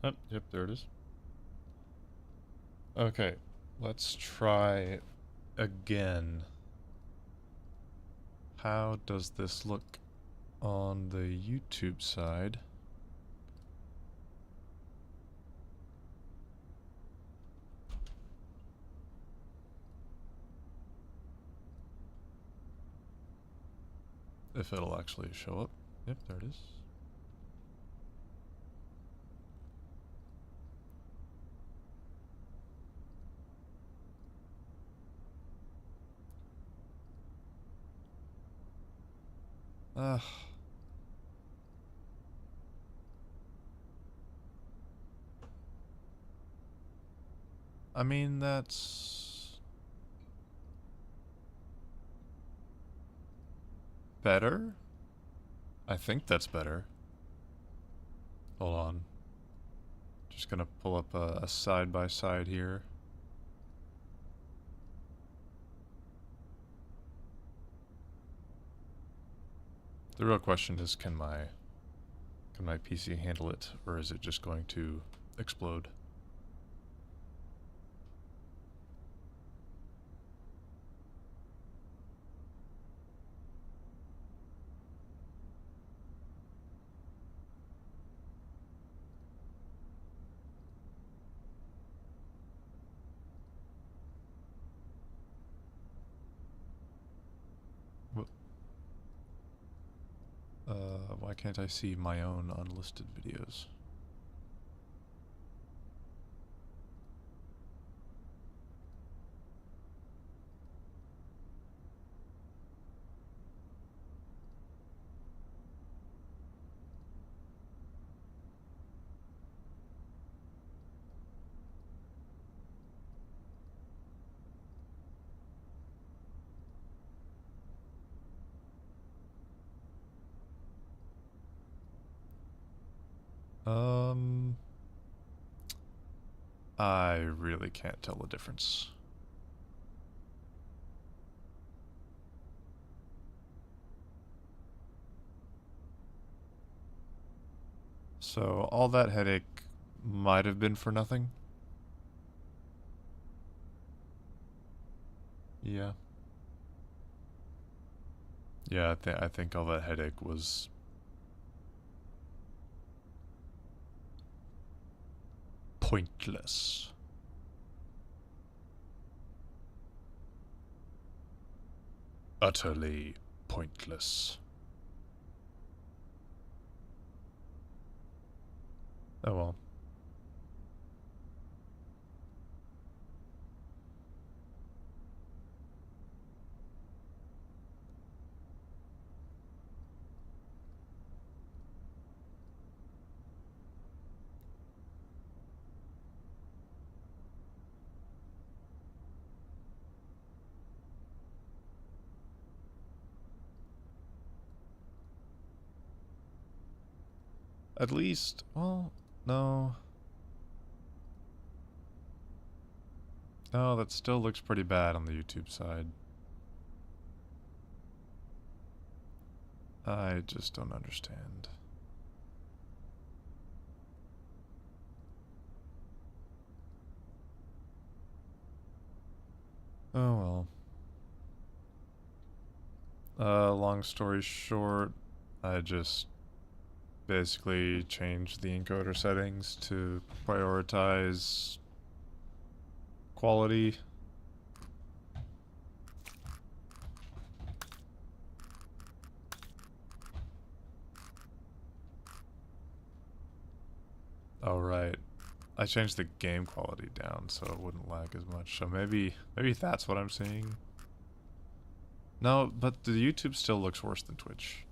Oh, yep, there it is. Okay, let's try again. How does this look on the YouTube side? If it'll actually show up. Yep, there it is. Ugh. I mean, that's better? I think that's better. Hold on. Just gonna pull up a side by side here. The real question is, can my PC handle it, or is it just going to explode? Why can't I see my own unlisted videos? I really can't tell the difference. So all that headache might have been for nothing. Yeah. Yeah, I think all that headache was pointless. Utterly pointless. Oh well. At least, well, no. No, that still looks pretty bad on the YouTube side. I just don't understand. Oh well. Long story short, I just basically changed the encoder settings to prioritize quality. Oh right. I changed the game quality down so it wouldn't lag as much. So maybe that's what I'm seeing. No, but the YouTube still looks worse than Twitch.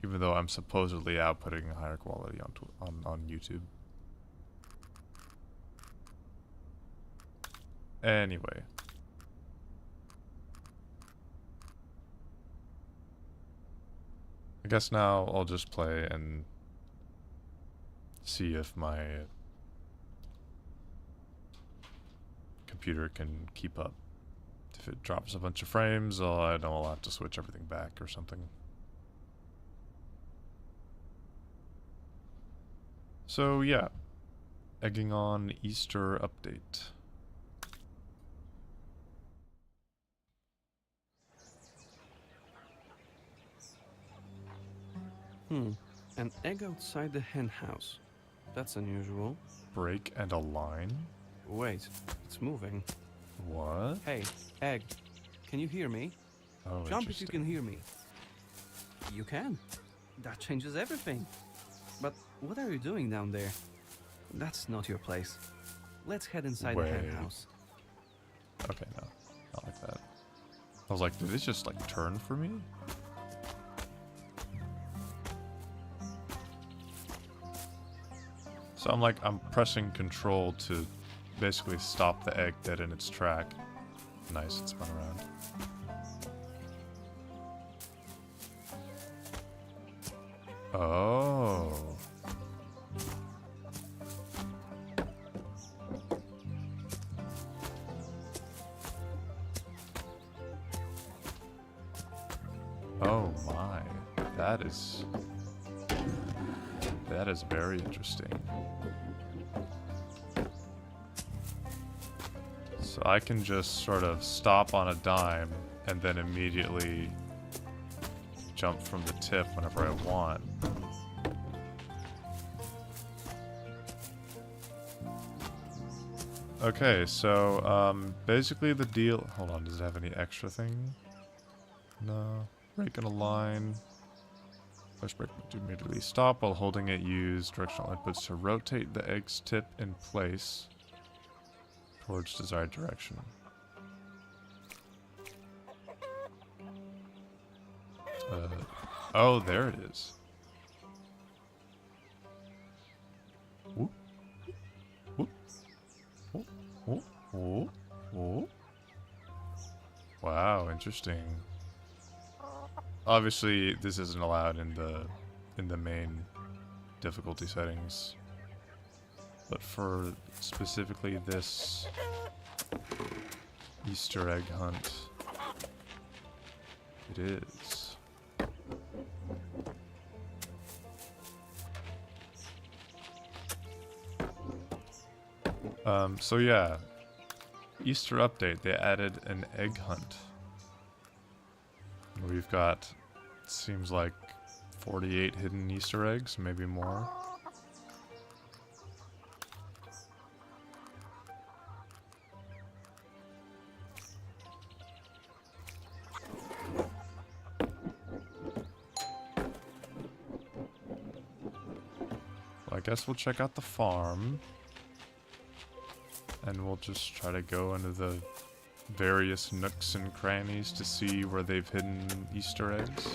Even though I'm supposedly outputting a higher quality on YouTube. Anyway. I guess now I'll just play and see if my computer can keep up. If it drops a bunch of frames, I know I'll have to switch everything back or something. So yeah, egging on Easter update. An egg outside the hen house. That's unusual. Break and align? Wait, it's moving. What? Hey, egg, can you hear me? Oh, Jump if you can interesting. hear me. You can. That changes everything. But what are you doing down there? That's not your place. Let's head inside the hen Wait. house. Okay, no. Not like that. I was like, did this just like turn for me? So I'm pressing control to basically stop the egg dead in its track. Nice, it spun around. Oh. Oh my. That is very interesting. So I can just sort of stop on a dime and then immediately jump from the tip whenever I want. Okay, so basically the deal... Hold on, does it have any extra thing? No. Break in a line. Push break to immediately stop while holding it. Use directional inputs to rotate the egg's tip in place towards desired direction. Oh, there it is. Whoop. Whoop. Whoop. Whoop. Whoop. Whoop. Wow, interesting. Obviously, this isn't allowed in the main difficulty settings. But for specifically this Easter egg hunt, it is. So yeah, Easter update, they added an egg hunt. We've got, seems like 48 hidden Easter eggs, maybe more. Well, I guess we'll check out the farm. And we'll just try to go into the various nooks and crannies to see where they've hidden Easter eggs.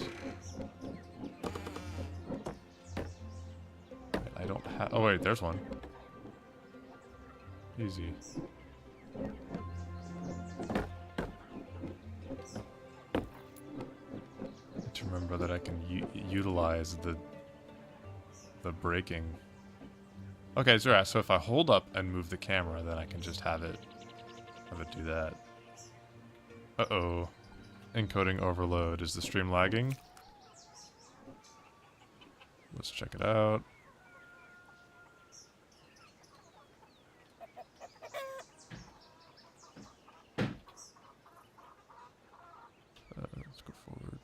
I don't have... Oh wait, there's one. Easy. To remember that I can utilize the braking. Okay, so yeah, so if I hold up and move the camera, then I can just have it do that. Uh-oh. Encoding overload. Is the stream lagging? Let's check it out. Let's go forward.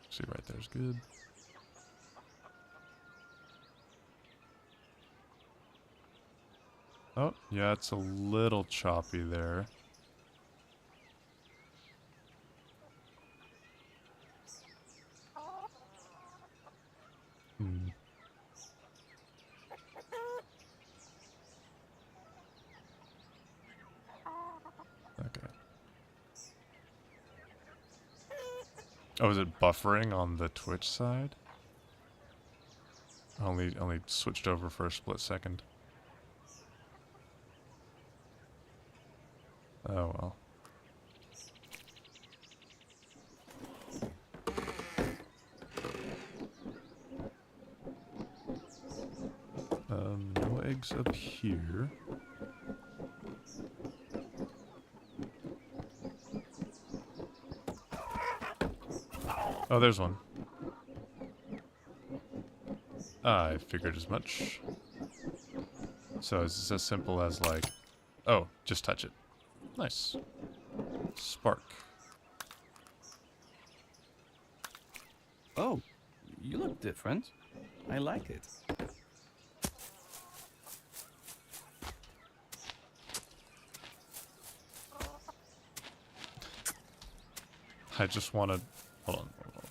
See, right there's good. Oh, yeah, it's a little choppy there. Hmm. Okay. Oh, is it buffering on the Twitch side? Only switched over for a split second. Oh well. No eggs up here. Oh, there's one. I figured as much. So it's as simple as like, oh, just touch it. Nice. Spark. Oh, you look different. I like it. I just want to... Hold on. Hold on.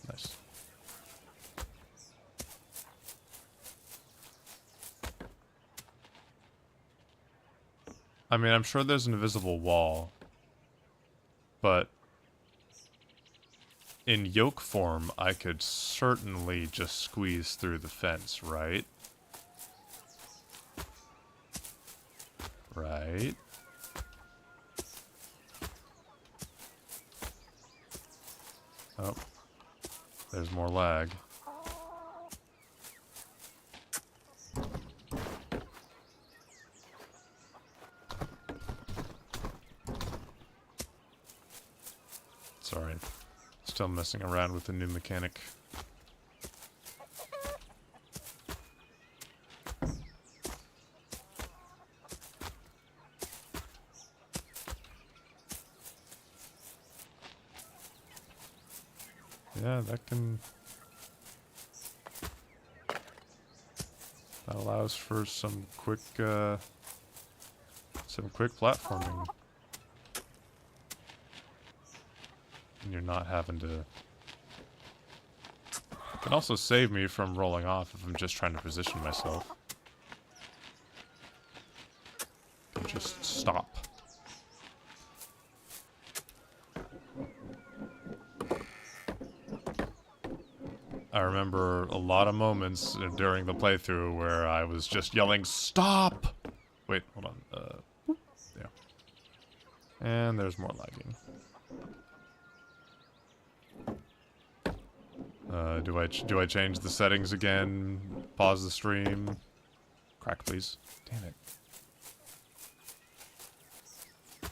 Nice. I mean, I'm sure there's an invisible wall, but in yoke form, I could certainly just squeeze through the fence, right? Right? Oh. There's more lag. Sorry. Still messing around with the new mechanic. Yeah, that allows for some quick platforming. And you're not having to... It can also save me from rolling off if I'm just trying to position myself. And just stop. I remember a lot of moments during the playthrough where I was just yelling, "Stop!" Wait, hold on. Yeah. And there's more lagging. Do I change the settings again? Pause the stream? Crack, please. Damn it. I'm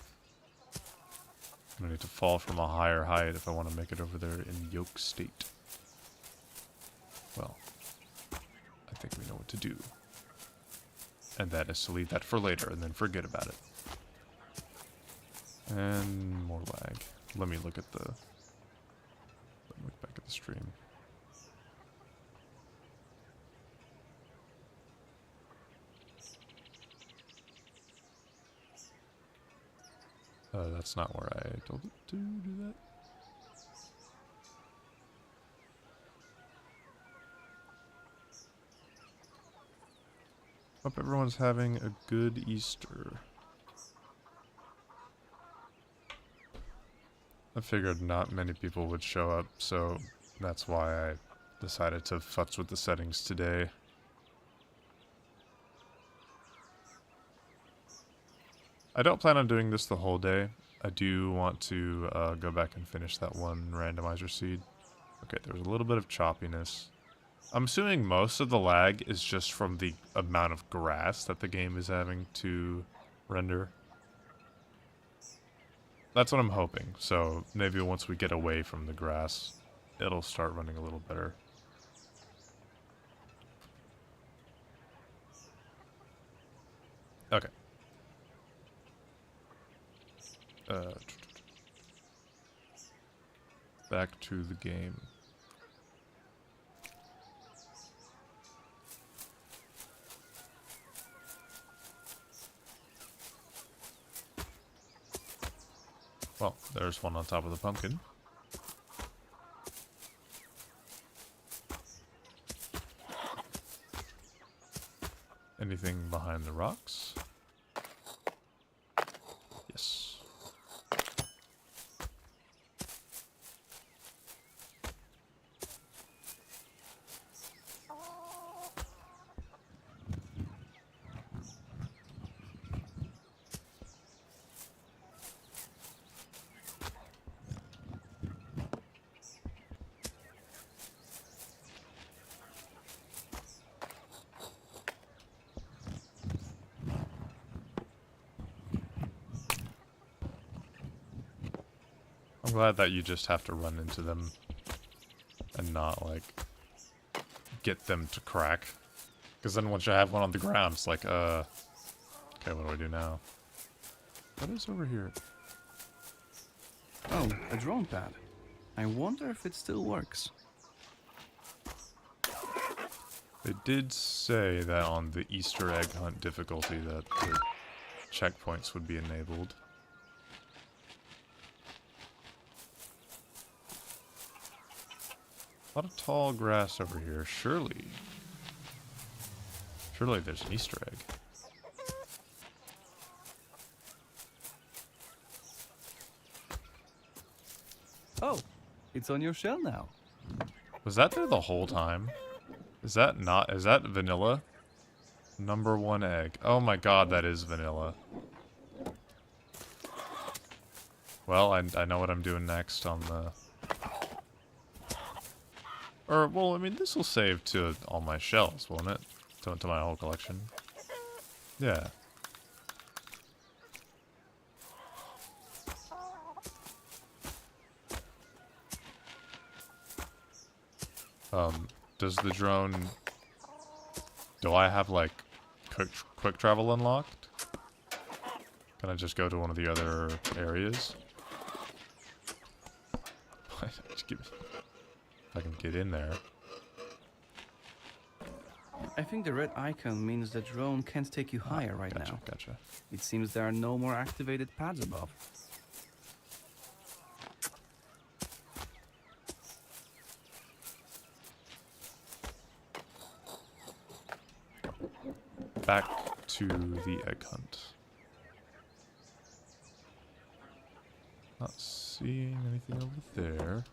gonna need to fall from a higher height if I want to make it over there in yoke state. Well, I think we know what to do. And that is to leave that for later and then forget about it. And more lag. Let me look back at the stream. That's not where I told it to do that. Hope everyone's having a good Easter. I figured not many people would show up, so that's why I decided to futz with the settings today. I don't plan on doing this the whole day. I do want to go back and finish that one randomizer seed. Okay, there was a little bit of choppiness. I'm assuming most of the lag is just from the amount of grass that the game is having to render. That's what I'm hoping. So maybe once we get away from the grass, it'll start running a little better. Okay. Back to the game. Well, there's one on top of the pumpkin. Anything behind the rocks? Yes. I'm glad that you just have to run into them and not, like, get them to crack. Because then once you have one on the ground, it's like, okay, what do I do now? What is over here? Oh, a drone pad. I wonder if it still works. They did say that on the Easter egg hunt difficulty that the checkpoints would be enabled. A lot of tall grass over here. Surely there's an Easter egg. Oh, it's on your shell now. Was that there the whole time? Is that vanilla? Number 1 egg. Oh my god, that is vanilla. Well, I know what I'm doing next on the... Or, well, I mean, this will save to all my shells, won't it? To my whole collection. Yeah. Does the drone... Do I have, like, quick travel unlocked? Can I just go to one of the other areas? If I can get in there. I think the red icon means the drone can't take you higher right now. Gotcha. It seems there are no more activated pads above. Back to the egg hunt. Not seeing anything over there.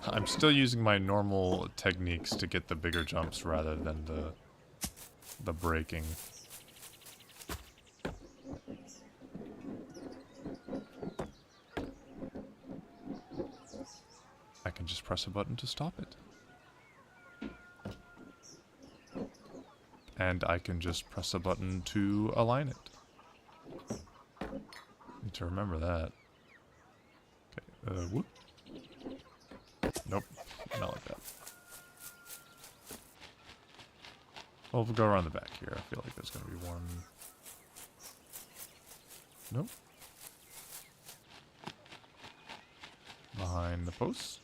I'm still using my normal techniques to get the bigger jumps rather than the braking. I can just press a button to stop it. And I can just press a button to align it. Need to remember that. Okay, whoop. Nope, not like that. Well, we'll go around the back here. I feel like there's gonna be one. Nope. Behind the post.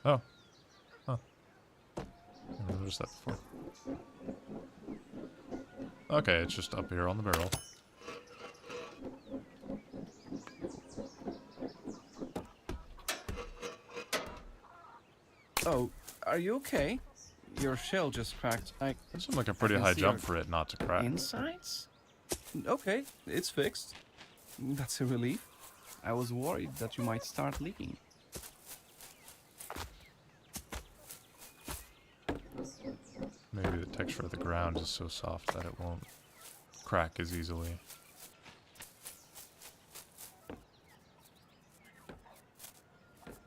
Oh. Huh. I never noticed that before. Okay, it's just up here on the barrel. Oh, are you okay? Your shell just cracked. That seemed like a pretty high jump for it not to crack. Insides? Okay, it's fixed. That's a relief. I was worried that you might start leaking. Maybe the texture of the ground is so soft that it won't crack as easily.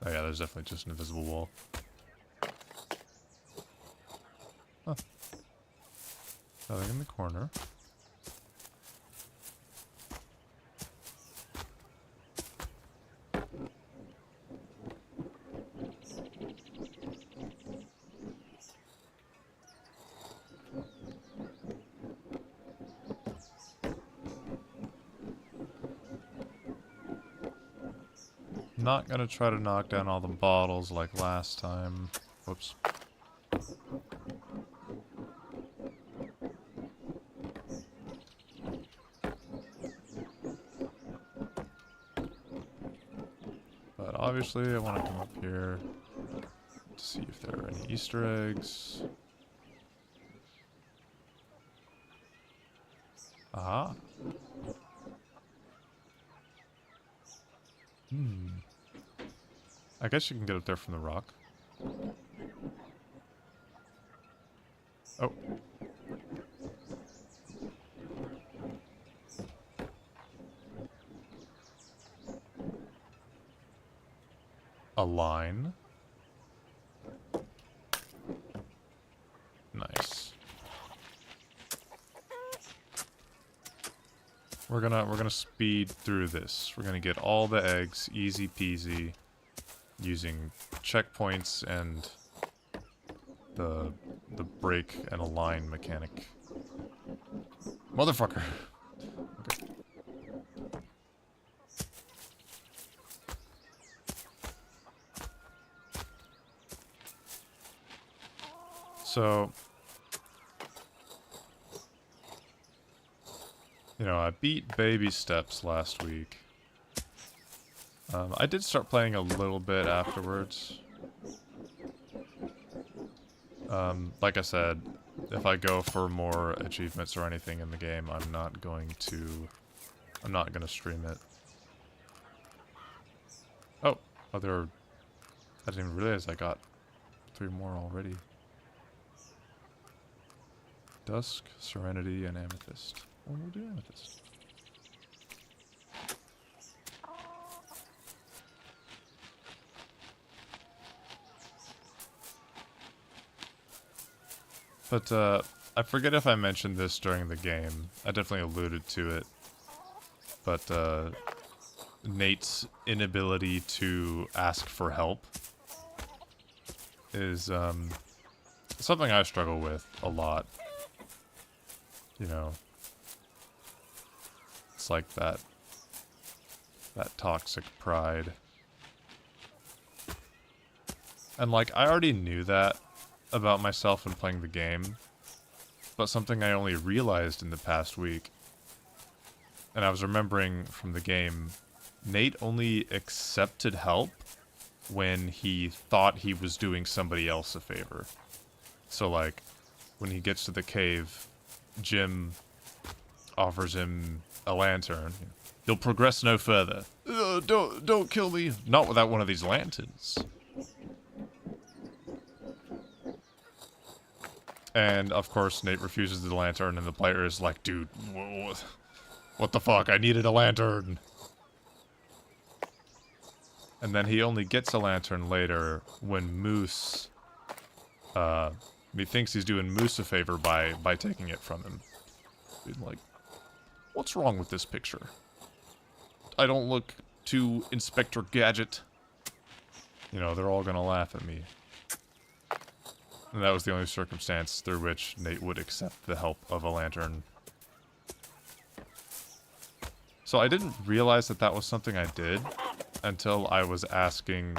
Oh yeah, there's definitely just an invisible wall. Huh. Nothing in the corner. Not gonna try to knock down all the bottles like last time. Whoops. But obviously I want to come up here to see if there are any Easter eggs. Aha. I guess you can get up there from the rock. Oh. A line. Nice. We're gonna speed through this. We're gonna get all the eggs, easy peasy, using checkpoints and the break and align mechanic. Motherfucker. Okay. So, you know, I beat Baby Steps last week. I did start playing a little bit afterwards. Like I said, if I go for more achievements or anything in the game, I'm not gonna stream it. Oh, I didn't even realize I got 3 more already. Dusk, Serenity, and Amethyst. Well, we'll do Amethyst. But, I forget if I mentioned this during the game. I definitely alluded to it. But, Nate's inability to ask for help is, something I struggle with a lot. You know, it's like that toxic pride. And like, I already knew that about myself when playing the game, but something I only realized in the past week, and I was remembering from the game, Nate only accepted help when he thought he was doing somebody else a favor. So like, when he gets to the cave, Jim offers him a lantern. You'll progress no further. Don't kill me. Not without one of these lanterns. And of course, Nate refuses the lantern, and the player is like, "Dude, what the fuck? I needed a lantern." And then he only gets a lantern later when Moose, he thinks he's doing Moose a favor by taking it from him. Being like, what's wrong with this picture? I don't look too Inspector Gadget. You know, they're all gonna laugh at me. And that was the only circumstance through which Nate would accept the help of a lantern. So I didn't realize that that was something I did until I was asking,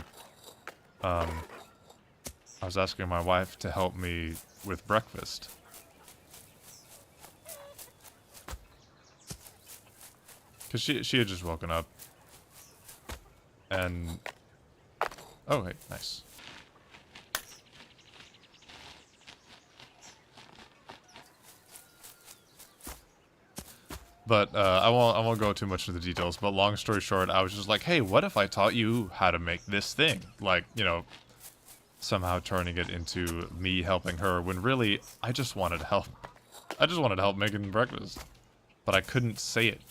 my wife to help me with breakfast. Because she had just woken up. And... oh, hey, nice. But, I won't go too much into the details, but long story short, I was just like, hey, what if I taught you how to make this thing? Like, you know, somehow turning it into me helping her, when really, I just wanted help. I just wanted help making breakfast. But I couldn't say it.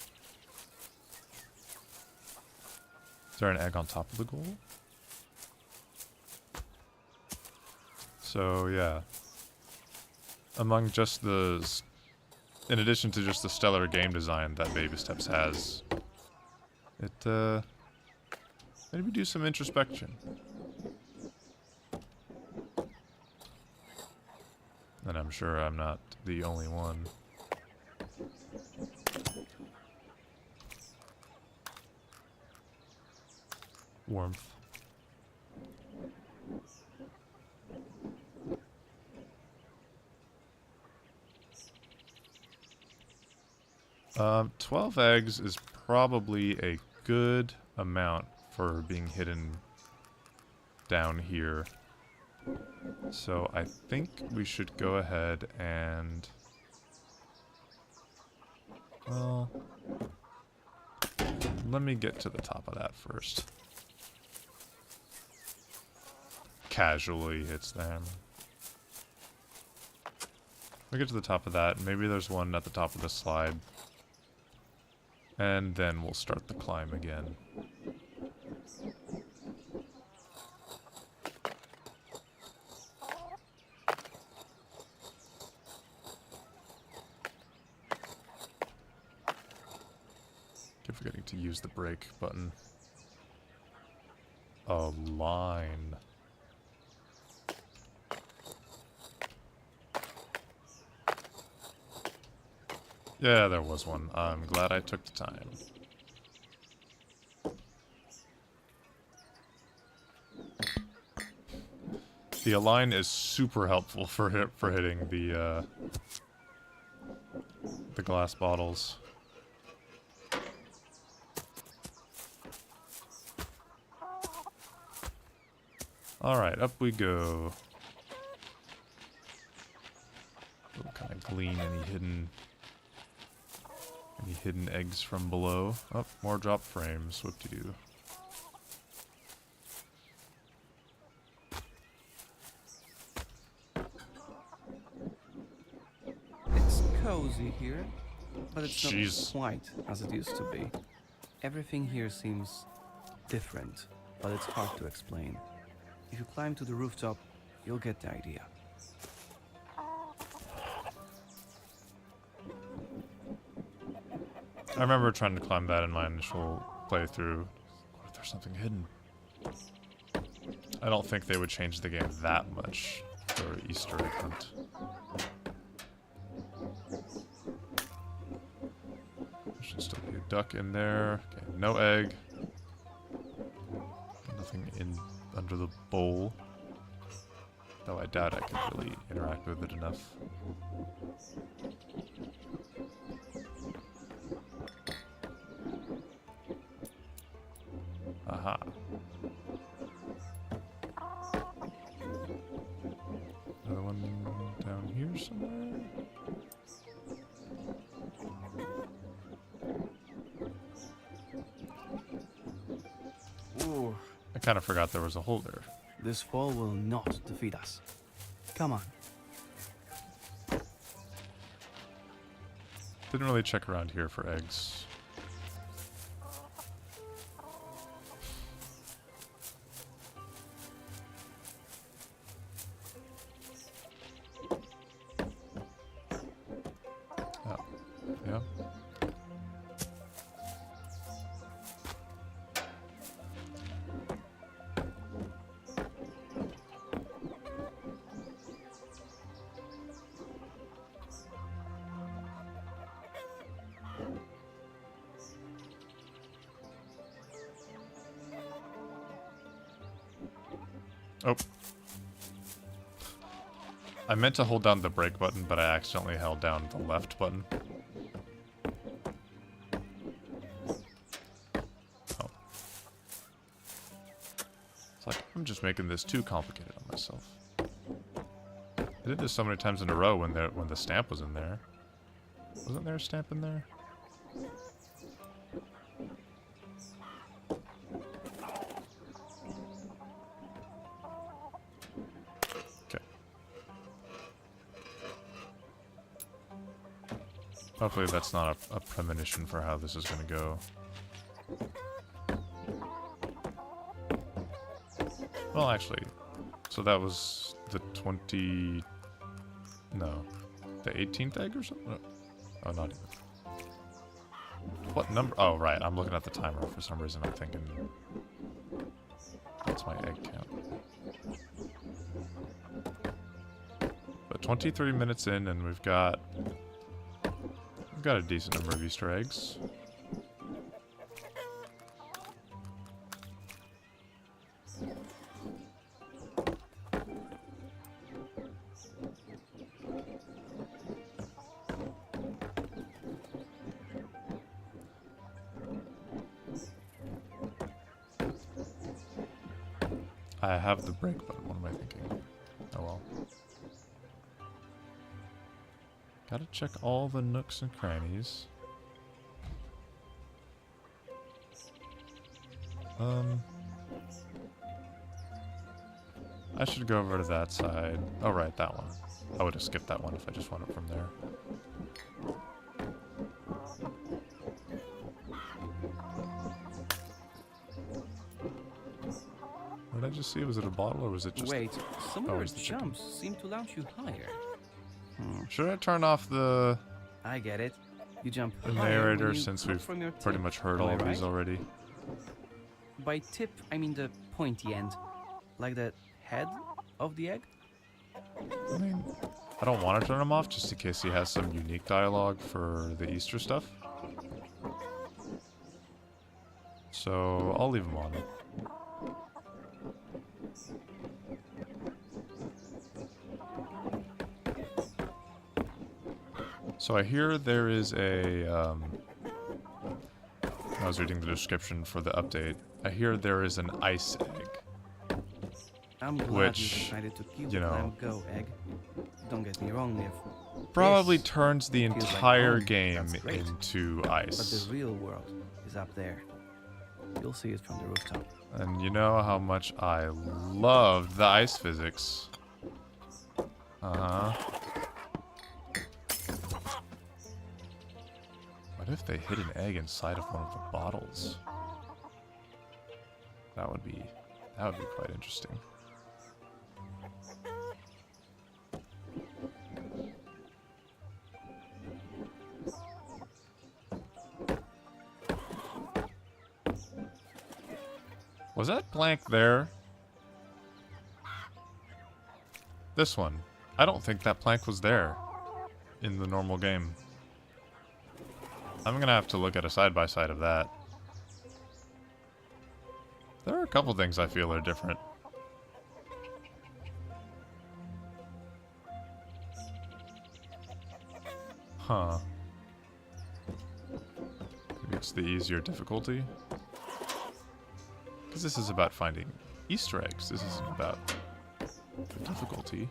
Is there an egg on top of the goal? So, yeah. Among just the... in addition to just the stellar game design that Baby Steps has, it, made me do some introspection. And I'm sure I'm not the only one. Warmth. 12 eggs is probably a good amount for being hidden down here. So I think we should go ahead and... well... let me get to the top of that first. casually hits the hammer. We get to the top of that. Maybe there's one at the top of the slide. And then we'll start the climb again. Keep forgetting to use the brake button. A line. Yeah, there was one. I'm glad I took the time. The align is super helpful for hitting the glass bottles. All right, up we go. We'll kind of glean any hidden eggs from below. Oh, more drop frames. Whoop-de-doo. It's cozy here, but it's Jeez. not quite as it used to be. Everything here seems different, but it's hard to explain. If you climb to the rooftop, you'll get the idea. I remember trying to climb that in my initial playthrough. What if there's something hidden? I don't think they would change the game that much for Easter egg hunt. There should still be a duck in there. Okay, no egg. Nothing in under the bowl. Though I doubt I could really interact with it enough. Aha. Another one down here somewhere? Ooh, I kind of forgot there was a hole there. this fall will not defeat us. Come on. Didn't really check around here for eggs. Oh, yeah. Oh. I meant to hold down the brake button, but I accidentally held down the left button. Oh. It's like, I'm just making this too complicated on myself. I did this so many times in a row when the stamp was in there. Wasn't there a stamp in there? Hopefully that's not a premonition for how this is going to go. Well, actually, so that was the 20... No. The 18th egg or something? No. Oh, not even. What number? Oh, right. I'm looking at the timer for some reason. I'm thinking... That's my egg count. But 23 minutes in and we've got a decent number of Easter eggs. I have the brake button. What am I thinking? Oh well. Gotta check all the nooks and crannies. I should go over to that side. Oh, right, that one. I would have skipped that one if I just went up from there. What did I just see? Was it a bottle or was it just... Wait, some of Oh, your it's the chicken. jumps seem to launch you higher. Should I turn off the I get it. You jump The higher when narrator, you since pull we've from your pretty tip. much heard Am all I of these right? already? By tip, I mean the pointy end. Like the head of the egg? I mean, I don't want to turn him off just in case he has some unique dialogue for the Easter stuff. So I'll leave him on. So I hear there is a, I was reading the description for the update. I hear there is an ice egg. I'm glad Which, you decided to keep you the know, Climb Go egg. Don't get me wrong, if Probably this turns the feels like entire home, game that's great. into But ice. the real world is up there. You'll see it from the rooftop. And you know how much I loved the ice physics. Uh-huh. What if they hid an egg inside of one of the bottles? That would be quite interesting. Was that blank there? This one. I don't think that plank was there in the normal game. I'm gonna have to look at a side-by-side of that. There are a couple things I feel are different. Huh. Maybe it's the easier difficulty? Because this is about finding Easter eggs. This isn't about the difficulty.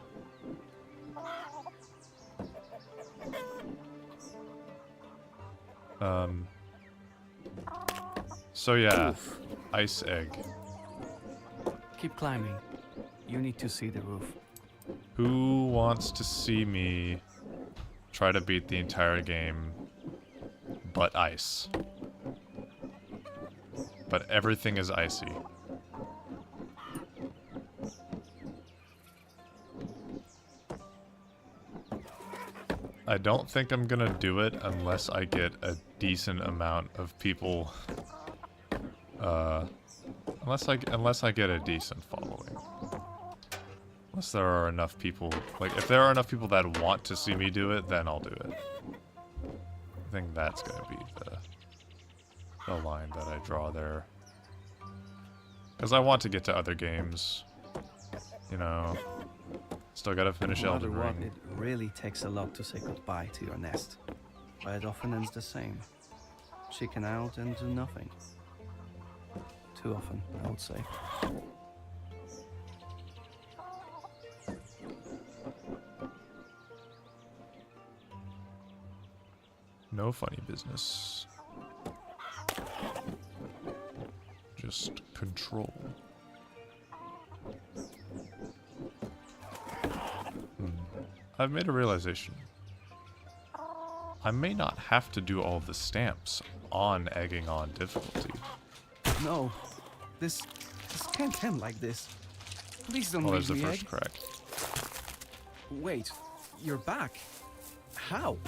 So yeah, Oof. ice egg. Keep climbing. You need to see the roof. Who wants to see me try to beat the entire game but ice? But everything is icy. I don't think I'm gonna do it unless I get a decent amount of people. Unless I get a decent following. Unless there are enough people, like if there are enough people that want to see me do it, then I'll do it. I think that's gonna be the line that I draw there. Because I want to get to other games. You know, still gotta finish No matter Elden what, Ring. it really takes a lot to say goodbye to your nest. But it often ends the same. Chicken out and do nothing. Too often, I would say. No funny business. Just control. I've made a realization. I may not have to do all the stamps on egging on difficulty. No, this can't end like this. Please don't Well, leave there's the me, first egg. crack. Wait, you're back. How?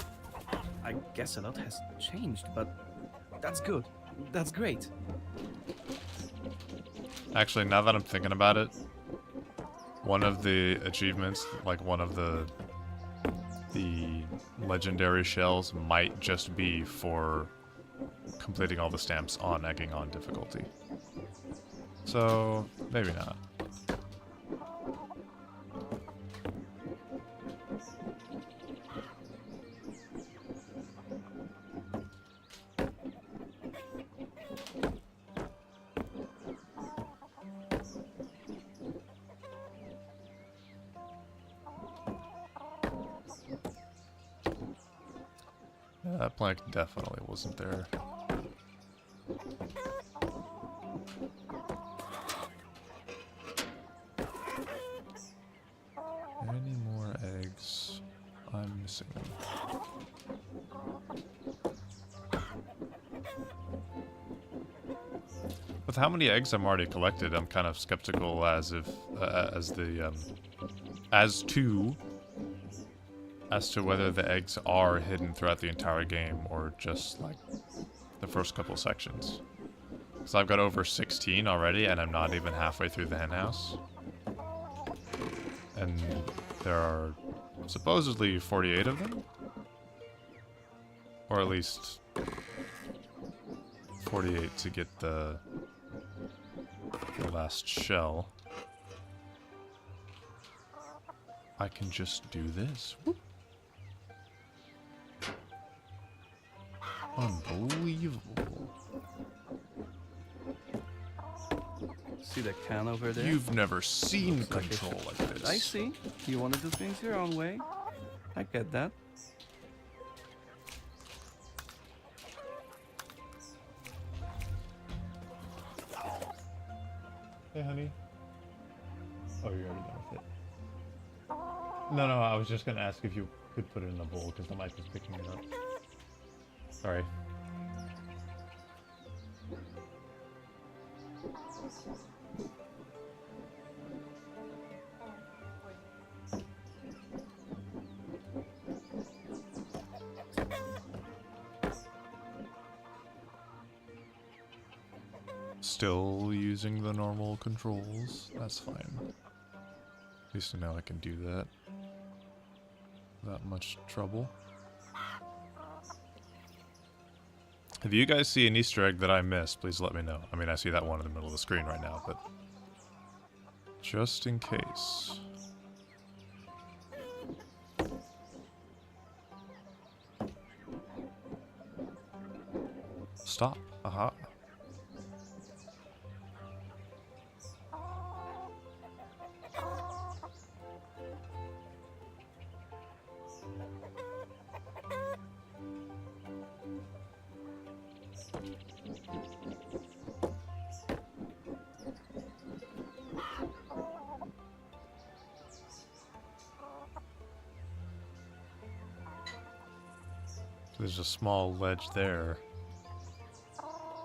I guess a lot has changed, but that's good. That's great. Actually, now that I'm thinking about it, one of the achievements, like one of the legendary shells, might just be for completing all the stamps on egging on difficulty. So, maybe not. Yeah, that plank definitely wasn't there. missing them. With how many eggs I'm already collected, I'm kind of skeptical as to whether the eggs are hidden throughout the entire game or just like the first couple sections. So I've got over 16 already, and I'm not even halfway through the henhouse. And there are supposedly 48 of them, or at least 48 to get the last shell. I can just do this. Whoop. Unbelievable. See the can over there? You've never seen Looks like control like this. I see. You want to do things your own way. I get that. Hey, honey. Oh, you're already done with it. No, I was just gonna ask if you could put it in a bowl because the mic was picking it up. Sorry. Still using the normal controls. That's fine. At least now I can do that without much trouble. If you guys see an Easter egg that I missed, please let me know. I mean, I see that one in the middle of the screen right now, but just in case. Stop. Aha. There's a small ledge there.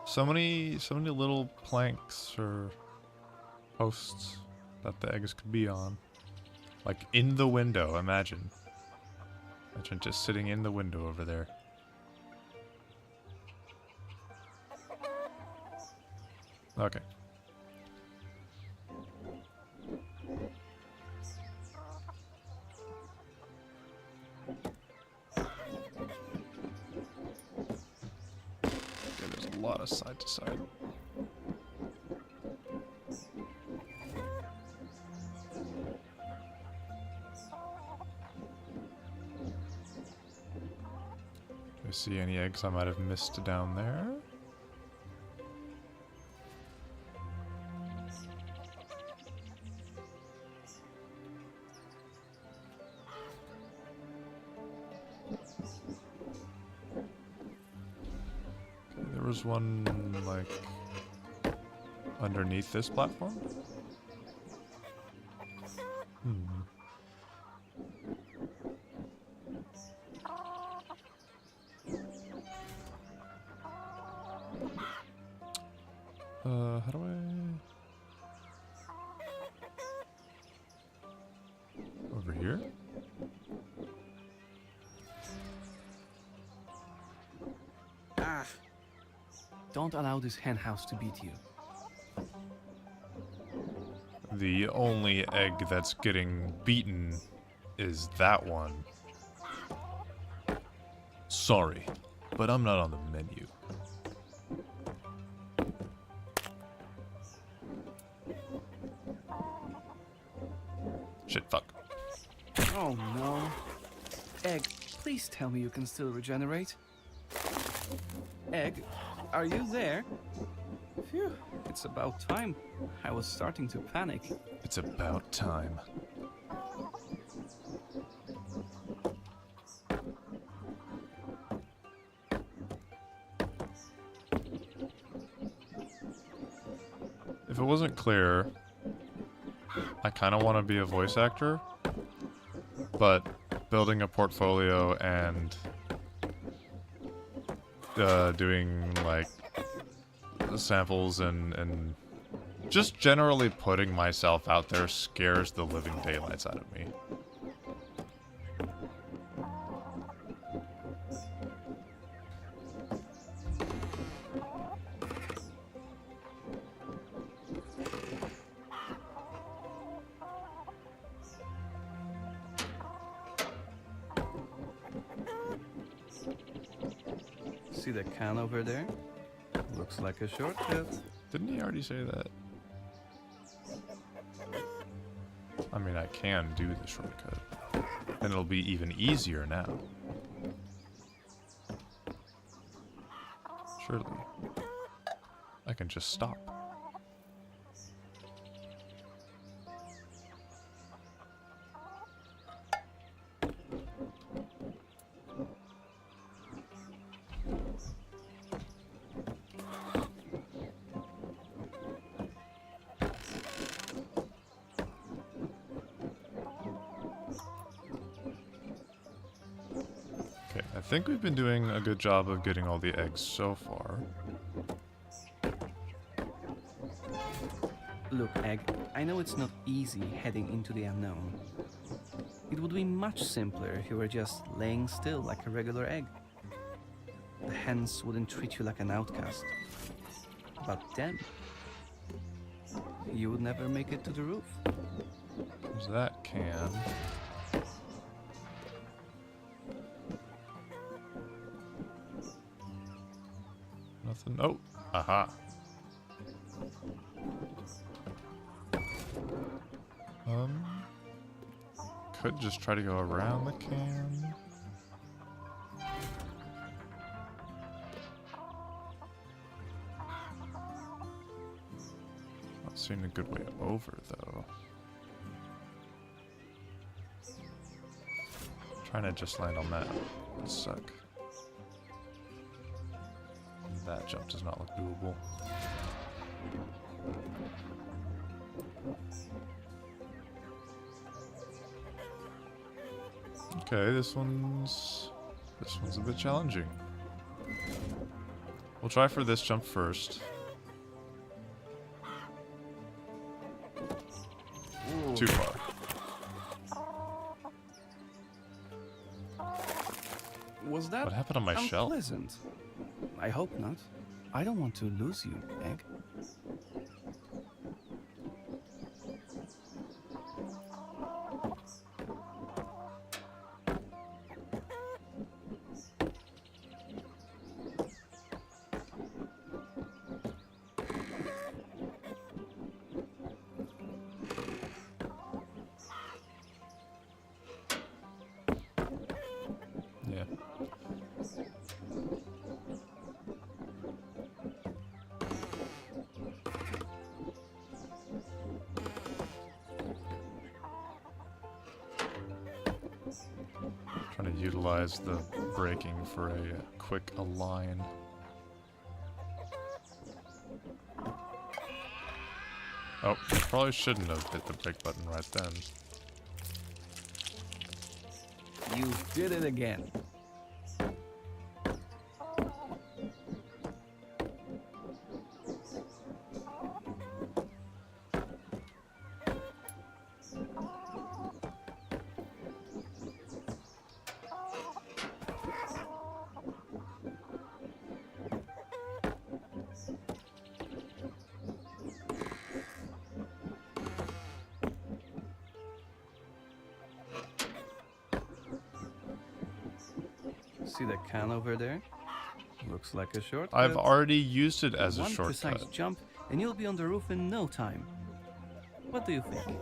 So many little planks or posts that the eggs could be on. Like in the window, imagine. Imagine just sitting in the window over there. Okay. There's a lot of side to side. Do you see any eggs I might have missed down there? There was one, like, underneath this platform? How do I... Over here? Ah! Don't allow this henhouse to beat you. The only egg that's getting beaten is that one. Sorry, but I'm not on the menu. Shit, fuck. Oh no. Egg, please tell me you can still regenerate. Egg, are you there? Phew, it's about time. I was starting to panic. It's about time. If it wasn't clear, I kind of want to be a voice actor, but building a portfolio and doing like samples and just generally putting myself out there scares the living daylights out of me. See the can over there? Looks like a shortcut. Didn't he already say that? I mean, I can do the shortcut. And it'll be even easier now. Surely. I can just stop. I think we've been doing a good job of getting all the eggs so far. Look, Egg, I know it's not easy heading into the unknown. It would be much simpler if you were just laying still like a regular egg. The hens wouldn't treat you like an outcast. But then, you would never make it to the roof. There's that can. Nothing. Oh, aha. Could just try to go around the can. Not seeing a good way over, though. Trying to just land on that would suck. That jump does not look doable. Okay, this one's a bit challenging. We'll try for this jump first. Ooh. Too far. Was that What happened on my shell? unpleasant? I hope not. I don't want to lose you, Egg. Yeah. Trying to utilize the braking for a quick align. Oh, probably shouldn't have hit the brake button right then. You did it again. See the can over there? Looks like a shortcut. I've already used it as a One shortcut. precise jump, and you'll be on the roof in no time. What do you think?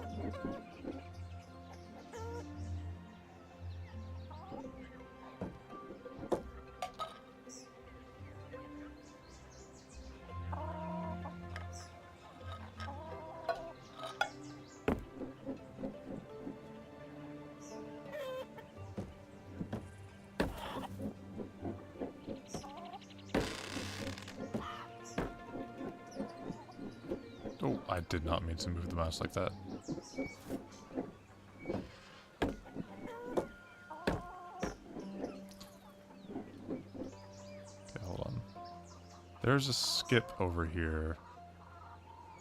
Oh, I did not mean to move the mouse like that. There's a skip over here.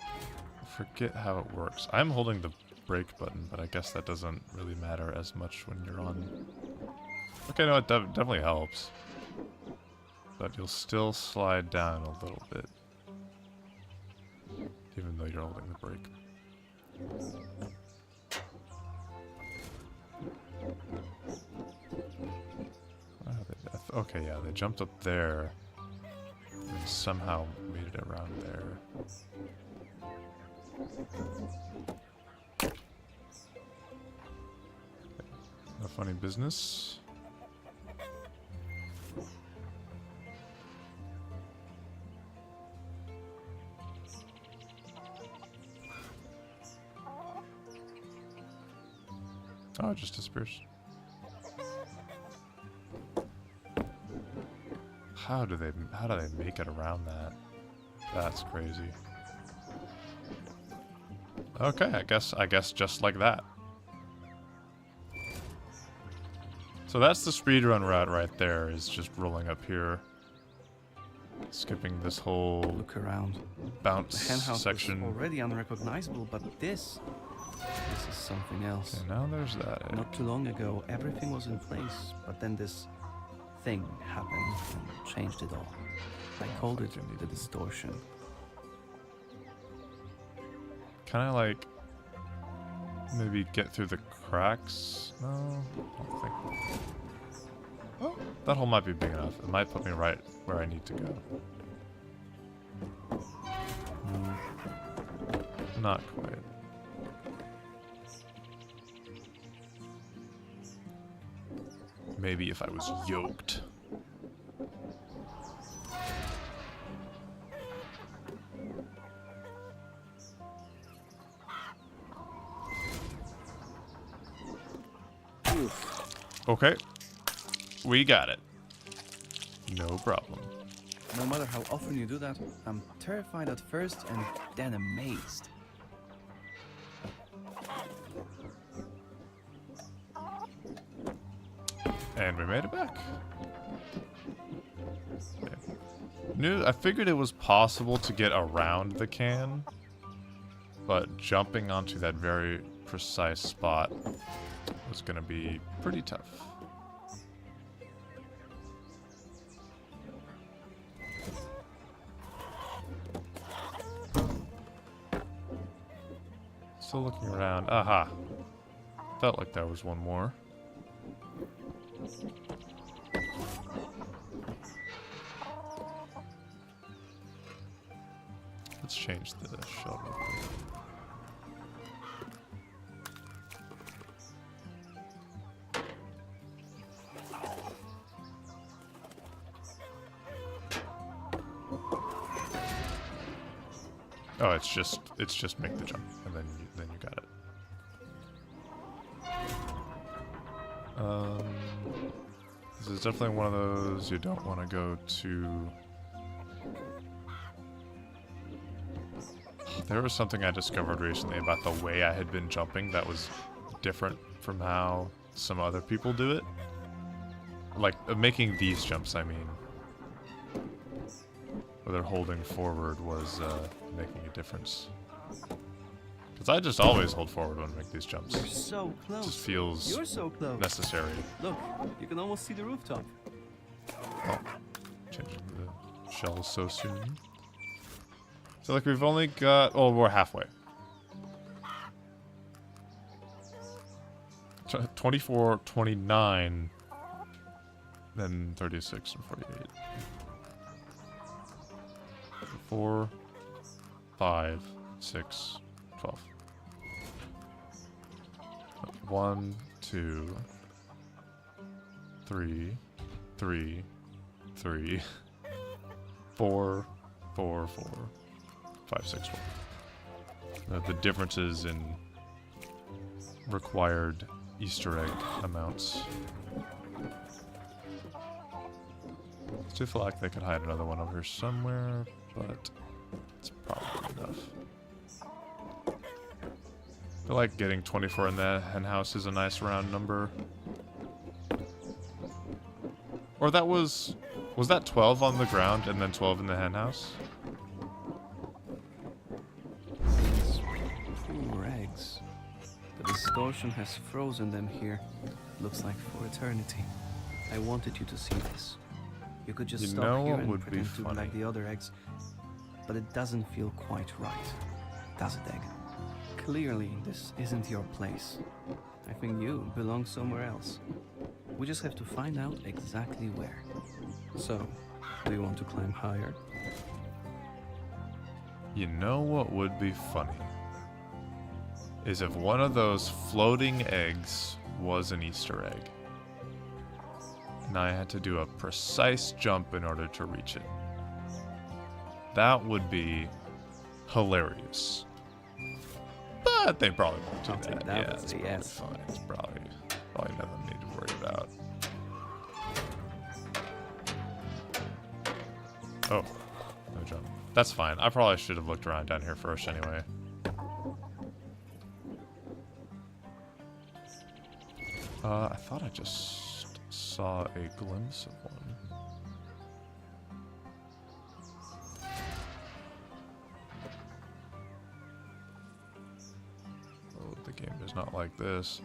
I forget how it works. I'm holding the brake button, but I guess that doesn't really matter as much when you're on... Okay, no, it definitely helps. But you'll still slide down a little bit. Even though you're holding the brake. Okay, yeah, they jumped up there. And somehow made it around there. No funny business. Oh, it just disappears. How do they make it around that? That's crazy. Okay, I guess just like that. So that's the speedrun route right there, is just rolling up here. Skipping this whole Look around. bounce The henhouse section. is already unrecognizable, but this is something else. Okay, now there's that. Not too long ago, everything was in place, but then this thing happened and changed it all. I called it the distortion. Can I, like, maybe get through the cracks? No, I don't think. Oh, that hole might be big enough. It might put me right where I need to go. Not quite. Maybe if I was yoked. Okay. We got it. No problem. No matter how often you do that, I'm terrified at first and then amazed. And we made it back. Okay. I figured it was possible to get around the can, but jumping onto that very precise spot was going to be pretty tough. Still looking around. Aha. Felt like there was one more. Let's change the shovel. Oh, it's just make the jump, and then you got it. This is definitely one of those you don't want to go to. There was something I discovered recently about the way I had been jumping that was different from how some other people do it. Like, making these jumps, I mean. Whether holding forward was making a difference. Because I just always hold forward when I make these jumps. You're so close. It just feels You're so close. necessary. Look, you can almost see the rooftop. Oh, changing the shells so soon. So, like, we've only got... Oh, we're halfway. 24, 29, then 36 and 48. 4, 5, 6, 12. 1, 2, 3, 3, 3, 4, 4, 4, 5, 6, 4. The differences in required Easter egg amounts. I do feel like they could hide another one over here somewhere, but it's probably enough. I feel like getting 24 in the hen house is a nice round number. Or that was Was that 12 on the ground and then 12 in the hen house? These poor eggs. The distortion has frozen them here. Looks like for eternity. I wanted you to see this. You could just You stop know here what and would be pretend to be like funny? the other eggs. But it doesn't feel quite right, does it, Egg? Clearly, this isn't your place. I think you belong somewhere else. We just have to find out exactly where. So, do you want to climb higher? You know what would be funny? Is if one of those floating eggs was an Easter egg. And I had to do a precise jump in order to reach it. That would be hilarious. But they probably won't do I'll take that. that Yeah, as it's a probably yes. fine. It's probably nothing I need to worry about. Oh, no jump. That's fine. I probably should have looked around down here first anyway. I thought I just saw a glimpse of one. Oh, the game does not like this.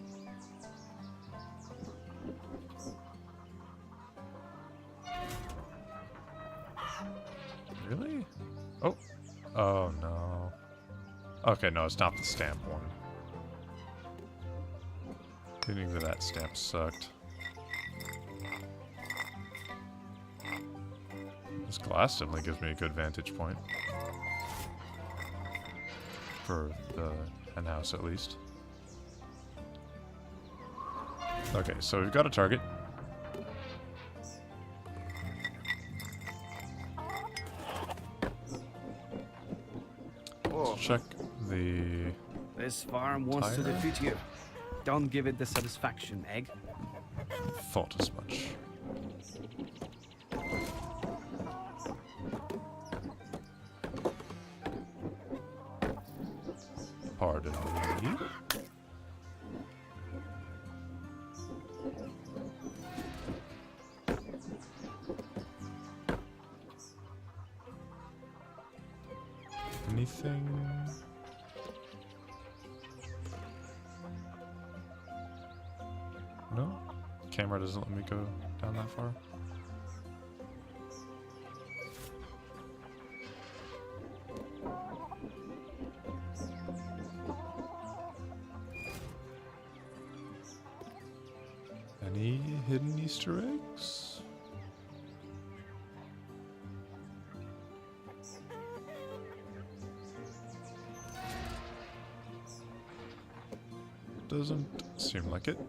Really? Oh. Oh, no. Okay, no, it's not the stamp one. Getting to that stamp sucked. This glass definitely gives me a good vantage point. For the hen house, at least. Okay, so we've got a target. Let's check the... This farm wants to Tire? defeat you. Don't give it the satisfaction, Egg. Thought as much. Pardon me. Anything? No? Camera doesn't let me go down that far. Any hidden Easter eggs? Doesn't seem like it.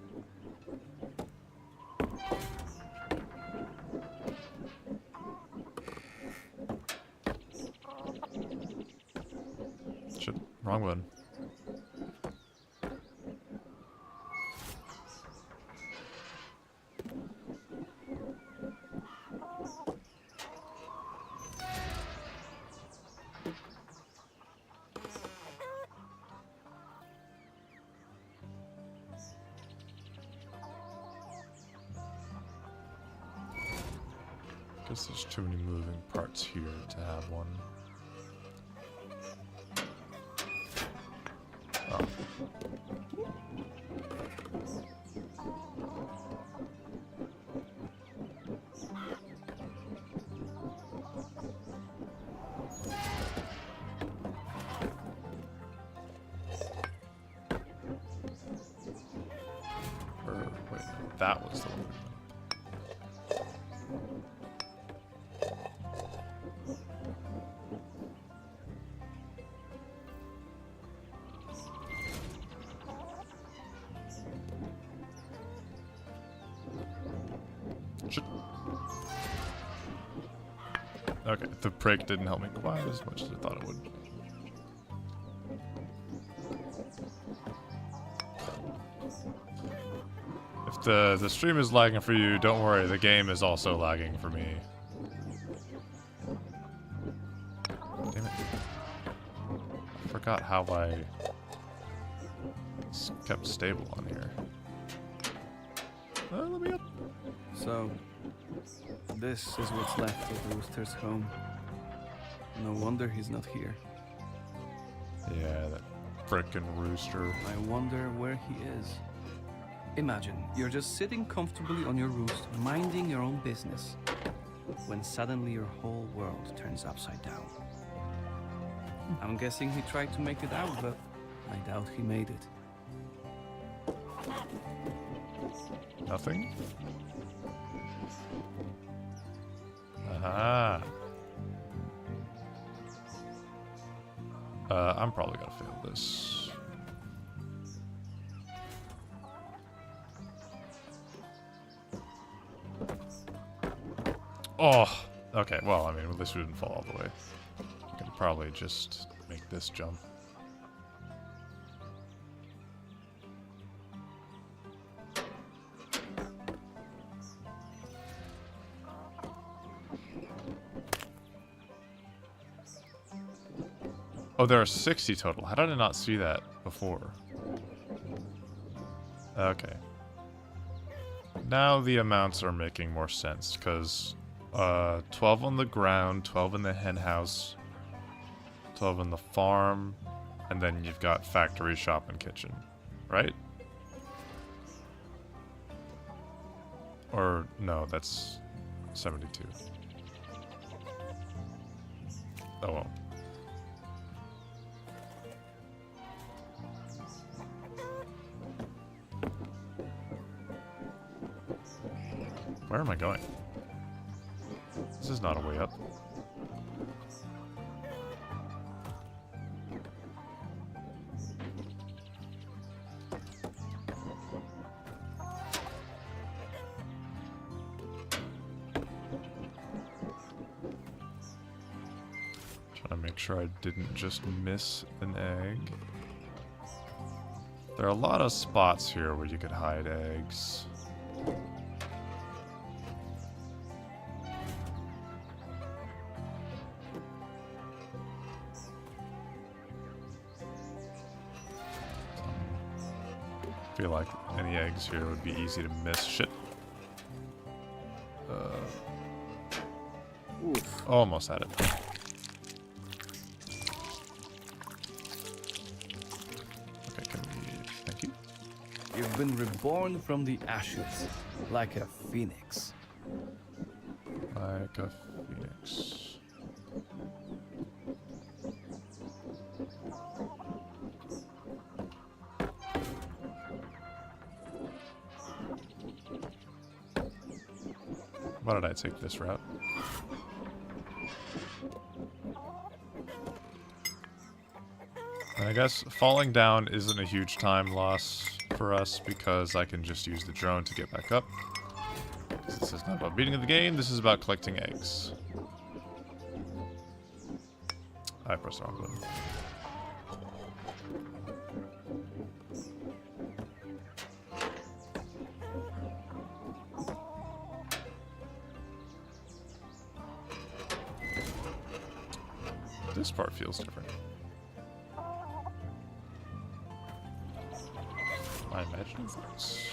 Shit, wrong one. Guess there's too many moving parts here to have one. Oh. Or, wait, no, that was the one. Shit. Okay, the break didn't help me quite as much as I thought it would. If the stream is lagging for you, don't worry, the game is also lagging for me. Damn it. I forgot how I kept stable on here. Let me up. So, This is what's left of the rooster's home. No wonder he's not here. Yeah, that frickin' rooster. I wonder where he is. Imagine, you're just sitting comfortably on your roost, minding your own business, when suddenly your whole world turns upside down. I'm guessing he tried to make it out, but I doubt he made it. Nothing? Aha. I'm probably gonna fail this. Oh! Okay, well, I mean, at least we didn't fall all the way. I can probably just make this jump. Oh, there are 60 total. How did I not see that before? Okay. Now the amounts are making more sense, because 12 on the ground, 12 in the hen house, 12 in the farm, and then you've got factory, shop, and kitchen. Right? Or, no, that's 72. Oh well. Where am I going? This is not a way up. Trying to make sure I didn't just miss an egg. There are a lot of spots here where you could hide eggs. I feel like any eggs here would be easy to miss. Shit. Almost had it. Okay, can we... Thank you. You've been reborn from the ashes, like a phoenix. Like a phoenix. Why did I take this route? And I guess falling down isn't a huge time loss for us because I can just use the drone to get back up. This is not about beating the game, this is about collecting eggs. I pressed the wrong button. This part feels different. I imagine it's...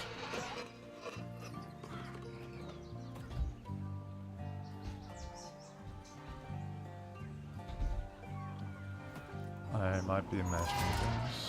I might be imagining things.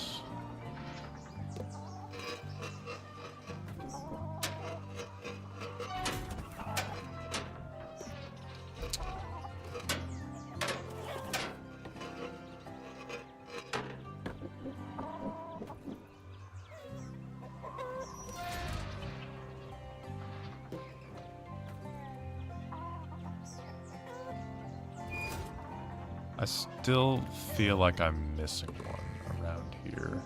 I still feel like I'm missing one around here.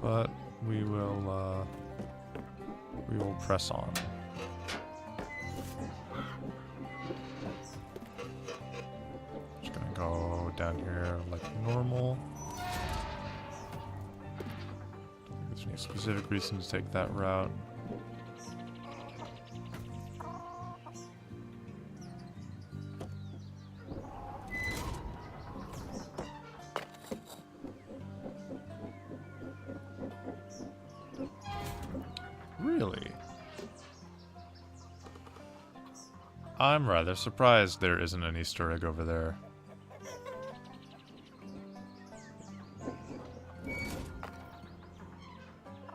But we will press on. Just gonna go down here like normal. Don't think there's any specific reason to take that route. Really? I'm rather surprised there isn't an Easter egg over there.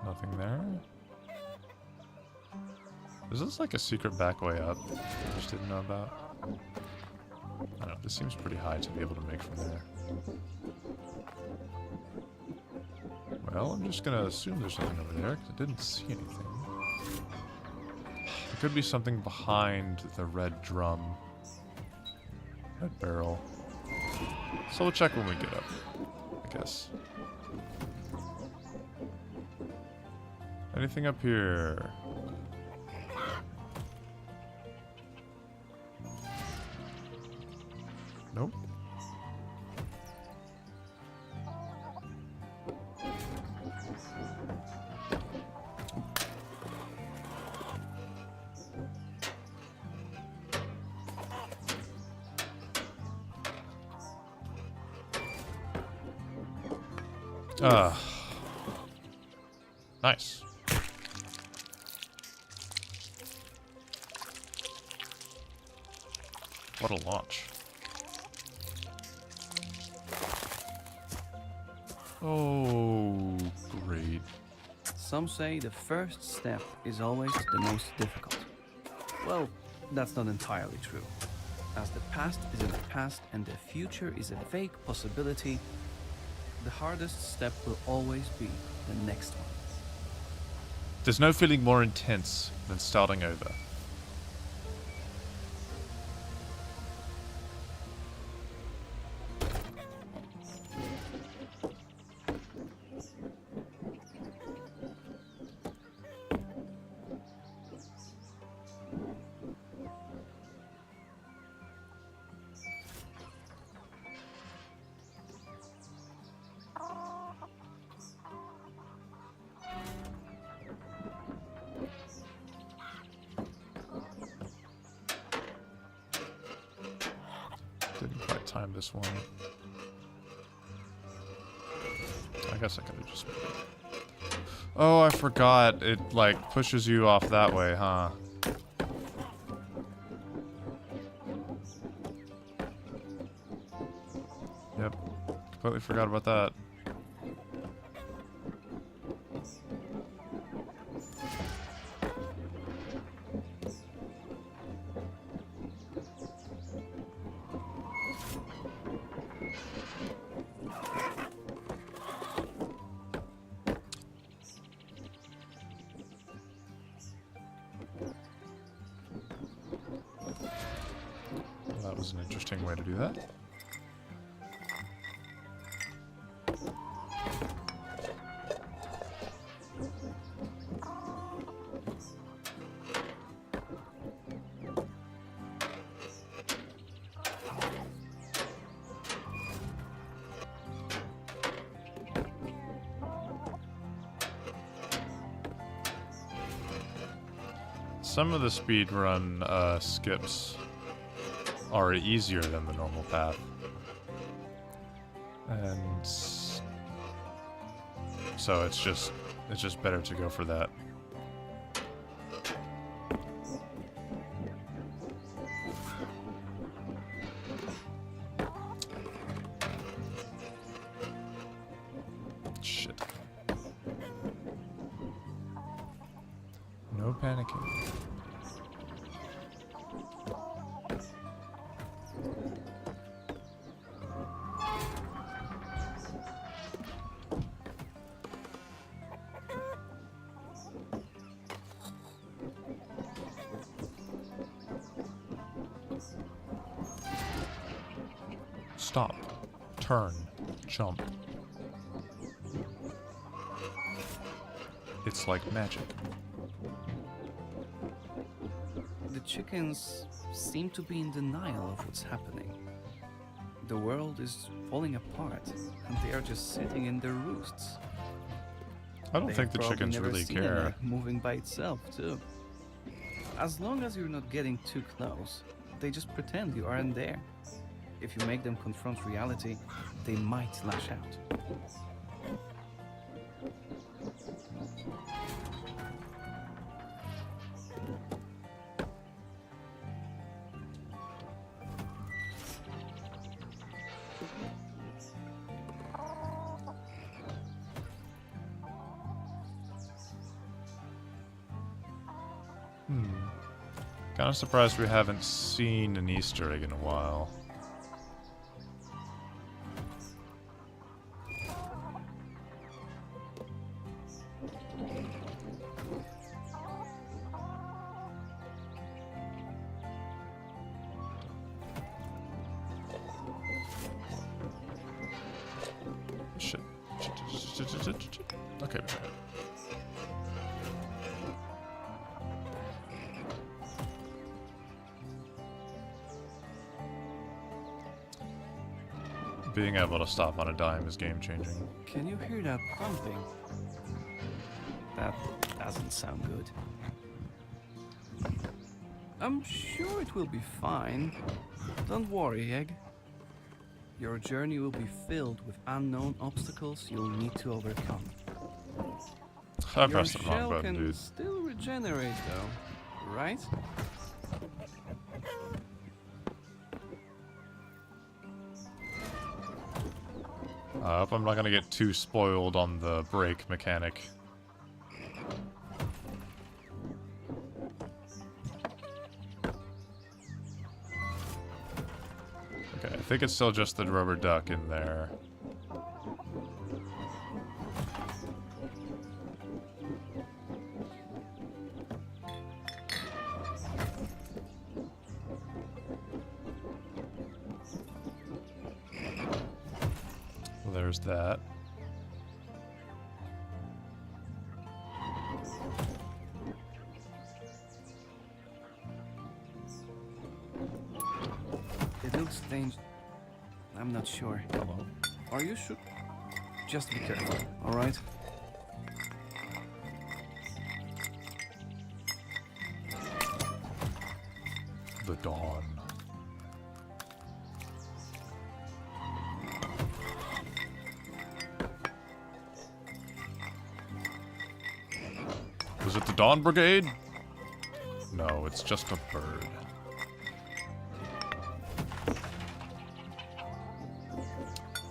Nothing there? Is this like a secret back way up I just didn't know about? I don't know, this seems pretty high to be able to make from there. Well, I'm just gonna assume there's nothing over there, because I didn't see anything. There could be something behind the red drum. Red barrel. So we'll check when we get up, I guess. Anything up here? Nope. Nice. What a launch. Oh, great. Some say the first step is always the most difficult. Well, that's not entirely true. As the past is in the past and the future is a vague possibility, the hardest step will always be the next one. There's no feeling more intense than starting over. Didn't quite time this one. I guess I could have just... Oh, I forgot. It, like, pushes you off that way, huh? Yep. Completely forgot about that. That was an interesting way to do that. Some of the speedrun skips are easier than the normal path. And so it's just better to go for that. Shit. No panicking. Stop. Turn. Jump. It's like magic. The chickens seem to be in denial of what's happening. The world is falling apart, and they are just sitting in their roosts. I don't They think have the probably chickens never really seen an care. egg moving by itself, too. As long as you're not getting too close, they just pretend you aren't there. If you make them confront reality, they might lash out. Kind of surprised we haven't seen an Easter egg in a while. Shit. Okay. Being able to stop on a dime is game-changing. Can you hear that pumping? That doesn't sound good. I'm sure it will be fine. Don't worry, Egg. Your journey will be filled with unknown obstacles you'll need to overcome. I Your pressed the wrong shell button, can dude. still regenerate, though, right? I hope I'm not gonna get too spoiled on the brake mechanic. Okay, I think it's still just the rubber duck in there. There's that. It looks dangerous. I'm not sure. Hello. Are you sure? Just be careful, alright? The dawn. Was it the Dawn Brigade? No, it's just a bird.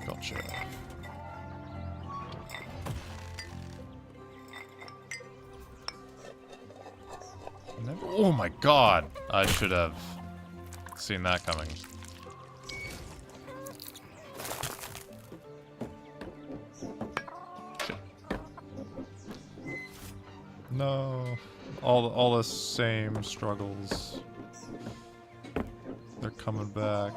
Gotcha. Oh my god! I should have seen that coming. Shit. No. All the same struggles. They're coming back.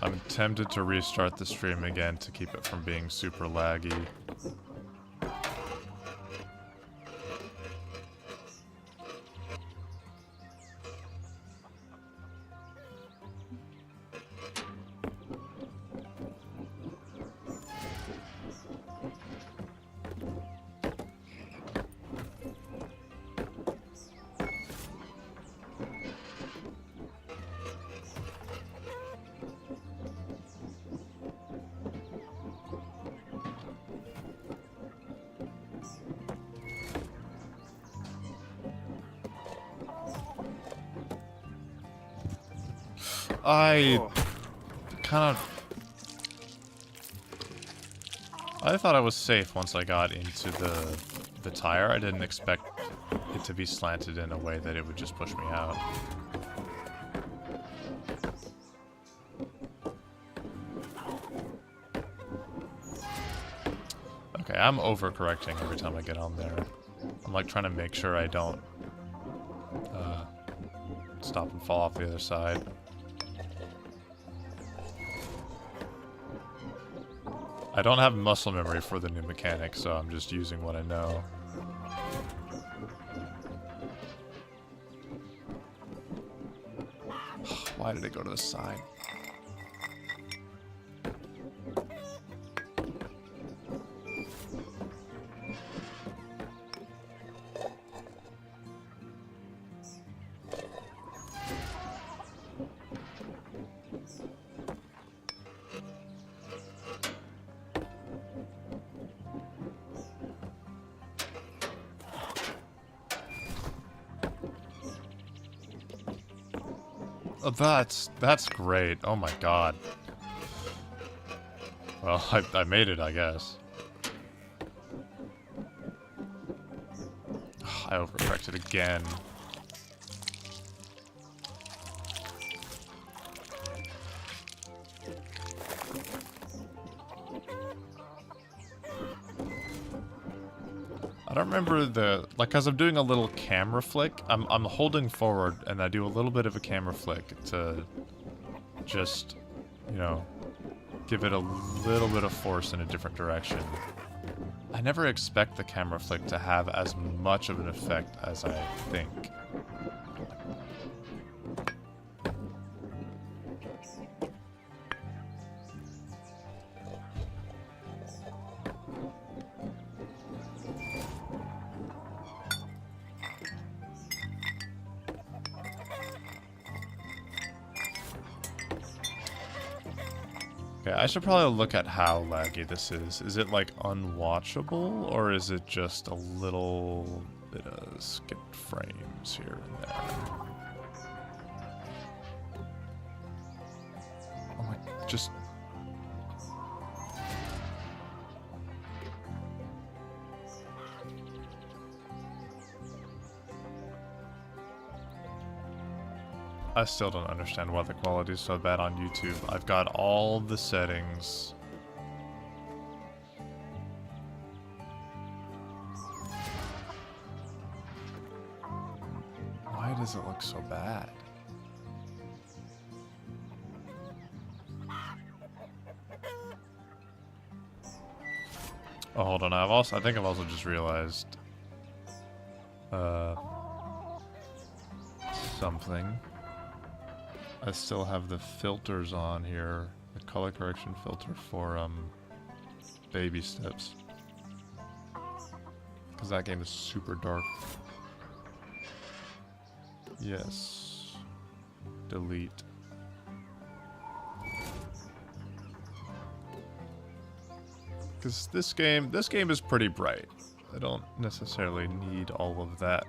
I'm tempted to restart the stream again to keep it from being super laggy. I thought I was safe once I got into the tire. I didn't expect it to be slanted in a way that it would just push me out. Okay, I'm overcorrecting every time I get on there. I'm like trying to make sure I don't stop and fall off the other side. I don't have muscle memory for the new mechanic, so I'm just using what I know. Why did it go to the side? Oh, that's great. Oh my god. Well, I made it, I guess. I overcorrected again. I don't remember the, like, cause I'm doing a little camera flick. I'm holding forward and I do a little bit of a camera flick to just, you know, give it a little bit of force in a different direction. I never expect the camera flick to have as much of an effect as I think. Okay, I should probably look at how laggy this is. Is it like unwatchable, or is it just a little bit of skipped frames here and there? Oh my, just... I still don't understand why the quality is so bad on YouTube. I've got all the settings. Why does it look so bad? Oh, hold on. I think I've also just realized something. I still have the filters on here, the color correction filter for Baby Steps, because that game is super dark. Yes. Delete. Because this game is pretty bright. I don't necessarily need all of that.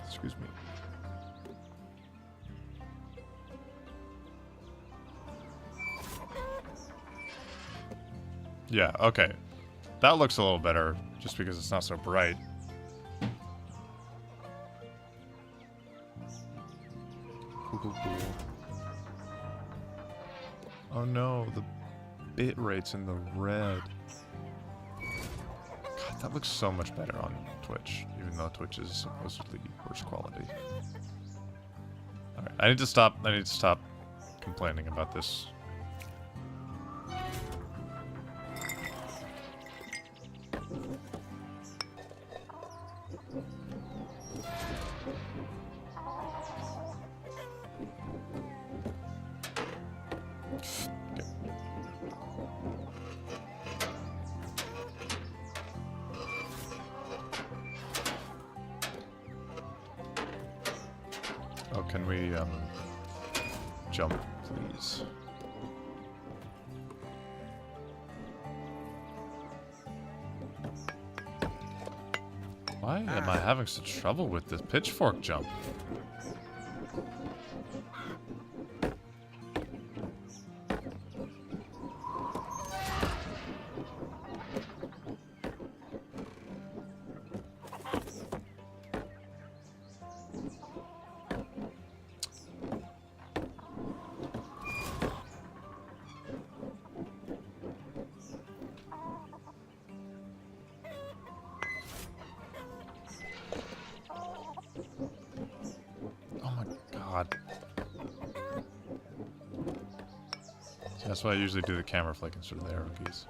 Excuse me. Yeah, okay. That looks a little better, just because it's not so bright. Cool. Oh no, the bit rate's in the red. God, that looks so much better on Twitch, even though Twitch is supposedly worse quality. Alright, I need to stop complaining about this. Oh, can we, jump, please? Why am I having such trouble with this pitchfork jump? That's why I usually do the camera flick instead of the arrow keys.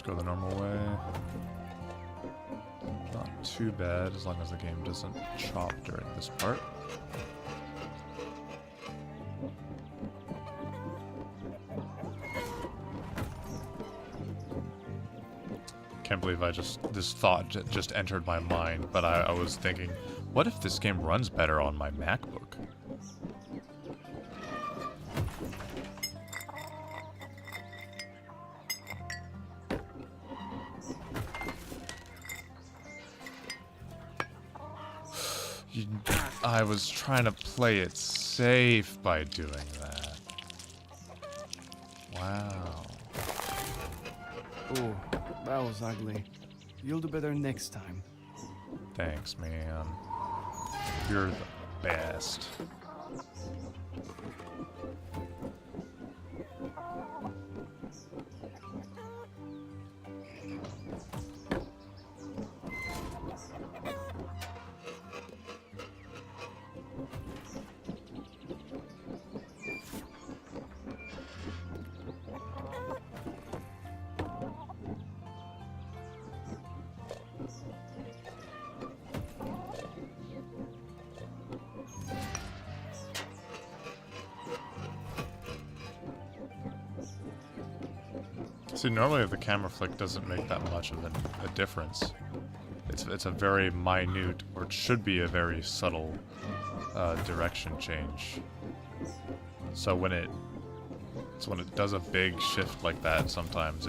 go the normal way. Not too bad as long as the game doesn't chop during this part. Can't believe this thought just entered my mind, but I was thinking, what if this game runs better on my MacBook? I was trying to play it safe by doing that. Wow. Oh, that was ugly. You'll do better next time. Thanks, man. You're the best. See, normally the camera flick doesn't make that much of a difference. It's a very minute, or it should be a very subtle direction change. So when it does a big shift like that, sometimes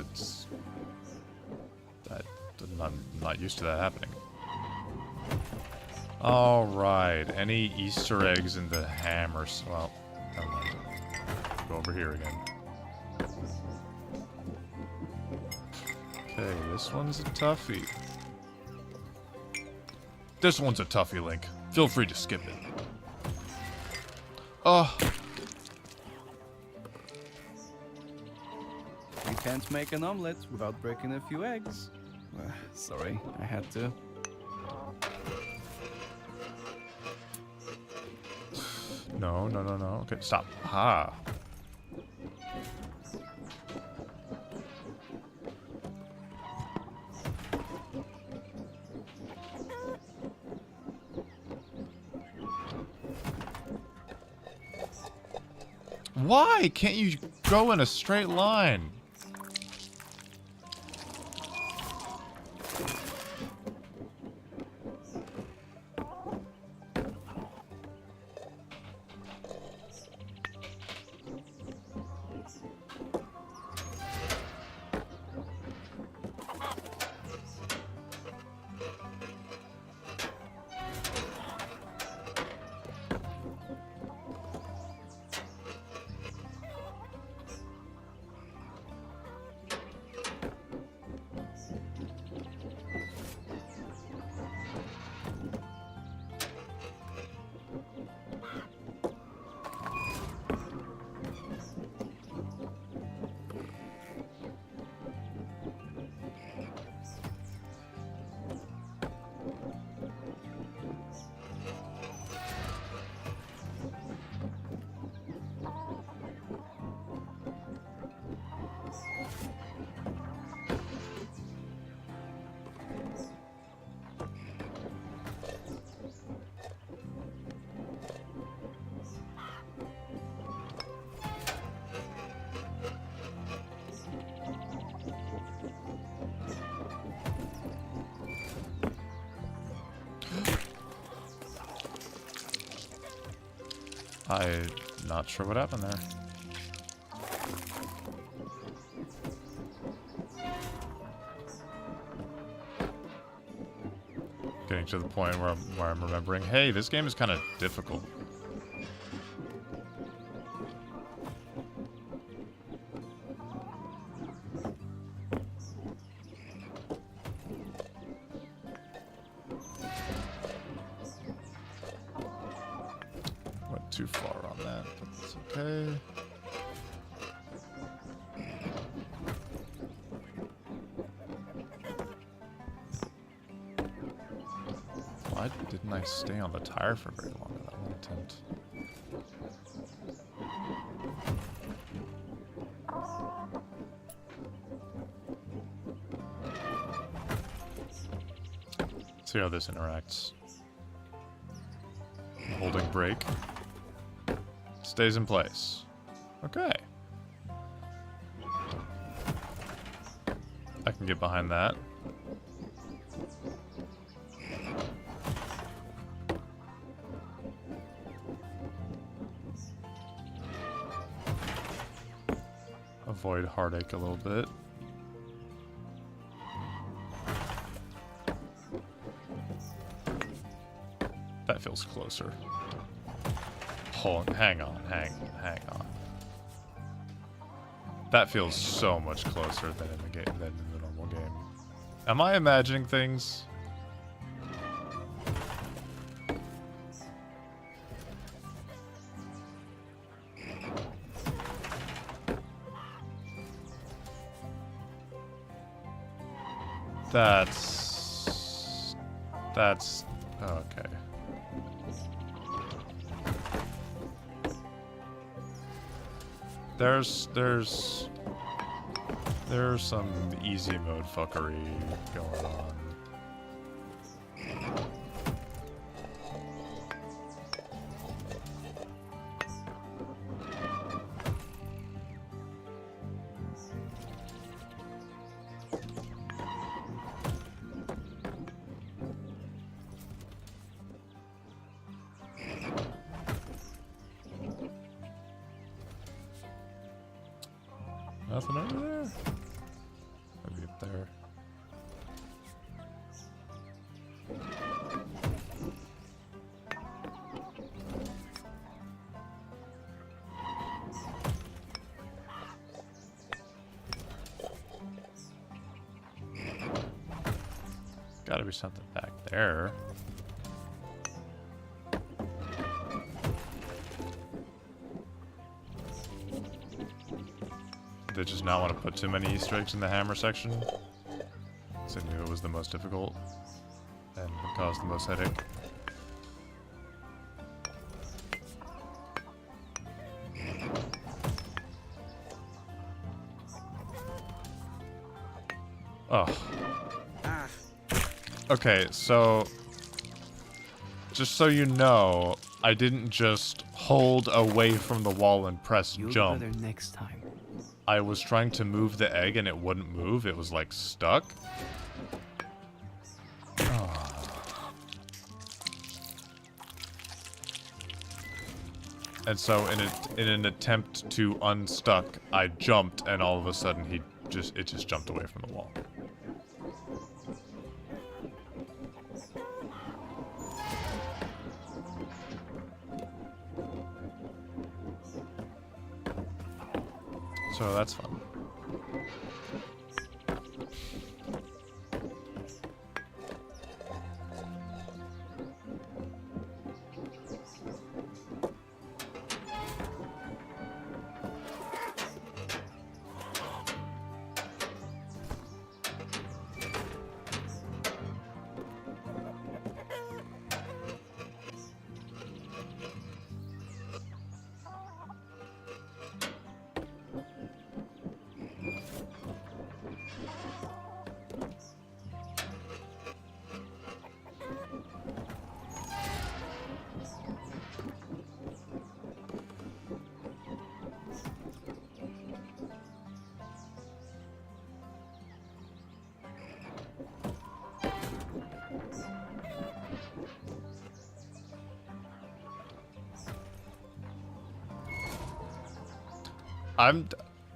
I'm not used to that happening. All right, any Easter eggs in the hammer? Well, never mind. Go over here again. Okay, this one's a toughie. This one's a toughie, Link. Feel free to skip it. Oh. You can't make an omelette without breaking a few eggs. Sorry, I had to. No. Okay, stop. Ha. Why can't you go in a straight line? I'm not sure what happened there. Getting to the point where I'm remembering, hey, this game is kind of difficult. Went too far on that, but that's okay. Why didn't I stay on the tire for very long in that one attempt? See how this interacts. Holding break. Stays in place. Okay. I can get behind that. Avoid heartache a little bit. That feels closer. Hang on. That feels so much closer than in the game than in the normal game. Am I imagining things? That's okay. There's some easy mode fuckery going on. Nothing over there? Maybe up there. Gotta be something back there. They just not want to put too many Easter eggs in the hammer section. So I knew it was the most difficult and would cause the most headache. Oh. Okay, so just so you know, I didn't just hold away from the wall and press jump. You'll be better next time. I was trying to move the egg and it wouldn't move. It was like stuck. Oh. And so in an attempt to unstuck, I jumped and all of a sudden it just jumped away from the wall. So that's fun.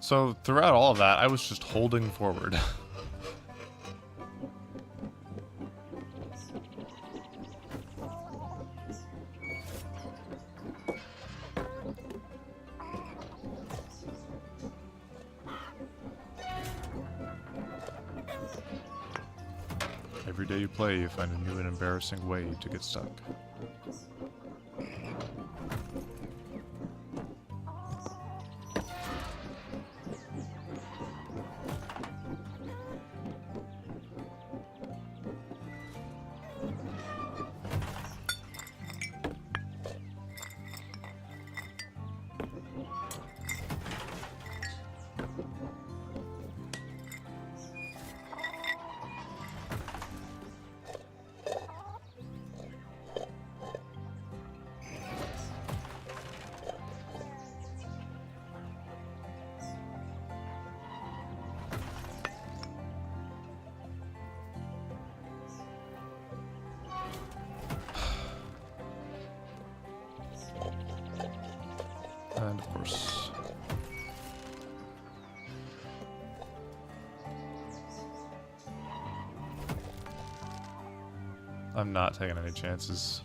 So throughout all of that, I was just holding forward. Every day you play, you find a new and embarrassing way to get stuck. And of course... I'm not taking any chances.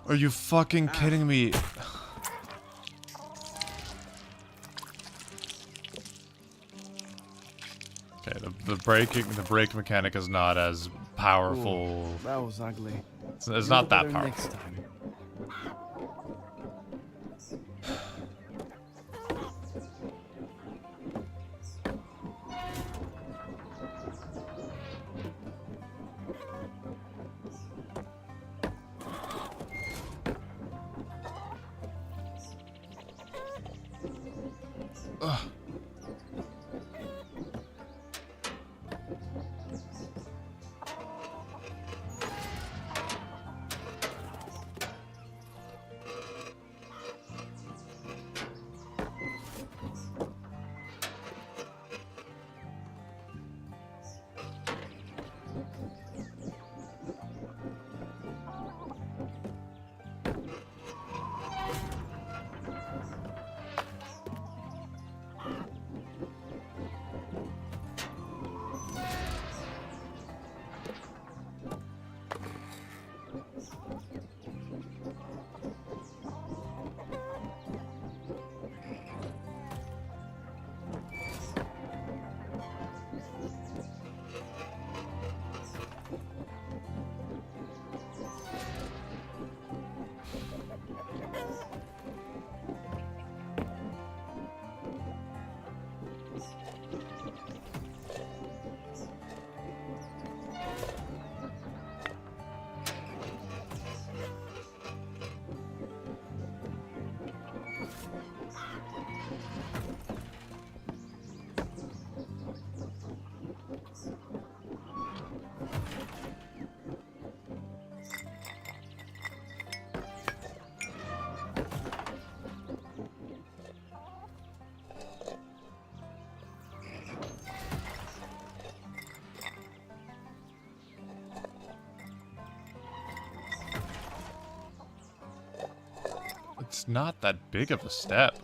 Are you fucking kidding me? Okay, the brake mechanic is not as powerful. Ooh, that was ugly. It's not that powerful. Next time. Ugh. It's not that big of a step.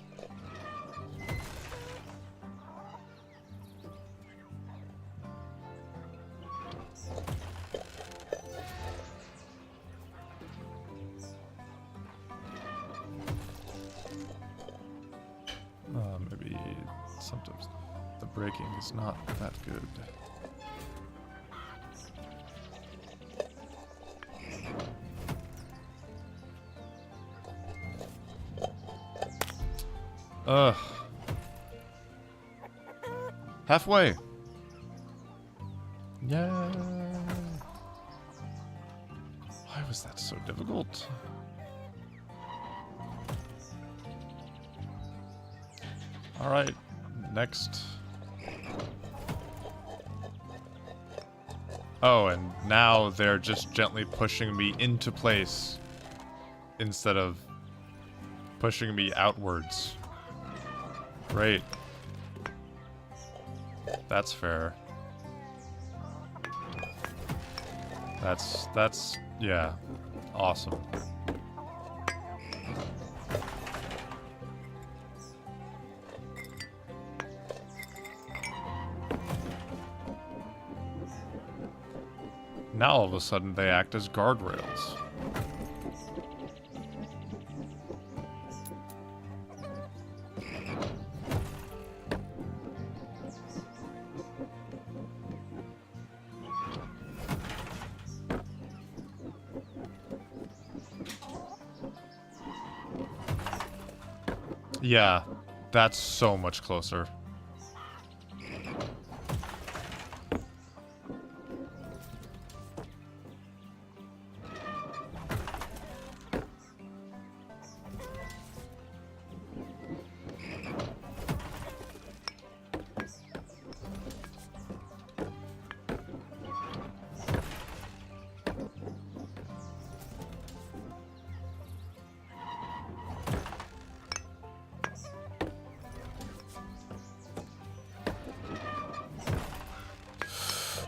Maybe sometimes the braking is not that good. Ugh. Halfway. Yeah. Why was that so difficult? All right, next. Oh, and now they're just gently pushing me into place instead of pushing me outwards. Great. That's fair. That's, yeah, awesome. Now all of a sudden they act as guardrails. Yeah, that's so much closer.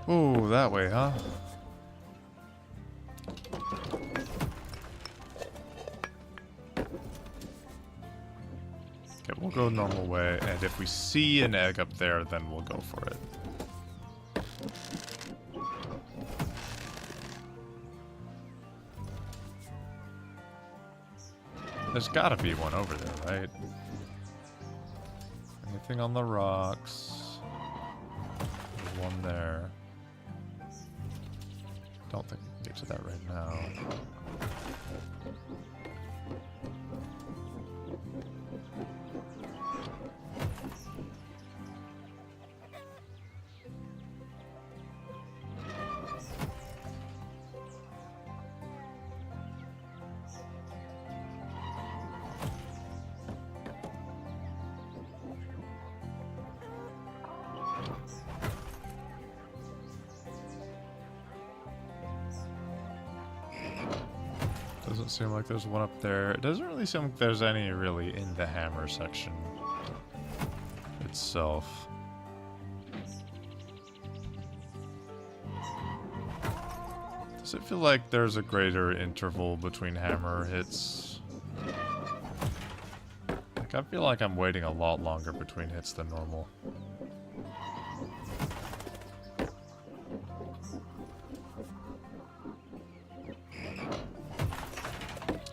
Oh, that way, huh? Okay, we'll go normal way, and if we see an egg up there, then we'll go for it. There's gotta be one over there, right? Anything on the rocks? There's one there. Don't think we can get to that right now. Doesn't seem like there's one up there. It doesn't really seem like there's any really in the hammer section itself. Does it feel like there's a greater interval between hammer hits? Like, I feel like I'm waiting a lot longer between hits than normal.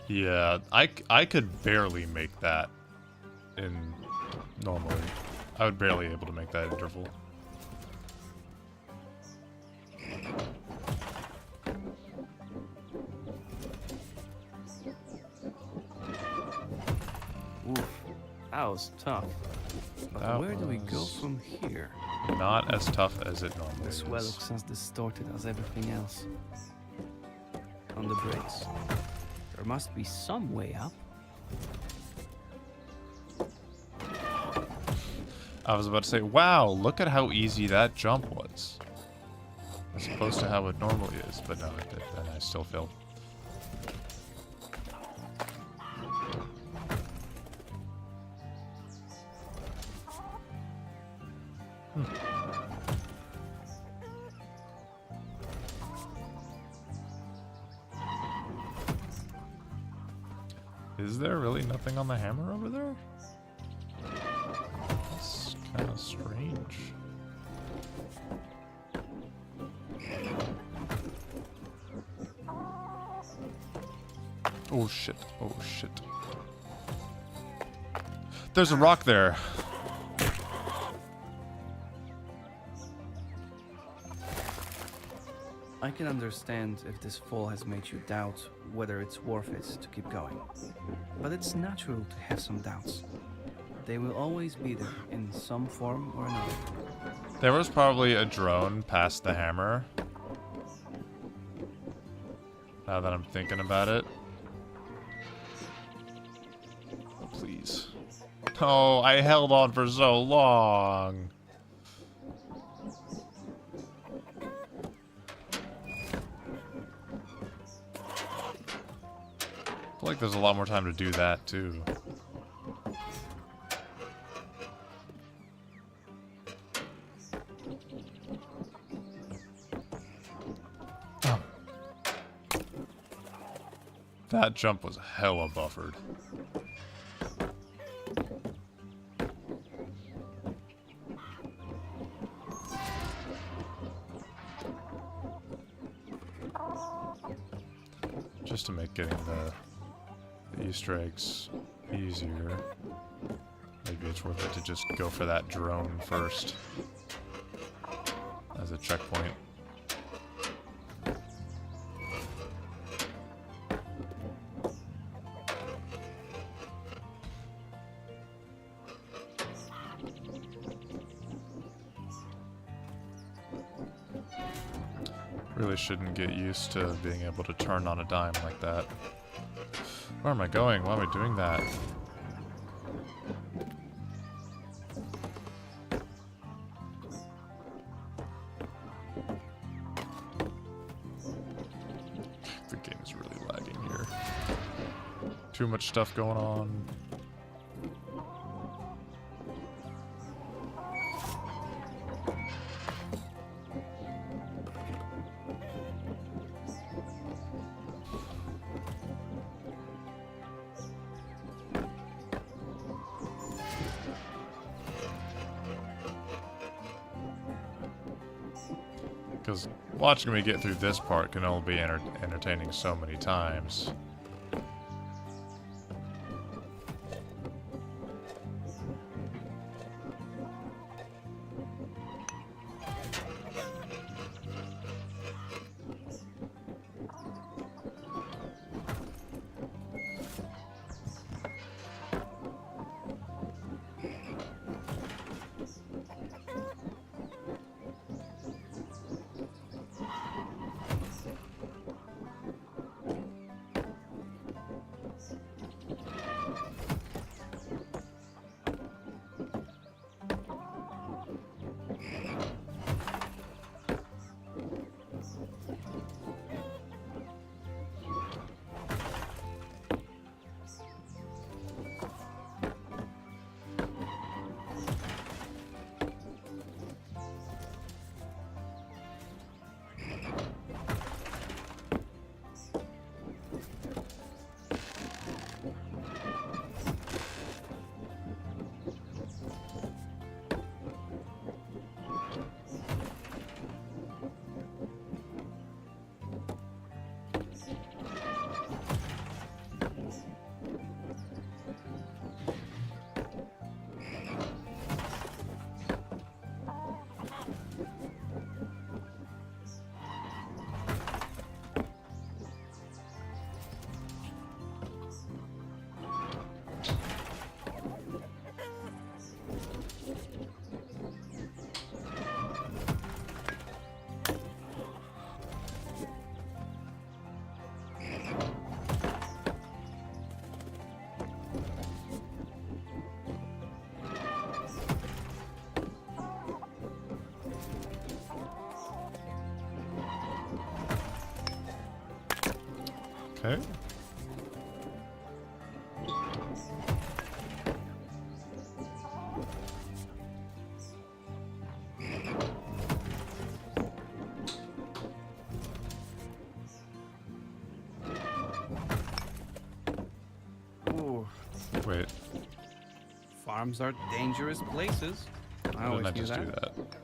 Yeah, I could barely make that in normally. I would barely able to make that interval. Oof, that was tough. But That where do we go was from here? Not as tough as it normally This well is. looks as distorted as everything else. On the brace. There must be some way up. I was about to say, wow, look at how easy that jump was. As opposed to how it normally is, but no, it did, and I still failed. Is there really nothing on the hammer over there? That's kind of strange. Oh shit, oh shit. There's a rock there. I can understand if this fall has made you doubt whether it's worth it to keep going. But it's natural to have some doubts. They will always be there in some form or another. There was probably a drone past the hammer. Now that I'm thinking about it. Please. Oh, I held on for so long. I feel like there's a lot more time to do that, too. Oh. That jump was hella buffered. Just to make getting the Easter eggs easier. Maybe it's worth it to just go for that drone first as a checkpoint. Really shouldn't get used to being able to turn on a dime like that. Where am I going? Why am I doing that? The game is really lagging here. Too much stuff going on. Because watching me get through this part can only be entertaining so many times. Okay. Ooh, Wait, farms are dangerous places. I why always didn't I knew just that. do that?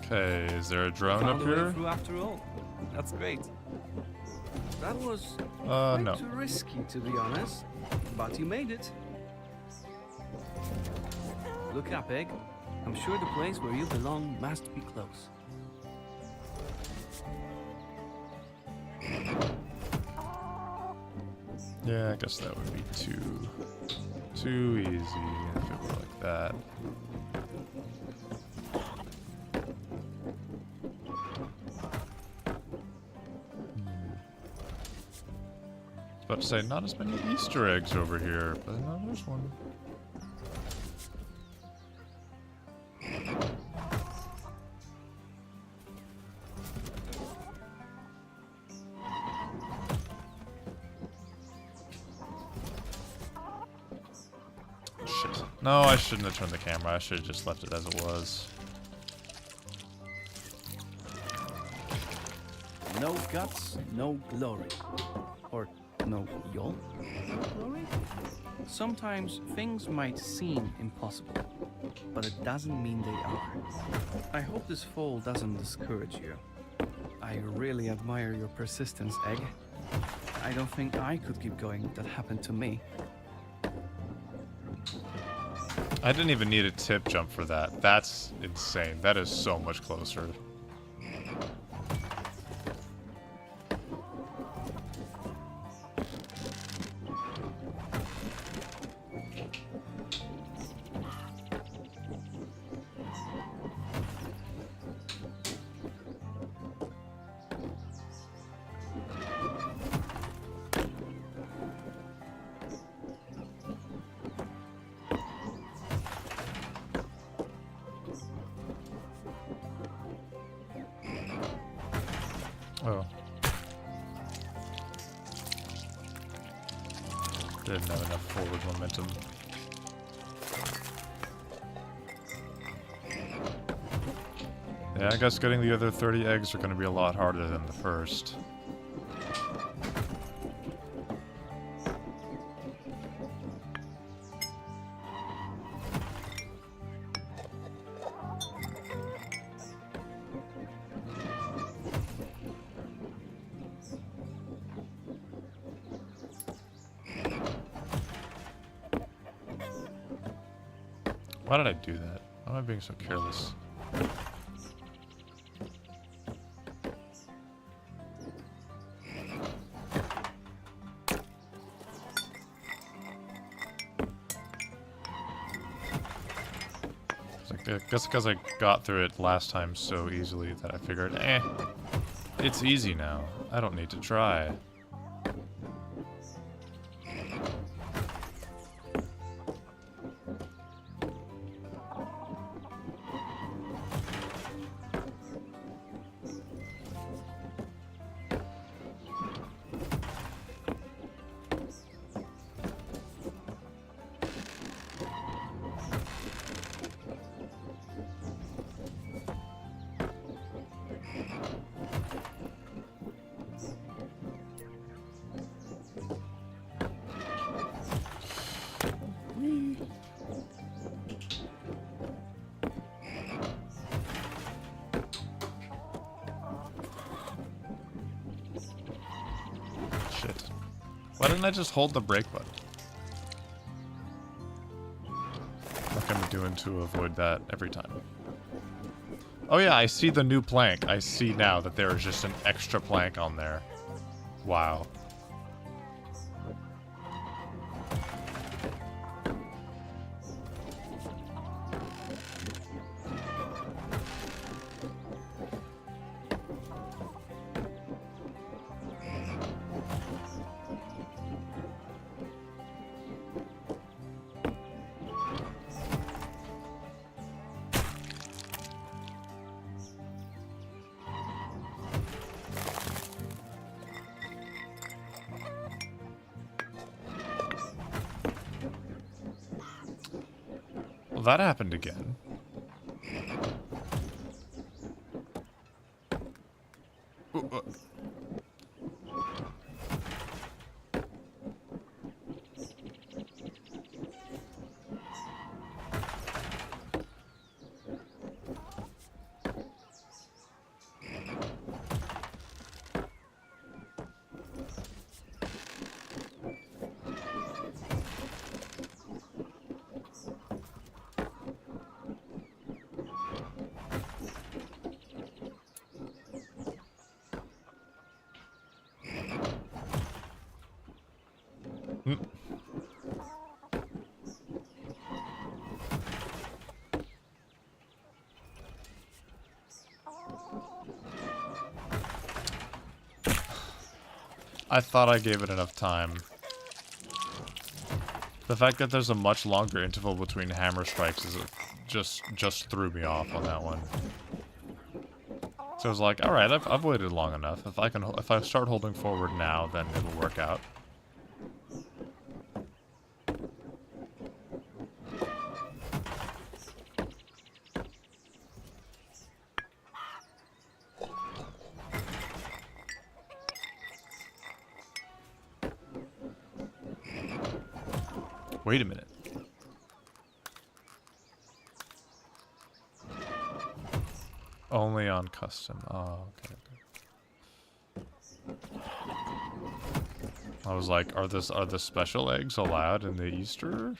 Okay, is there a drone Found up a way here? through after all. That's great. That was No. too risky, to be honest. But you made it. Look up, Egg. I'm sure the place where you belong must be close. Yeah, I guess that would be too easy if it were like that. I was about to say, not as many Easter eggs over here, but no, there's one. Shit. No, I shouldn't have turned the camera. I should have just left it as it was. No guts, no glory. Or No, you'll worry? Sometimes things might seem impossible, but it doesn't mean they are. I hope this fall doesn't discourage you. I really admire your persistence, Egg. I don't think I could keep going if that happened to me. I didn't even need a tip jump for that. That's insane. That is so much closer. Oh. Didn't have enough forward momentum. Yeah, I guess getting the other 30 eggs are going to be a lot harder than the first. Why did I do that? Why am I being so careless? I guess because I got through it last time so easily that I figured, it's easy now. I don't need to try. Why didn't I just hold the brake button? Like I'm doing to avoid that every time. Oh yeah, I see the new plank. I see now that there is just an extra plank on there. Wow. That happened again. I thought I gave it enough time. The fact that there's a much longer interval between hammer strikes is just threw me off on that one. So I was like, all right, I've waited long enough. If I start holding forward now, then it'll work out. Wait a minute. Only on custom. Oh, okay. I was like, are the special eggs allowed in the Easter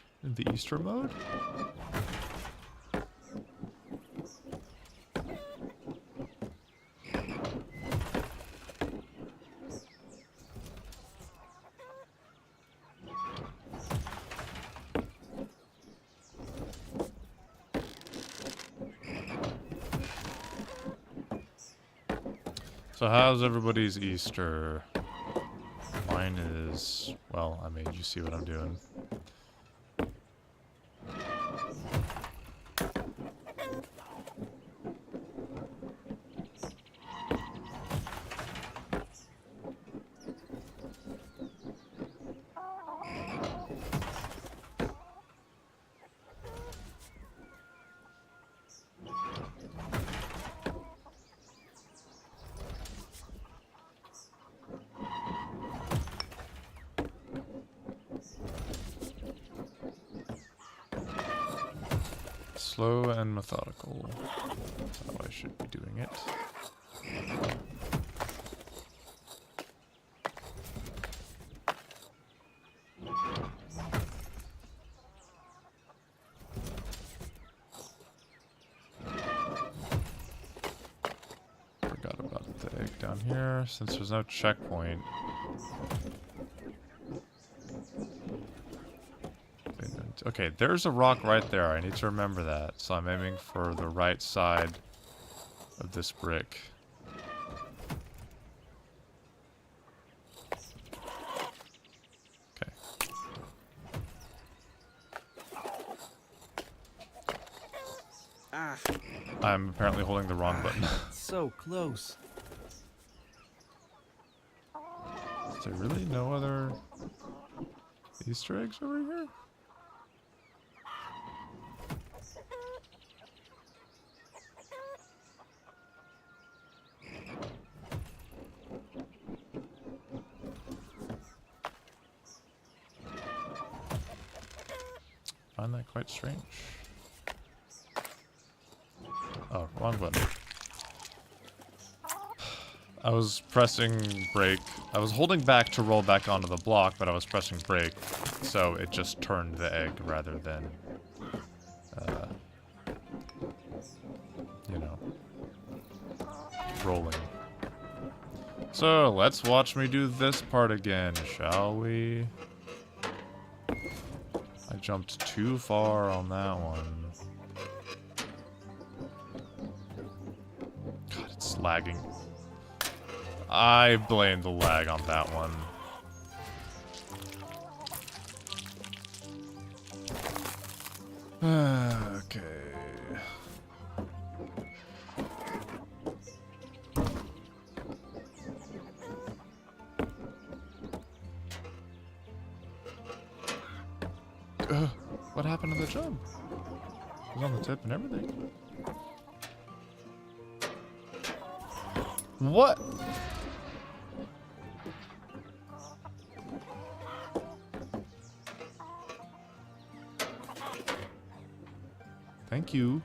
mode? So how's everybody's Easter? Mine is, well, I mean, you see what I'm doing. Slow and methodical. That's how I should be doing it. Forgot about the egg down here. Since there's no checkpoint. Okay, there's a rock right there. I need to remember that. So I'm aiming for the right side of this brick. Okay. Ah, I'm apparently holding the wrong button. so close. Is there really no other Easter eggs over here? Find that quite strange. Oh, wrong button. I was pressing brake. I was holding back to roll back onto the block, but I was pressing brake, so it just turned the egg rather than, you know, rolling. So, let's watch me do this part again, shall we? I jumped too far on that one. God, it's lagging. I blame the lag on that one. Okay. What happened to the jump? It was on the tip and everything. What? Thank you.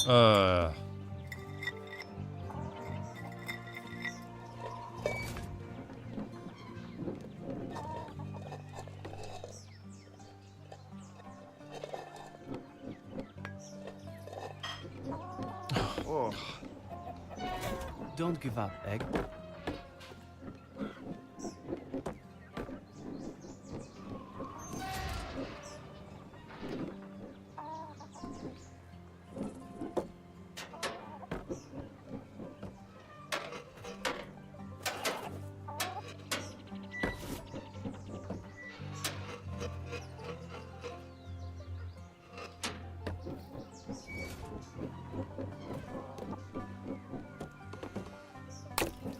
Uh. Oh. Don't give up, Egg.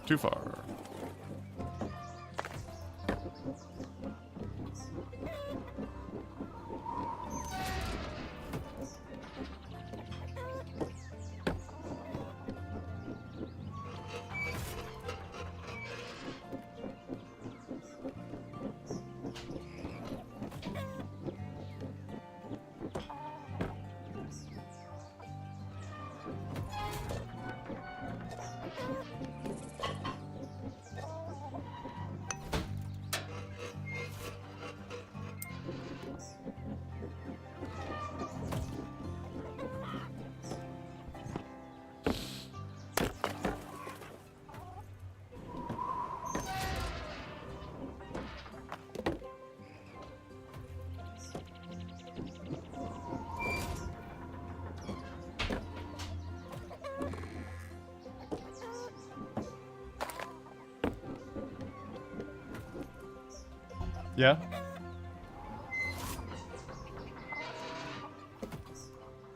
Too far. Yeah?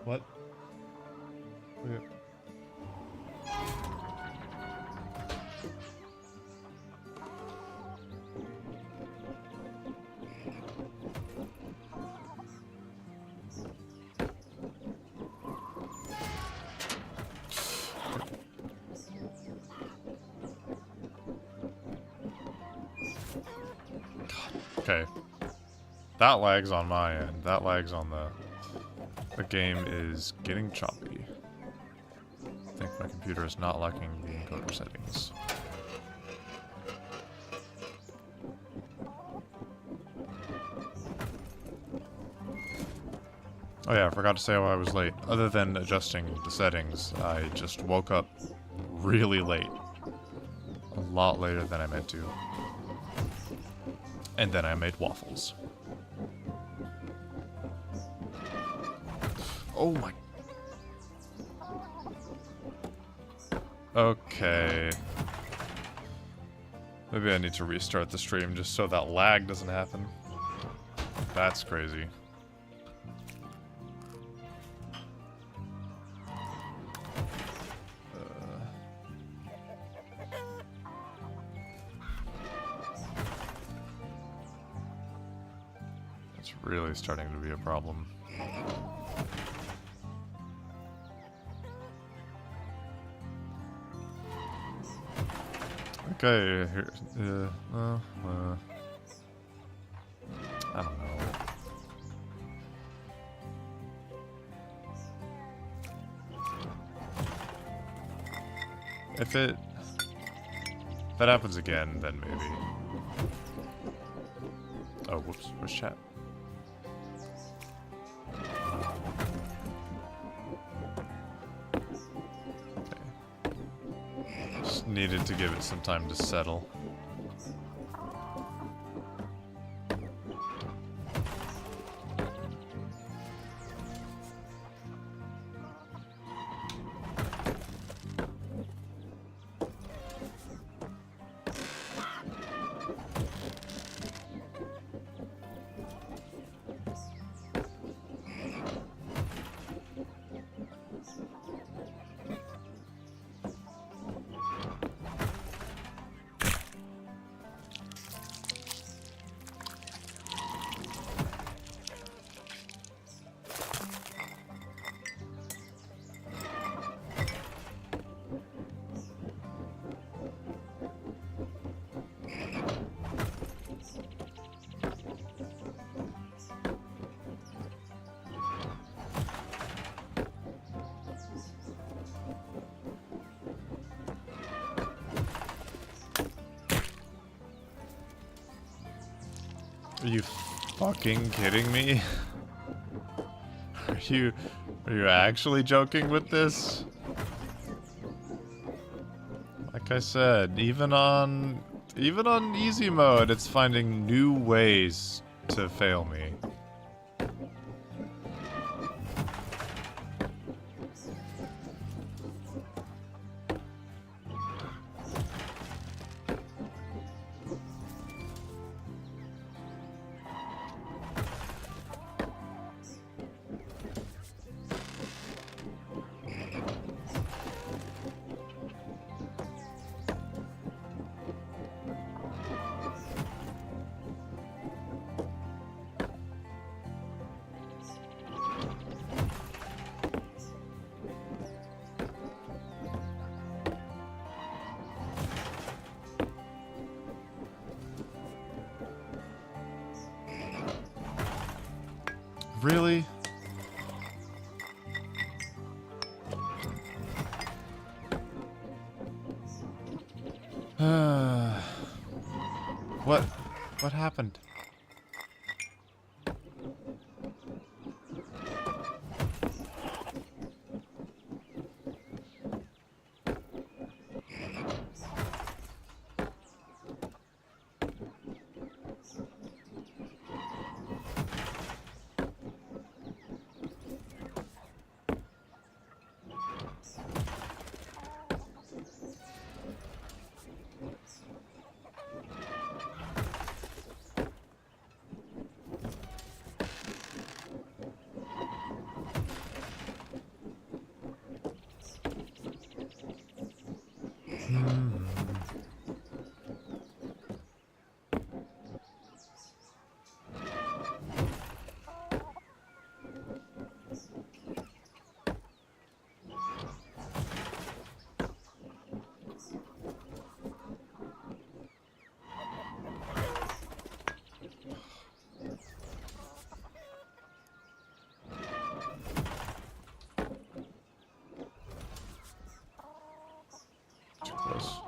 What? Okay. Okay. That lags on my end. That lags on the game is getting choppy. I think my computer is not liking the encoder settings. Oh yeah, I forgot to say why I was late. Other than adjusting the settings, I just woke up really late. A lot later than I meant to. And then I made waffles. Oh my... Okay. Maybe I need to restart the stream just so that lag doesn't happen. That's crazy. It's really starting to be a problem. Okay, here, I don't know. If that happens again, then maybe. Oh, whoops, where's chat? Needed to give it some time to settle. Are you fucking kidding me? Are you actually joking with this? Like I said, even on easy mode, it's finding new ways to fail me. Really? What? What happened? Too close.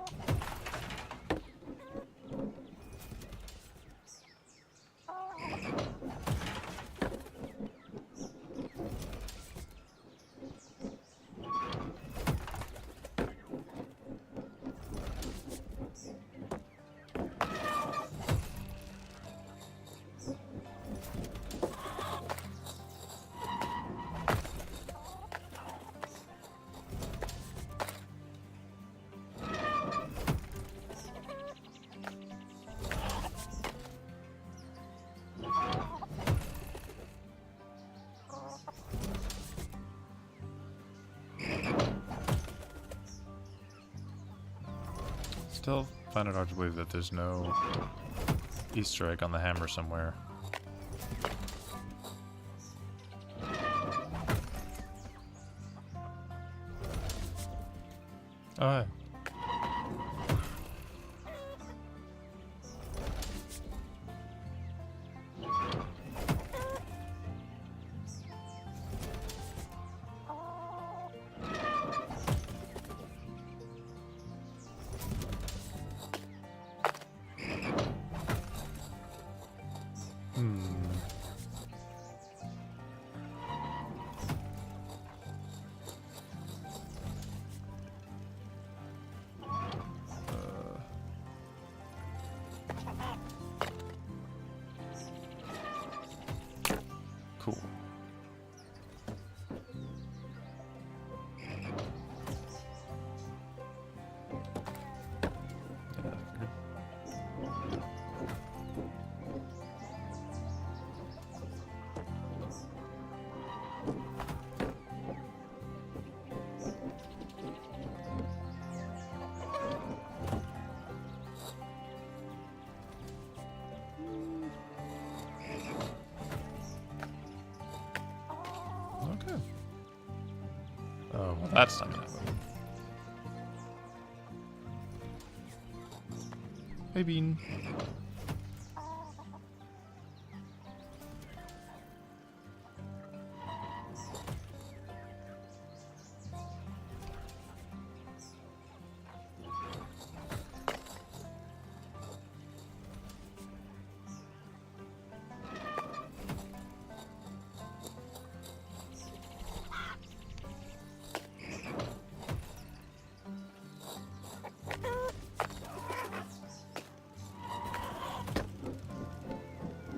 Still find it hard to believe that there's no Easter egg on the hammer somewhere. Oh, hi. Cool. Okay. Oh, well, that's not gonna happen. Hey, Bean.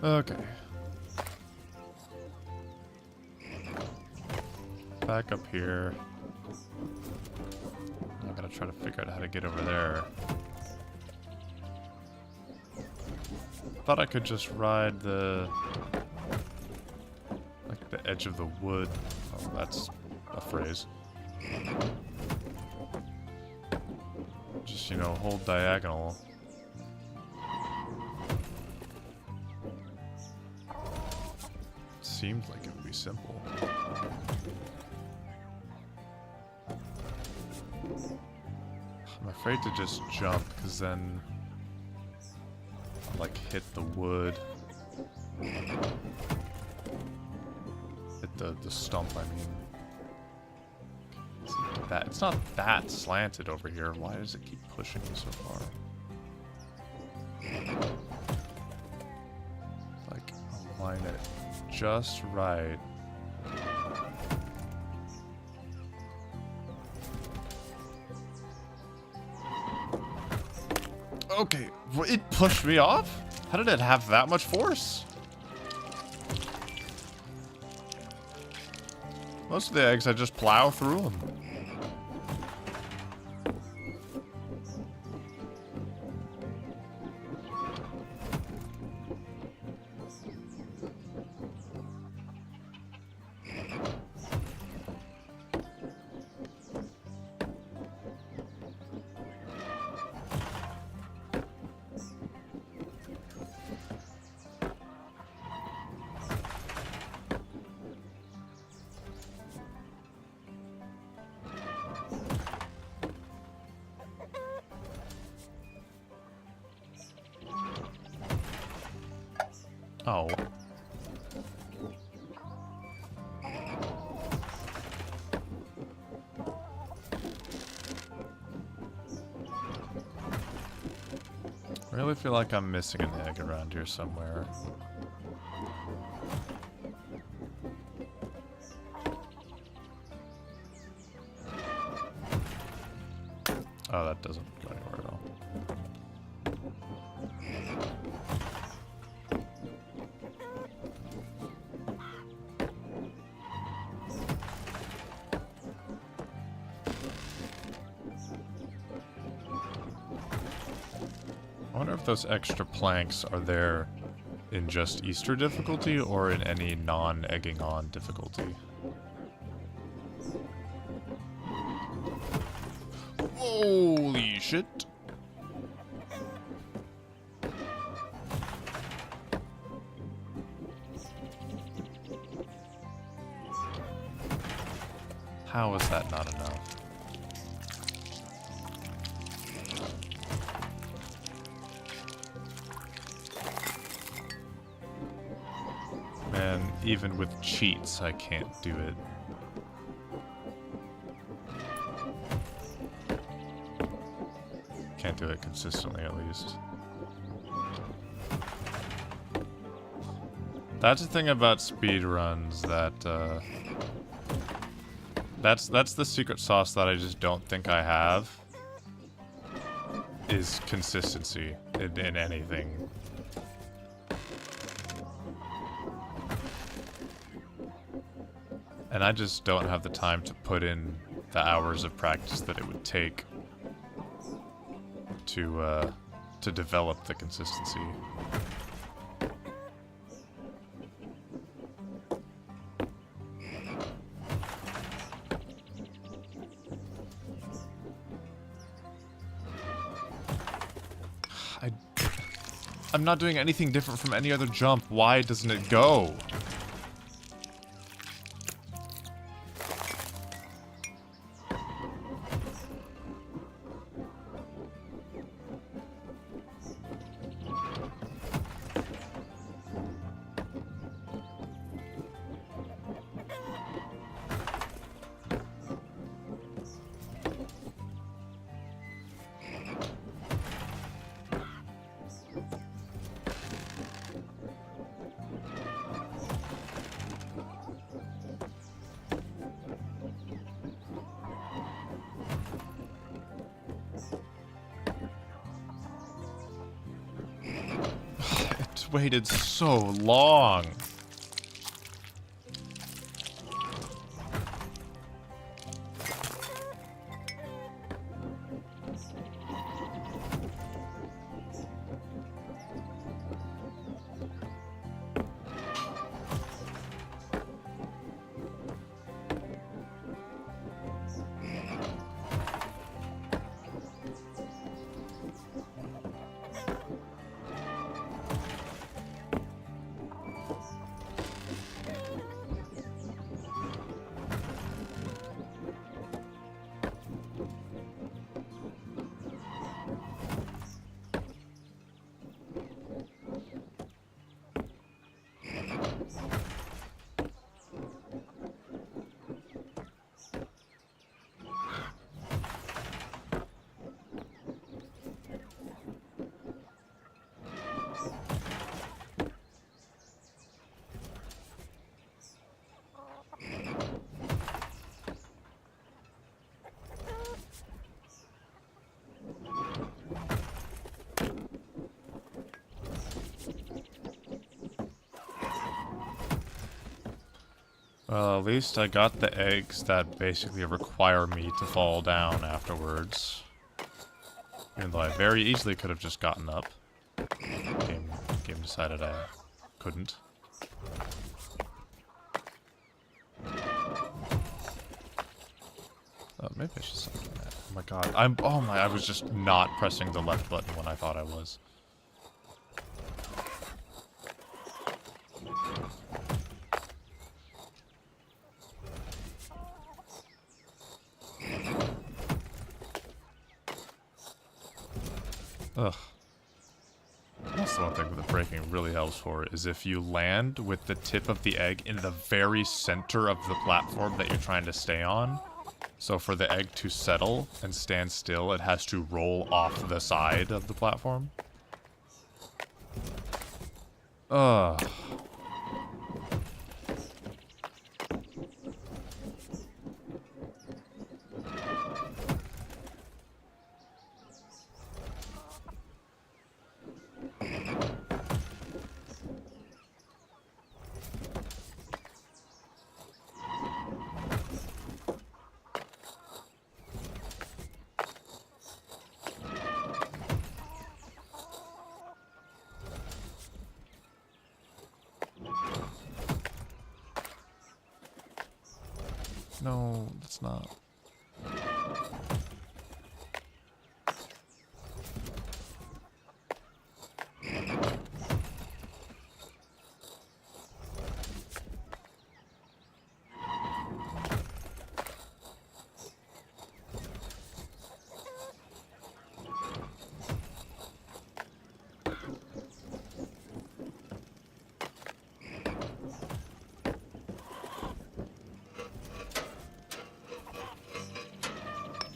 Okay. Back up here. I'm gonna try to figure out how to get over there. Thought I could just ride the... like the edge of the wood. Oh, that's a phrase. Just, you know, hold diagonal. Seemed like it would be simple. I'm afraid to just jump, because then I'll, like, hit the wood. The stump, I mean. It's not that slanted over here. Why does it keep pushing me so far? Like, align it just right. Okay, it pushed me off? How did it have that much force? Most of the eggs, I just plow through them. Oh. I really feel like I'm missing an egg around here somewhere. Oh, that doesn't go anywhere at all. I wonder if those extra planks are there in just Easter difficulty or in any non-egging on difficulty. Holy shit! How is that not enough? Man, even with cheats, I can't do it. Can't do it consistently, at least. That's the thing about speedruns, that, that's the secret sauce that I just don't think I have, is consistency in anything. And I just don't have the time to put in the hours of practice that it would take to develop the consistency. I'm not doing anything different from any other jump. Why doesn't it go? Waited so long. Well, at least I got the eggs that basically require me to fall down afterwards. Even though I very easily could have just gotten up. Game decided I couldn't. Oh, maybe I should stop doing that. Oh my god. I was just not pressing the left button when I thought I was. Ugh. That's the one thing that the breaking really helps for, is if you land with the tip of the egg in the very center of the platform that you're trying to stay on. So for the egg to settle and stand still, it has to roll off the side of the platform. Ugh. No, that's not.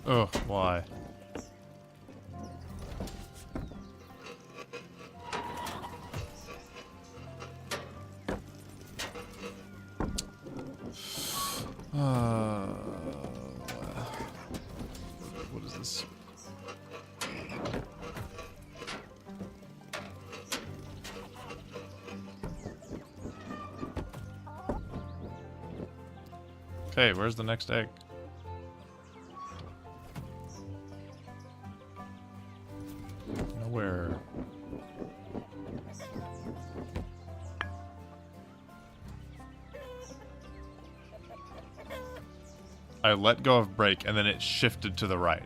Ugh, why? What is this? Okay, where's the next egg? Nowhere. I let go of brake and then it shifted to the right.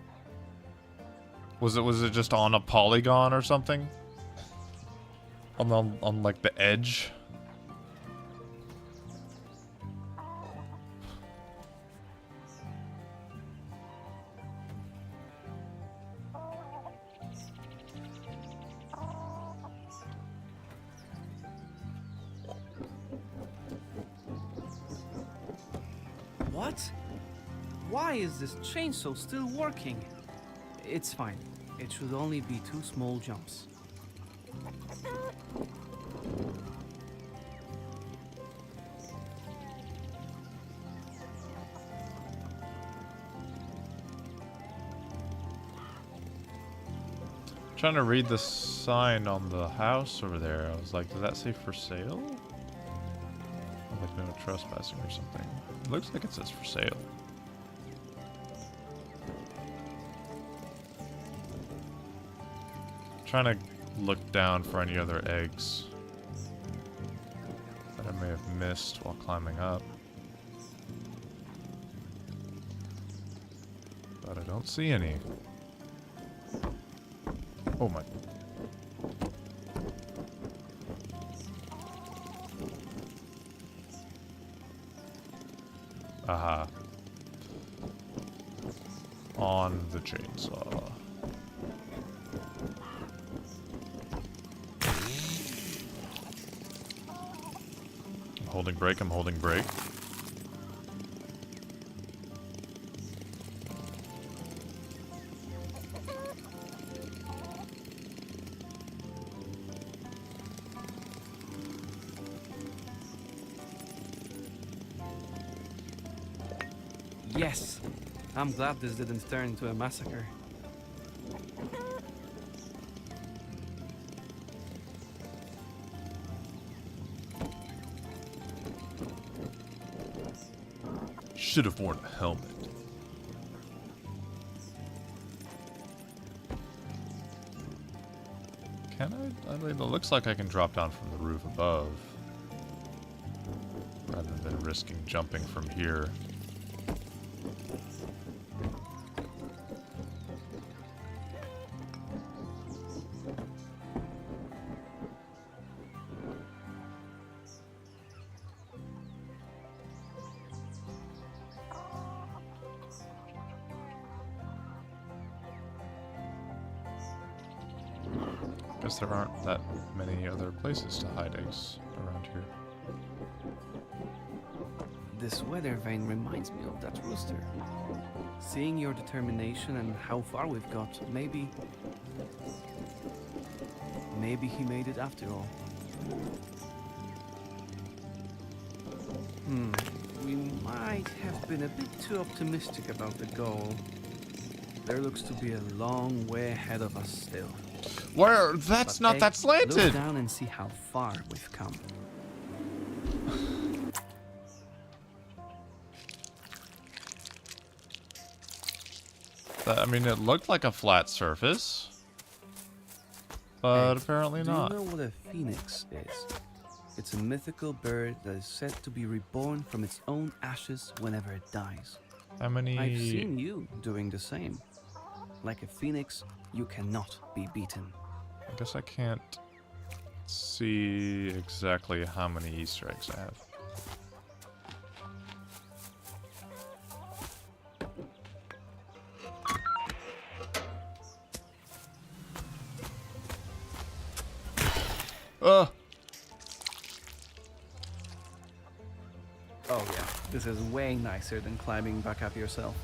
Was it just on a polygon or something? On like the edge? What? Why is this chainsaw still working? It's fine. It should only be 2 small jumps. Trying to read the sign on the house over there. I was like, does that say for sale? Like no trespassing or something. It looks like it says for sale. Trying to look down for any other eggs that I may have missed while climbing up. But I don't see any. Oh my. Aha. On the chainsaw. I'm holding brake, I'm holding brake. Yes! I'm glad this didn't turn into a massacre. should have worn a helmet. Can I? I mean, it looks like I can drop down from the roof above. Rather than risking jumping from here. Guess there aren't that many other places to hide eggs around here. This weather vane reminds me of that rooster. Seeing your determination and how far we've got, maybe he made it after all. We might have been a bit too optimistic about the goal. There looks to be a long way ahead of us still. Where? That's But not hey, that slanted! Look down and see how far we've come. I mean, it looked like a flat surface. But Egg, apparently not. Do you know what a phoenix is? It's a mythical bird that is said to be reborn from its own ashes whenever it dies. How many... I've seen you doing the same. Like a phoenix, you cannot be beaten. I guess I can't see exactly how many Easter eggs I have. Ugh! Oh yeah, this is way nicer than climbing back up yourself.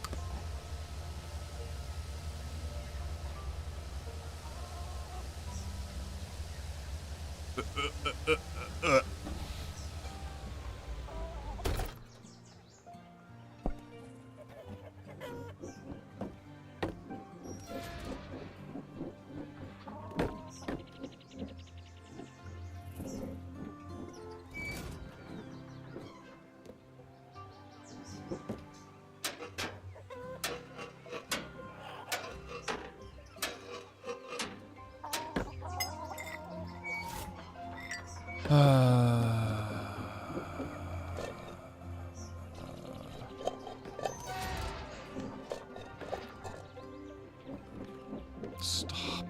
Stop.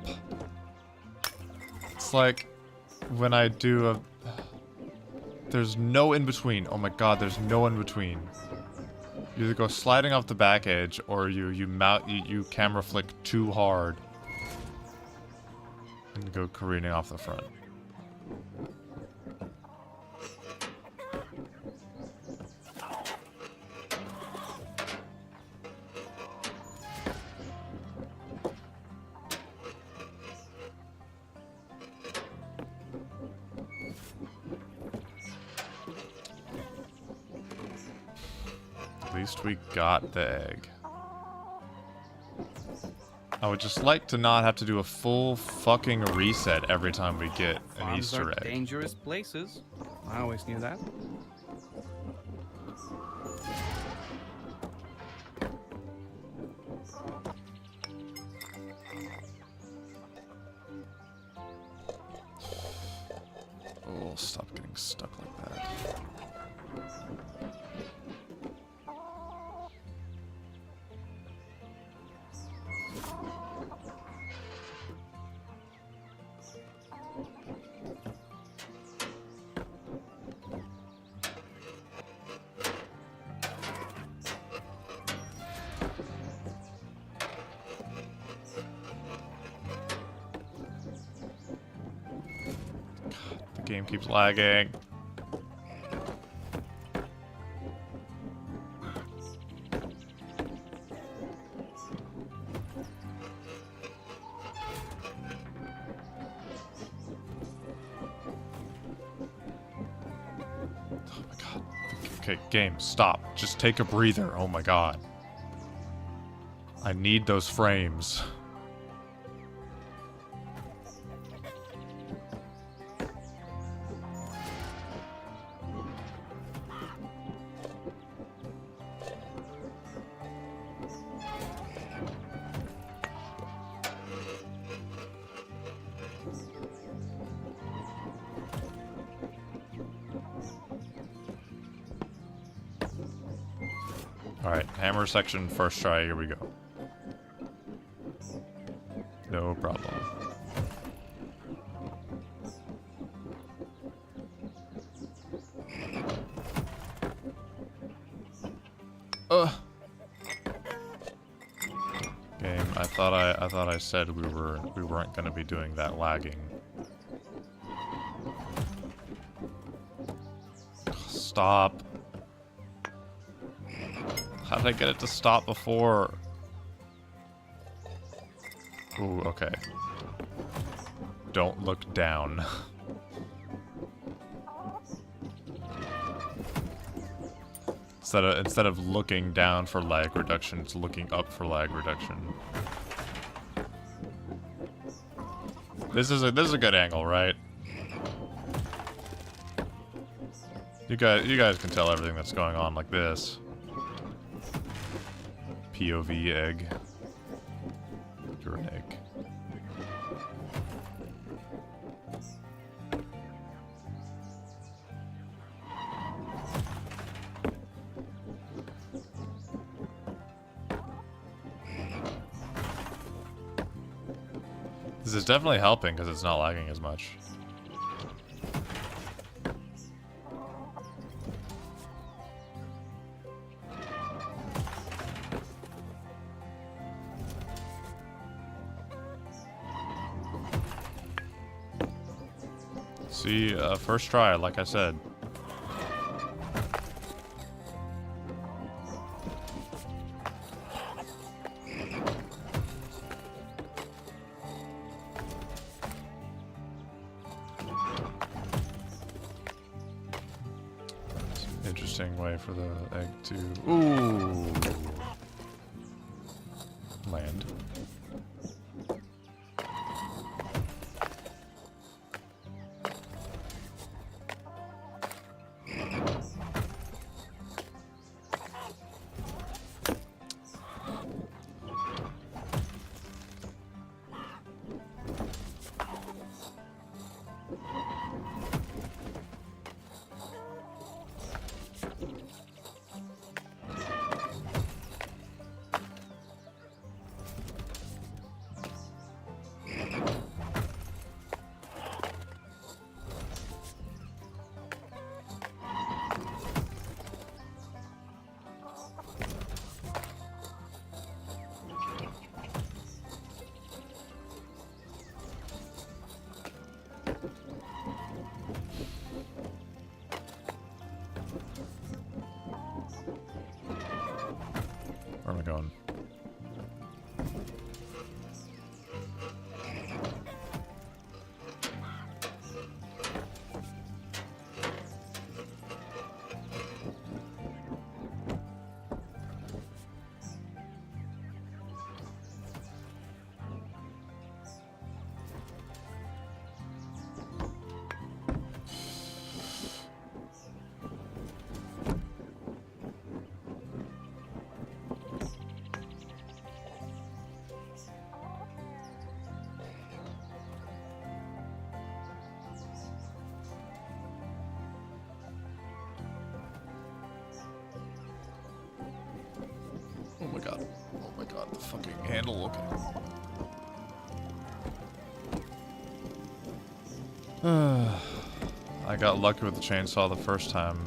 It's like when I do a... There's no in between. Oh my god, there's no in between. You either go sliding off the back edge or you camera flick too hard and go careening off the front. At least we got the egg. I would just like to not have to do a full fucking reset every time we get an Farms Easter are egg. dangerous places. I always knew that. Oh, stop getting stuck like that. The game keeps lagging. Oh my god. Okay, game, stop. Just take a breather. Oh my god. I need those frames. Alright, hammer section, first try, here we go. No problem. Game, I thought I said we weren't gonna be doing that lagging. Stop. How did I get it to stop before? Ooh, okay. Don't look down. Instead of looking down for lag reduction, it's looking up for lag reduction. This is a good angle, right? You guys can tell everything that's going on like this. POV egg. You're an egg. This is definitely helping because it's not lagging as much. See, first try, like I said. Interesting way for the egg to... Ooh! Land. Where am I going? Oh my god, the fucking handle, okay. I got lucky with the chainsaw the first time.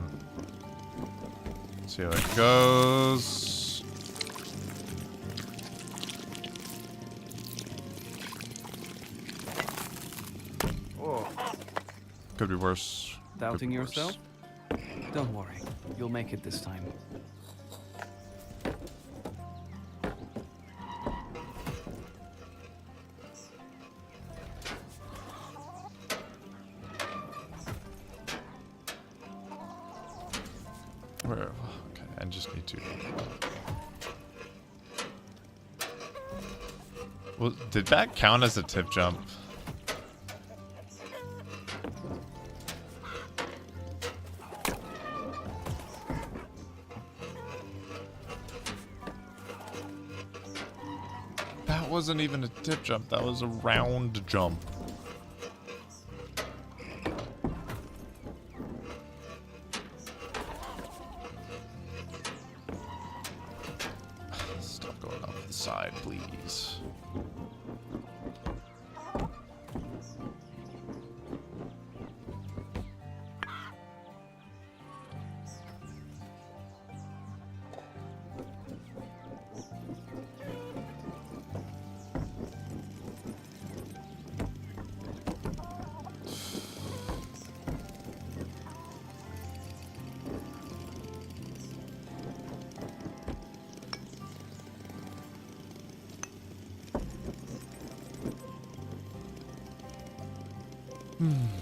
Let's see how it goes. Oh. Could be worse. Doubting yourself? Don't worry, you'll make it this time. Where? Okay, I just need to. Well, did that count as a tip jump? That wasn't even a tip jump, that was a round jump. Okay.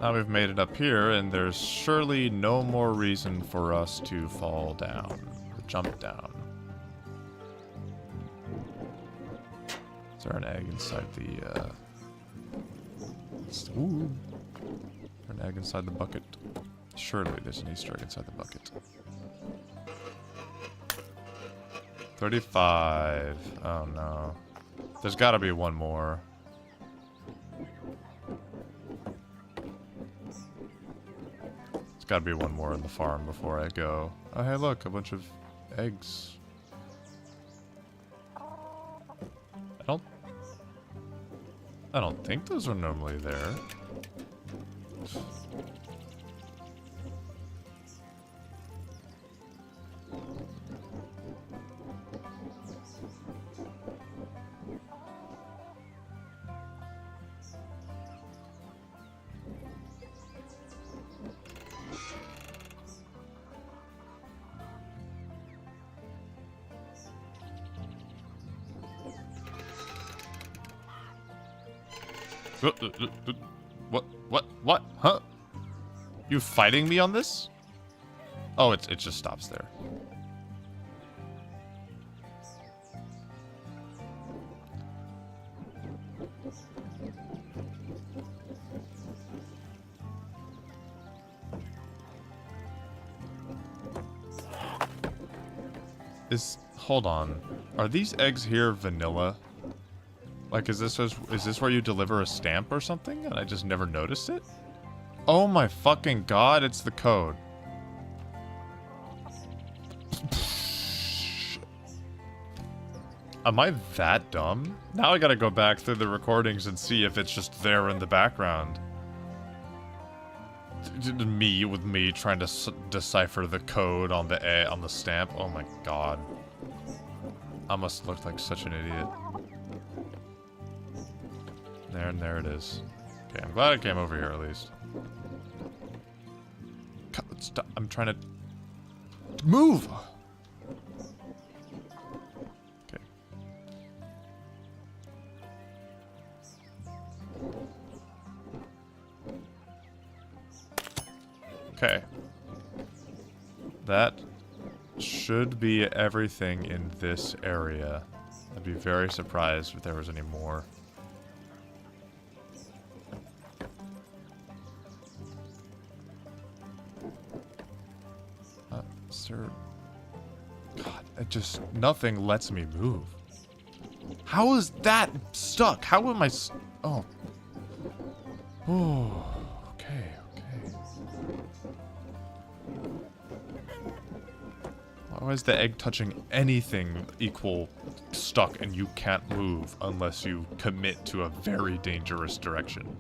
Now we've made it up here, and there's surely no more reason for us to fall down or jump down. Is there an egg inside the, ooh. Is there an egg inside the bucket? Surely there's an Easter egg inside the bucket. 35. Oh no. There's gotta be one more. There's gotta be one more in the farm before I go. Oh hey look, a bunch of eggs. I don't think those are normally there. What? Huh? You fighting me on this? Oh, it just stops there. Hold on. Are these eggs here vanilla? Like, is this where you deliver a stamp or something and I just never noticed it? Oh my fucking god, it's the code. Am I that dumb? Now I gotta go back through the recordings and see if it's just there in the background. Me trying to decipher the code on the stamp. Oh my god. I must look like such an idiot. There it is. Okay, I'm glad I came over here at least. Stop. I'm trying to move. Okay. Okay. That should be everything in this area. I'd be very surprised if there was any more. God, it just, nothing lets me move. How is that stuck? How am I oh. Oh, okay. Why is the egg touching anything equal stuck and you can't move unless you commit to a very dangerous direction?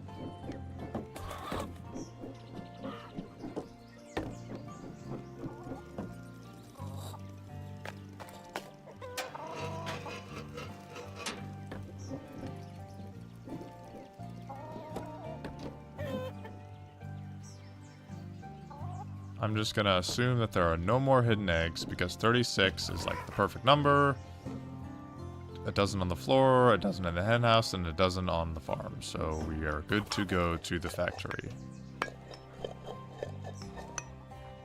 I'm just gonna assume that there are no more hidden eggs because 36 is like the perfect number. A dozen on the floor, a dozen in the hen house, and a dozen on the farm. So we are good to go to the factory.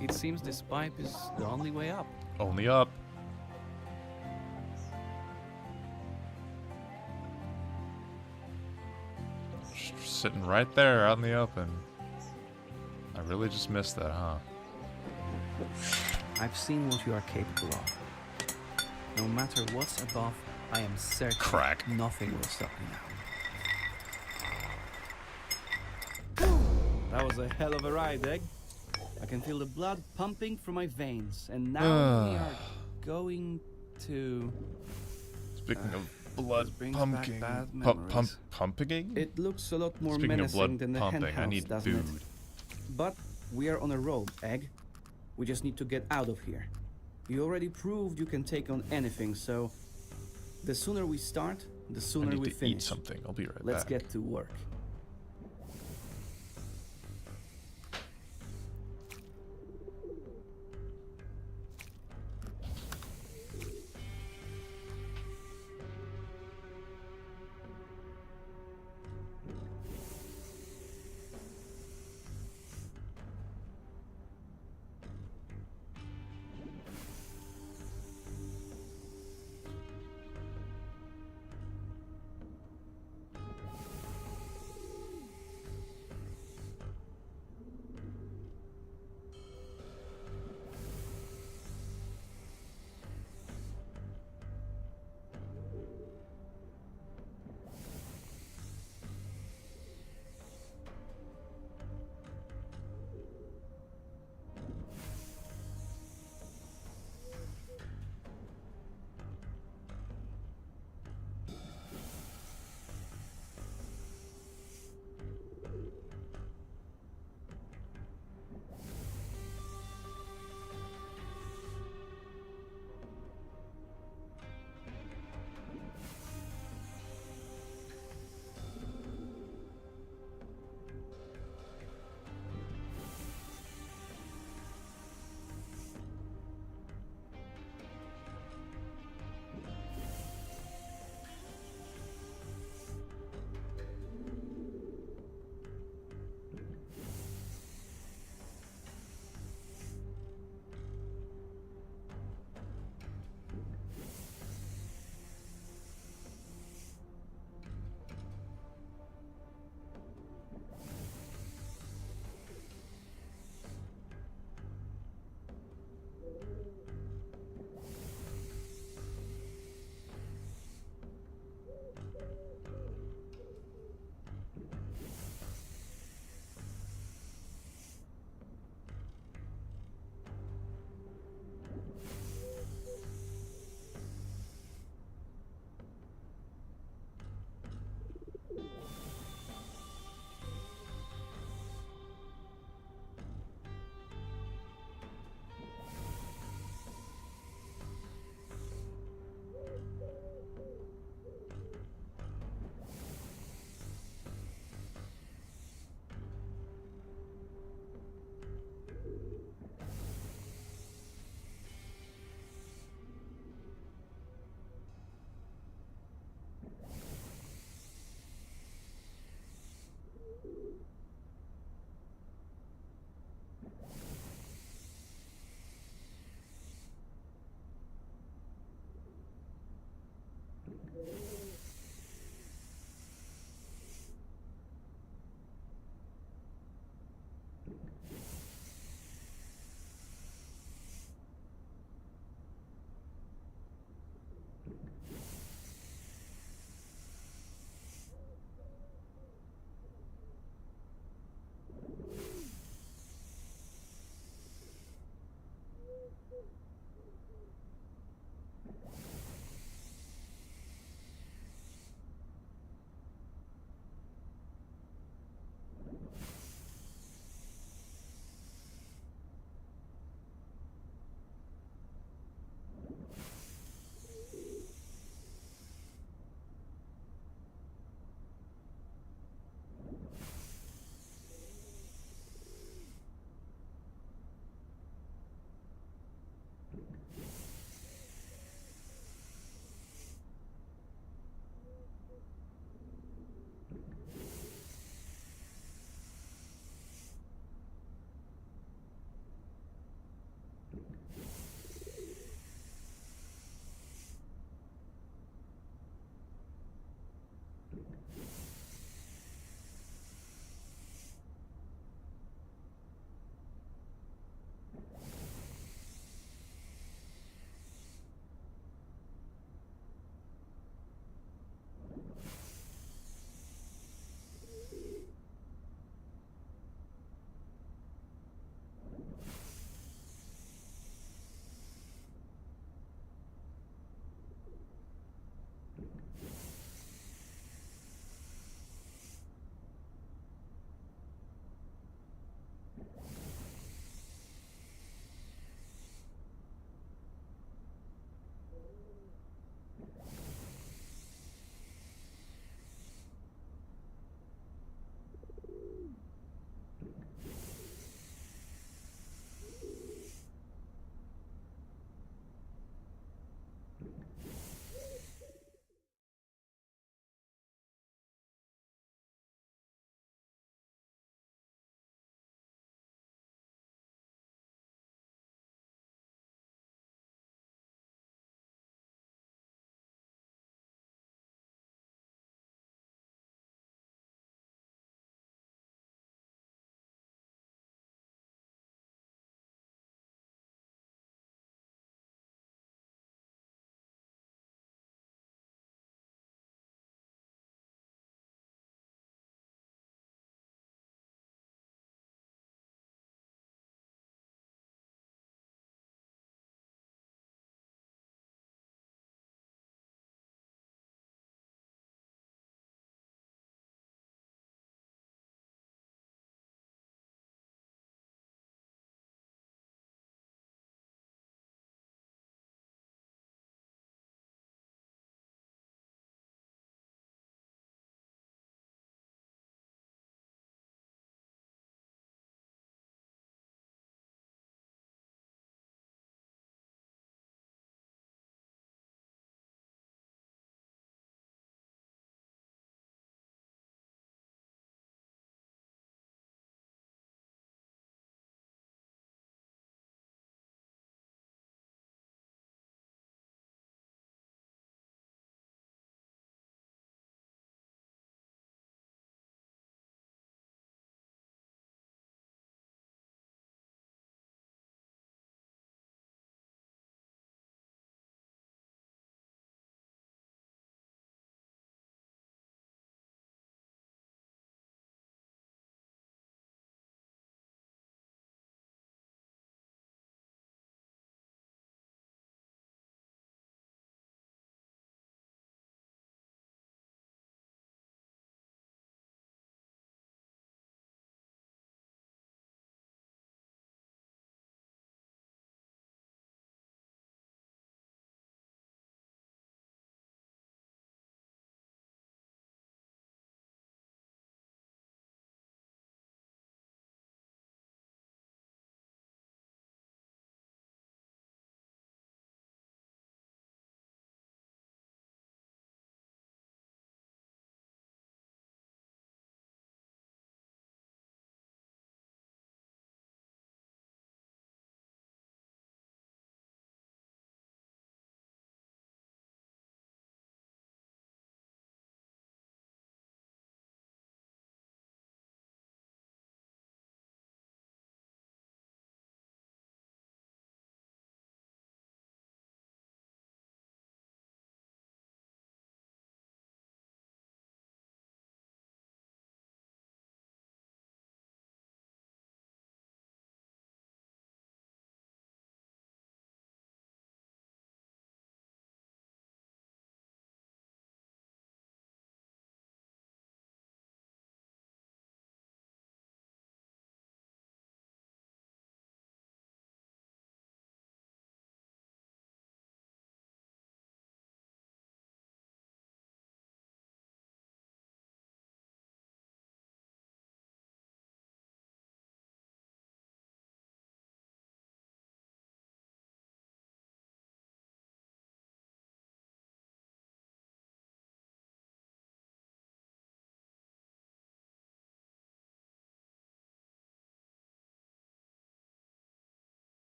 It seems this pipe is the only way up. Only up. Just sitting right there out in the open. I really just missed that, huh? I've seen what you are capable of. No matter what's above, I am certain Crack. Nothing will stop me now. That was a hell of a ride, Egg. I can feel the blood pumping through my veins, and now we are going to... Speaking of blood pumping, pumping? It looks a lot more Speaking of menacing blood than the pumping, hen house, I need doesn't food. it? But we are on a road, Egg. We just need to get out of here. You already proved you can take on anything, so the sooner we start, The I sooner need we to eat finish, something. I'll be right let's back. get to work.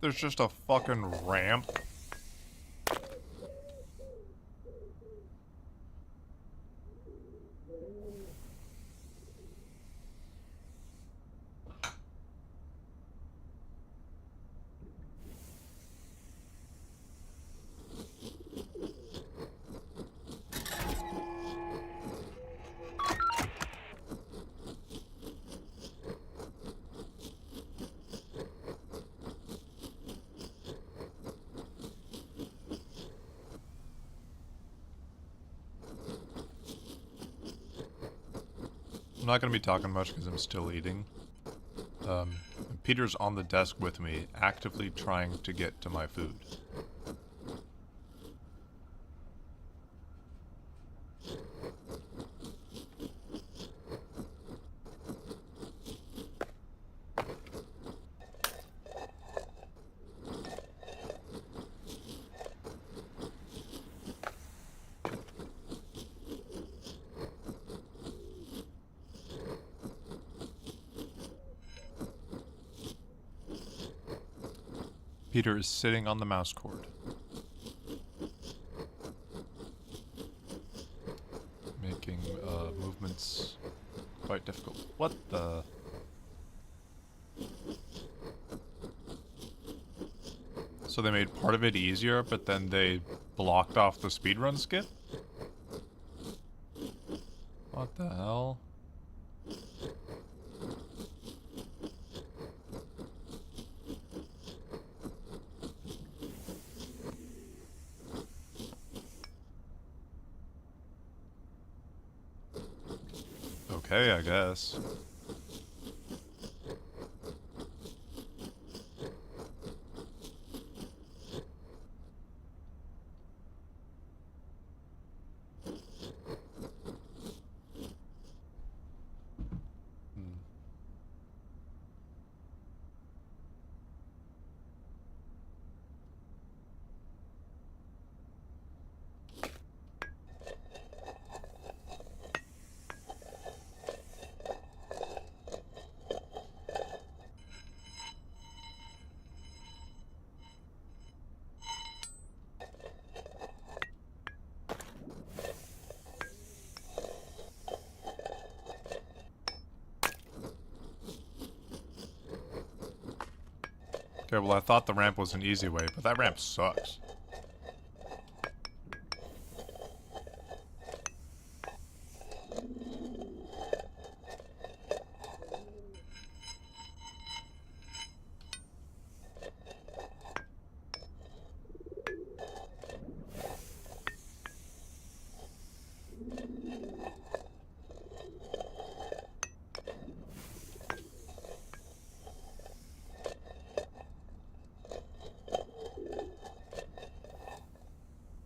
There's just a fucking ramp. I'm not gonna be talking much because I'm still eating. Peter's on the desk with me, actively trying to get to my food. Peter is sitting on the mouse cord. Making movements quite difficult. What the? So they made part of it easier, but then they blocked off the speedrun skip? What the hell? Okay, I guess. Okay, well I thought the ramp was an easy way, but that ramp sucks.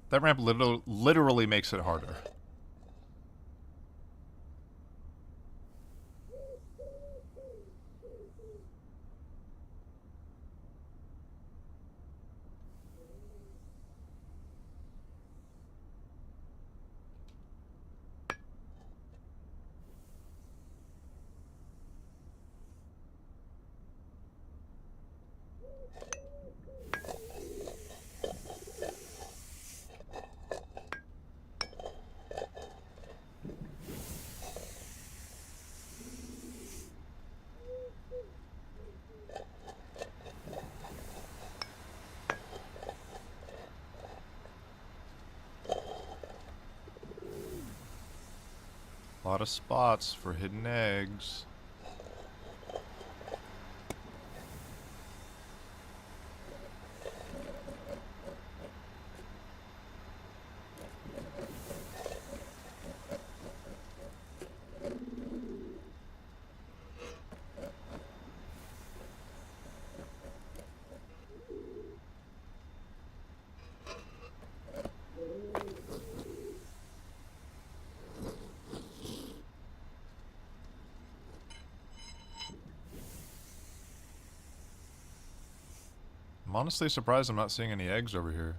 That ramp literally makes it harder. A lot of spots for hidden eggs. I'm honestly surprised I'm not seeing any eggs over here.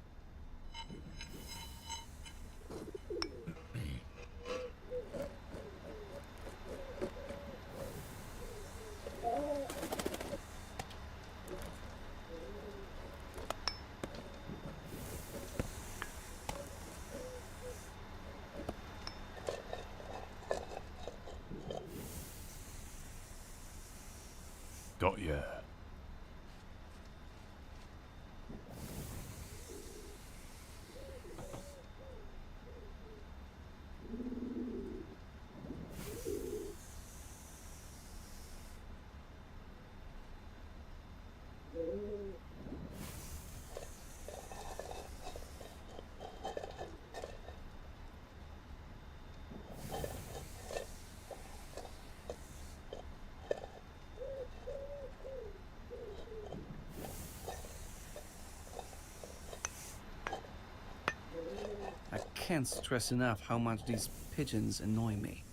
can't stress enough how much these pigeons annoy me.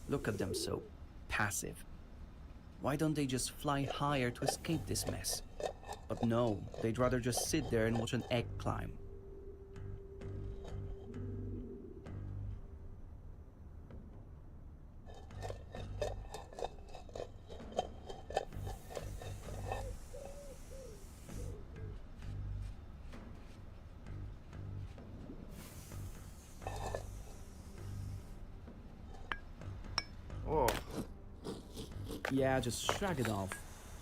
Look at them so passive. Why don't they just fly higher to escape this mess? But no, they'd rather just sit there and watch an egg climb. Oh. Yeah, just shrug it off.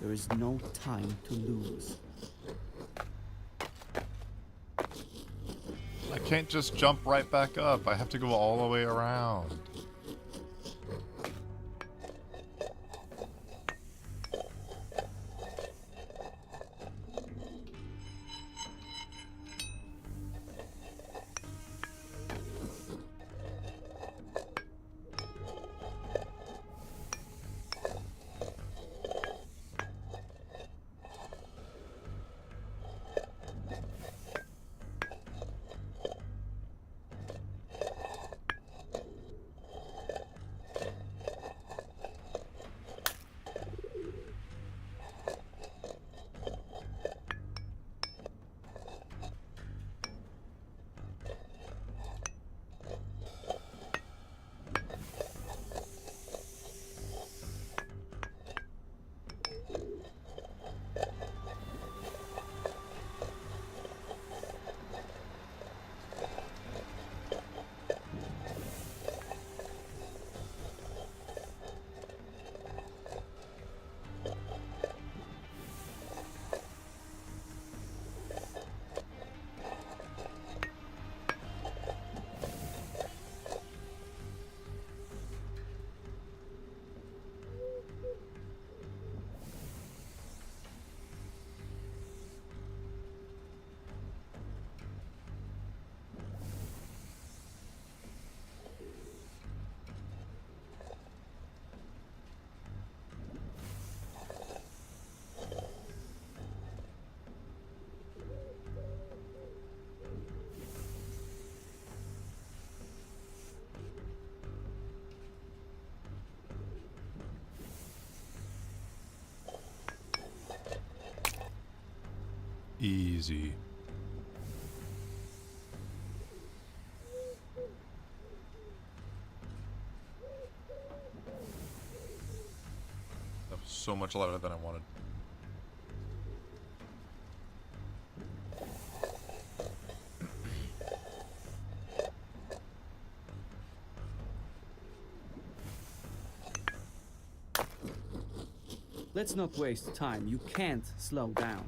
There is no time to lose. I can't just jump right back up. I have to go all the way around. Easy. That was so much louder than I wanted. Let's not waste time. You can't slow down.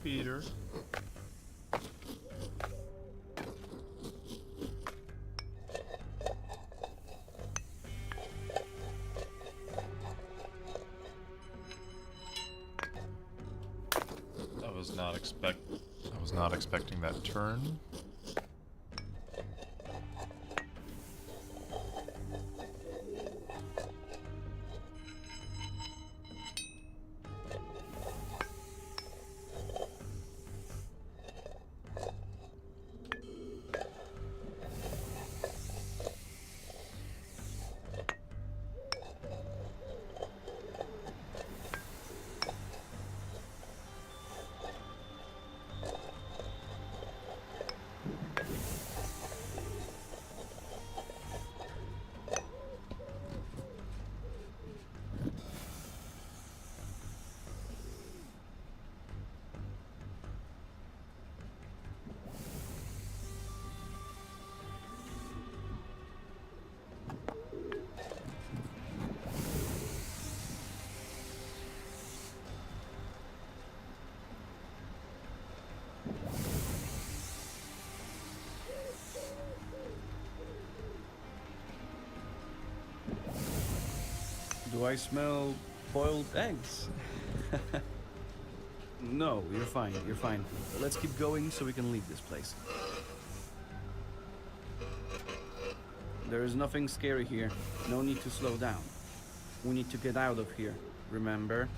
Peter. I was not expecting that turn. Do I smell boiled eggs? No, you're fine, you're fine. Let's keep going so we can leave this place. There is nothing scary here. No need to slow down. We need to get out of here, remember?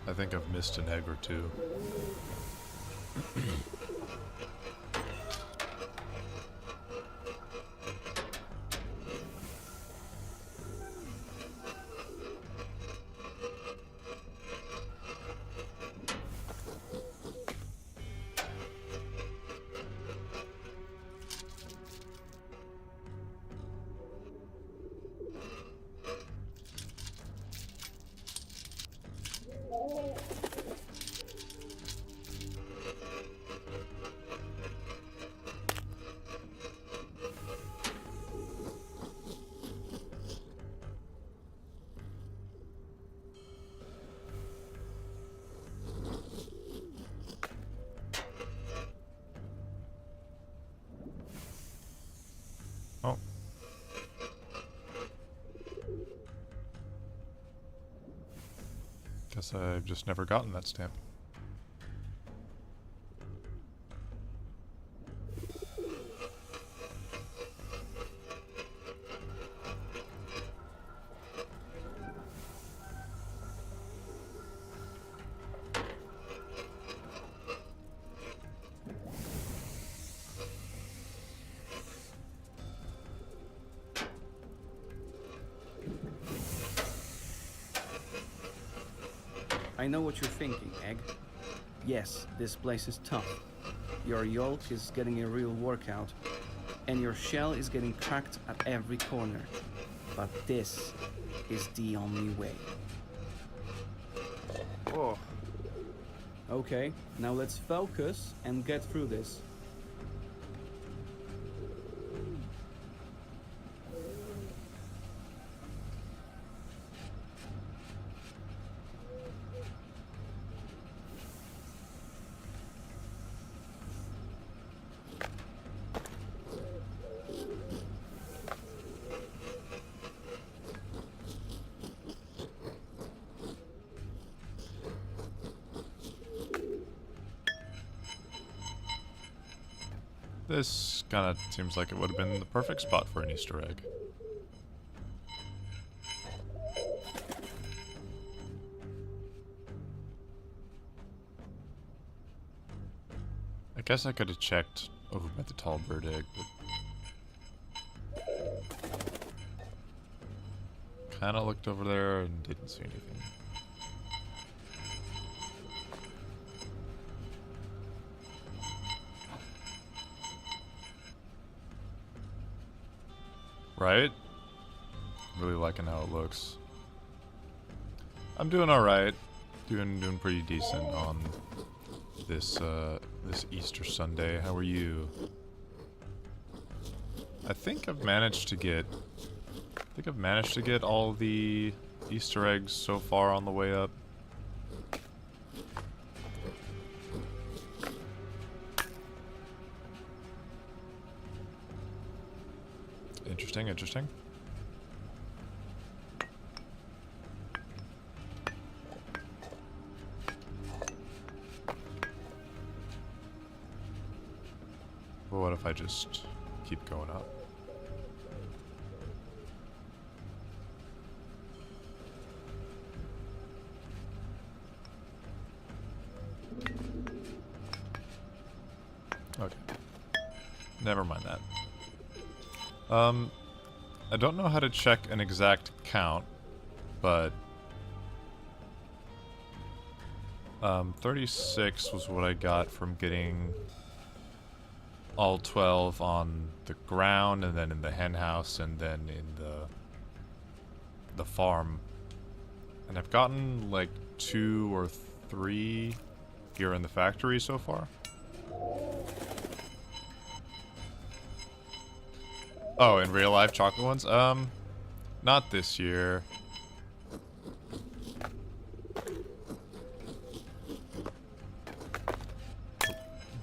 I think I've missed an egg or two. Oh. Guess I've just never gotten that stamp. I know what you're thinking, Egg. Yes, this place is tough. Your yolk is getting a real workout, and your shell is getting cracked at every corner. But this is the only way. Oh. Okay, now let's focus and get through this. This kinda seems like it would have been the perfect spot for an Easter egg. I guess I could have checked over by the tall bird egg, but Hannah looked over there and didn't see anything. Right? Really liking how it looks. I'm doing alright. Doing pretty decent on this this Easter Sunday. How are you? I think I've managed to get all the Easter eggs so far on the way up. Interesting, interesting. But what if I just keep going up? Okay. Never mind that. I don't know how to check an exact count, but 36 was what I got from getting all 12 on the ground, and then in the hen house, and then in the farm. And I've gotten like 2 or 3 here in the factory so far. Oh, in real life chocolate ones? Not this year.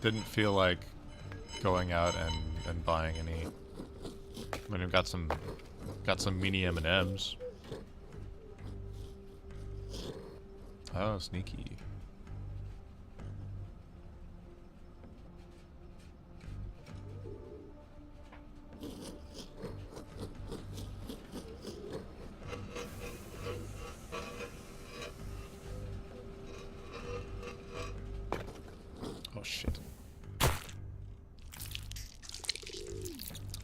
Didn't feel like going out and buying any. I mean, I've got some mini M&Ms. Oh, sneaky. Oh shit.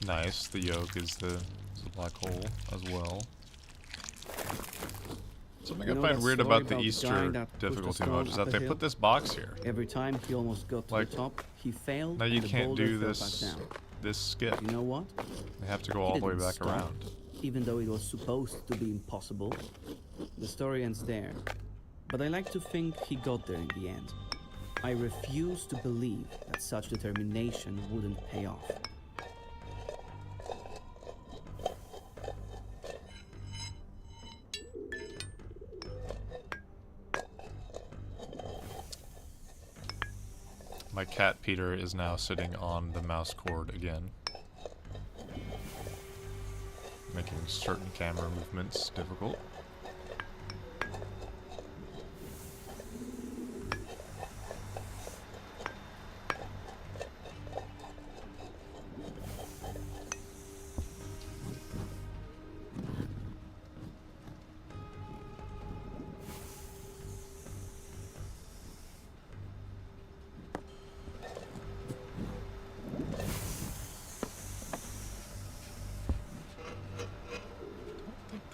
Nice, the yolk is the black hole as well. Something I find weird about the Easter difficulty mode is that they put this box here. Every time he almost got to the top, he failed. Now you can't do this skip. You know what? They have to go all the way back around. Even though it was supposed to be impossible, the story ends there. But I like to think he got there in the end. I refuse to believe that such determination wouldn't pay off. My cat Peter is now sitting on the mouse cord again, making certain camera movements difficult.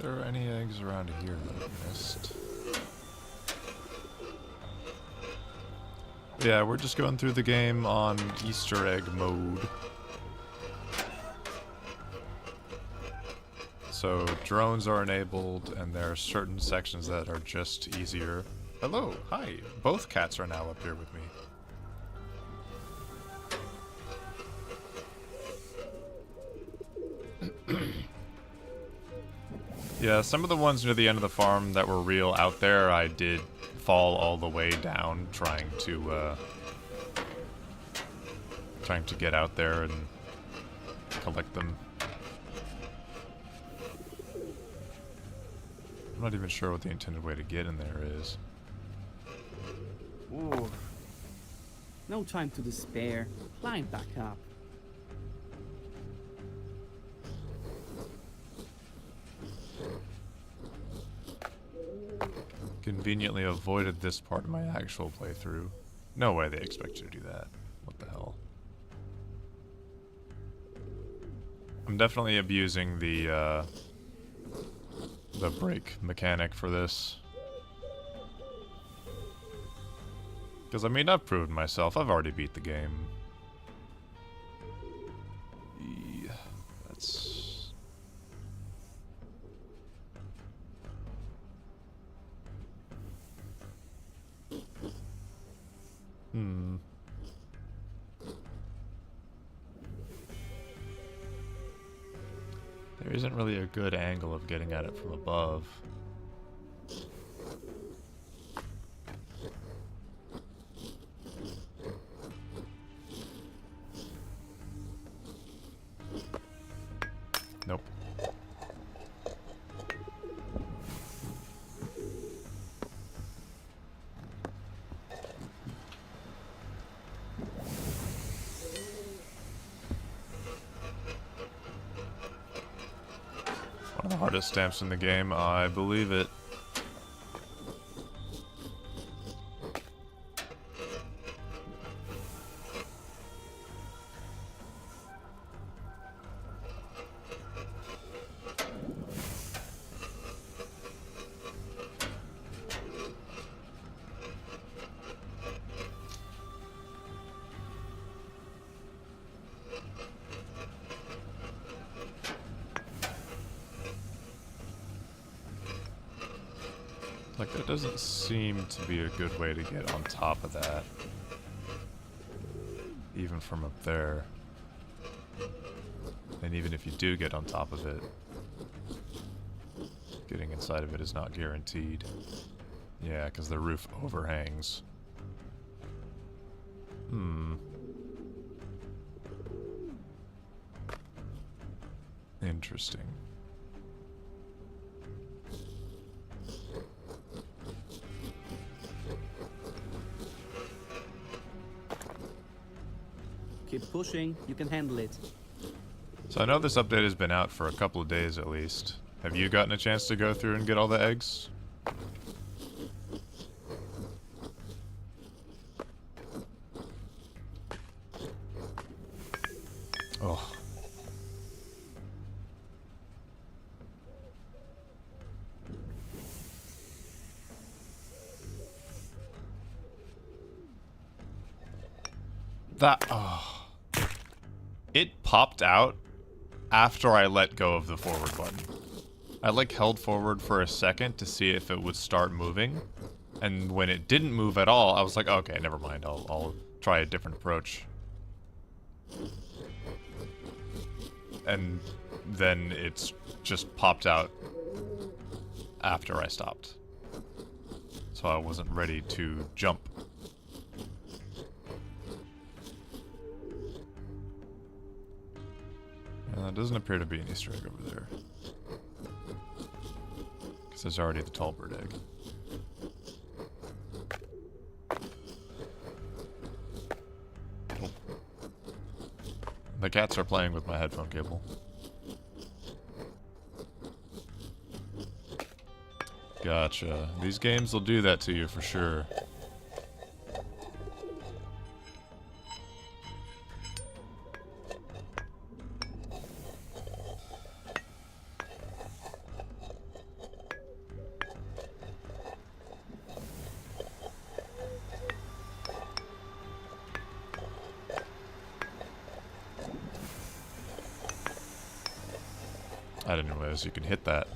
There are any eggs around here that I missed? Yeah, we're just going through the game on Easter egg mode. So drones are enabled, and there are certain sections that are just easier. Hello, hi. Both cats are now up here with me. Yeah, some of the ones near the end of the farm that were real out there, I did fall all the way down trying to get out there and collect them. I'm not even sure what the intended way to get in there is. Ooh. No time to despair. Climb back up. Conveniently avoided this part of my actual playthrough. No way they expect you to do that. What the hell? I'm definitely abusing the the break mechanic for this. Because, I mean, I've proven myself. I've already beat the game. Yeah, that's... There isn't really a good angle of getting at it from above. Nope. One of the hardest stamps in the game, I believe it. Like, there doesn't seem to be a good way to get on top of that. Even from up there. And even if you do get on top of it, getting inside of it is not guaranteed. Yeah, because the roof overhangs. Interesting. Keep pushing, you can handle it. So I know this update has been out for a couple of days at least. Have you gotten a chance to go through and get all the eggs? Oh. That... oh. It popped out after I let go of the forward button. I like held forward for a second to see if it would start moving. And when it didn't move at all, I was like, okay, never mind, I'll try a different approach. And then it's just popped out after I stopped. So I wasn't ready to jump. There doesn't appear to be an Easter egg over there. Because there's already the tall bird egg. Oh. The cats are playing with my headphone cable. Gotcha. These games will do that to you for sure. I didn't realize you can hit that.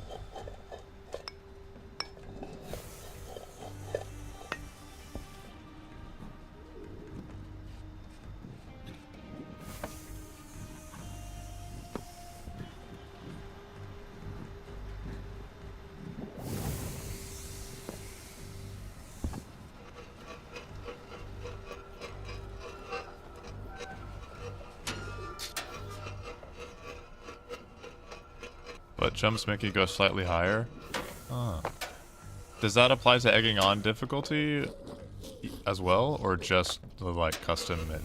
But jumps make you go slightly higher. Huh. Does that apply to egging on difficulty as well, or just the like custom and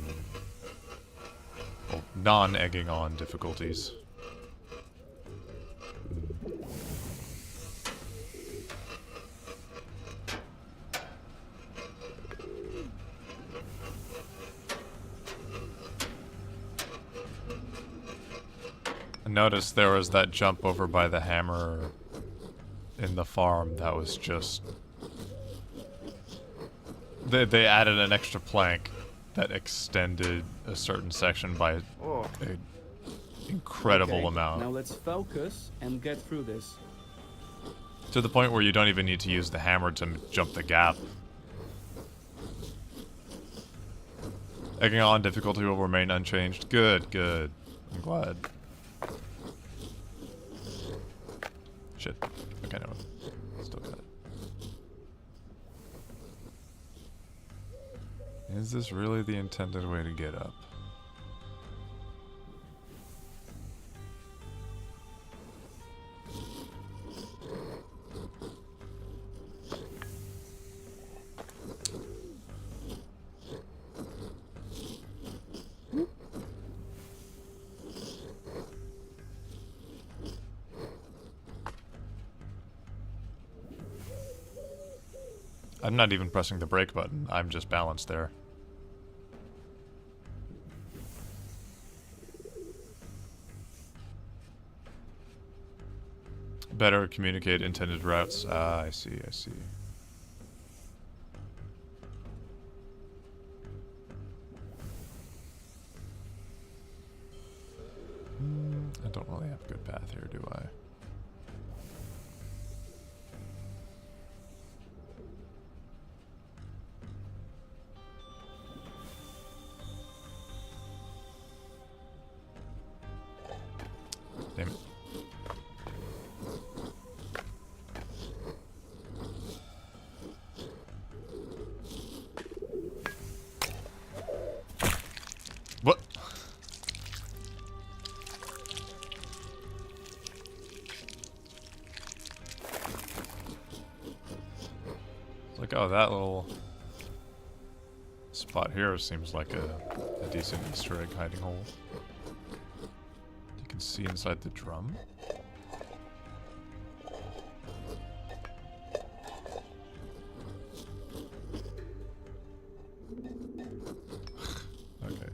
well, non-egging on difficulties? Notice there was that jump over by the hammer in the farm that was just... They added an extra plank that extended a certain section by Oh. an incredible Okay, amount. now let's focus and get through this. To the point where you don't even need to use the hammer to jump the gap. Egging on difficulty will remain unchanged. Good, good. I'm glad. Shit. Okay, no. Still got it. Is this really the intended way to get up? I'm not even pressing the brake button. I'm just balanced there. Better communicate intended routes. Ah, I see, I see. I don't really have a good path here, do I? Damn it. What? It's like, oh, that little spot here seems like a decent Easter egg hiding hole. You can see inside the drum. Okay.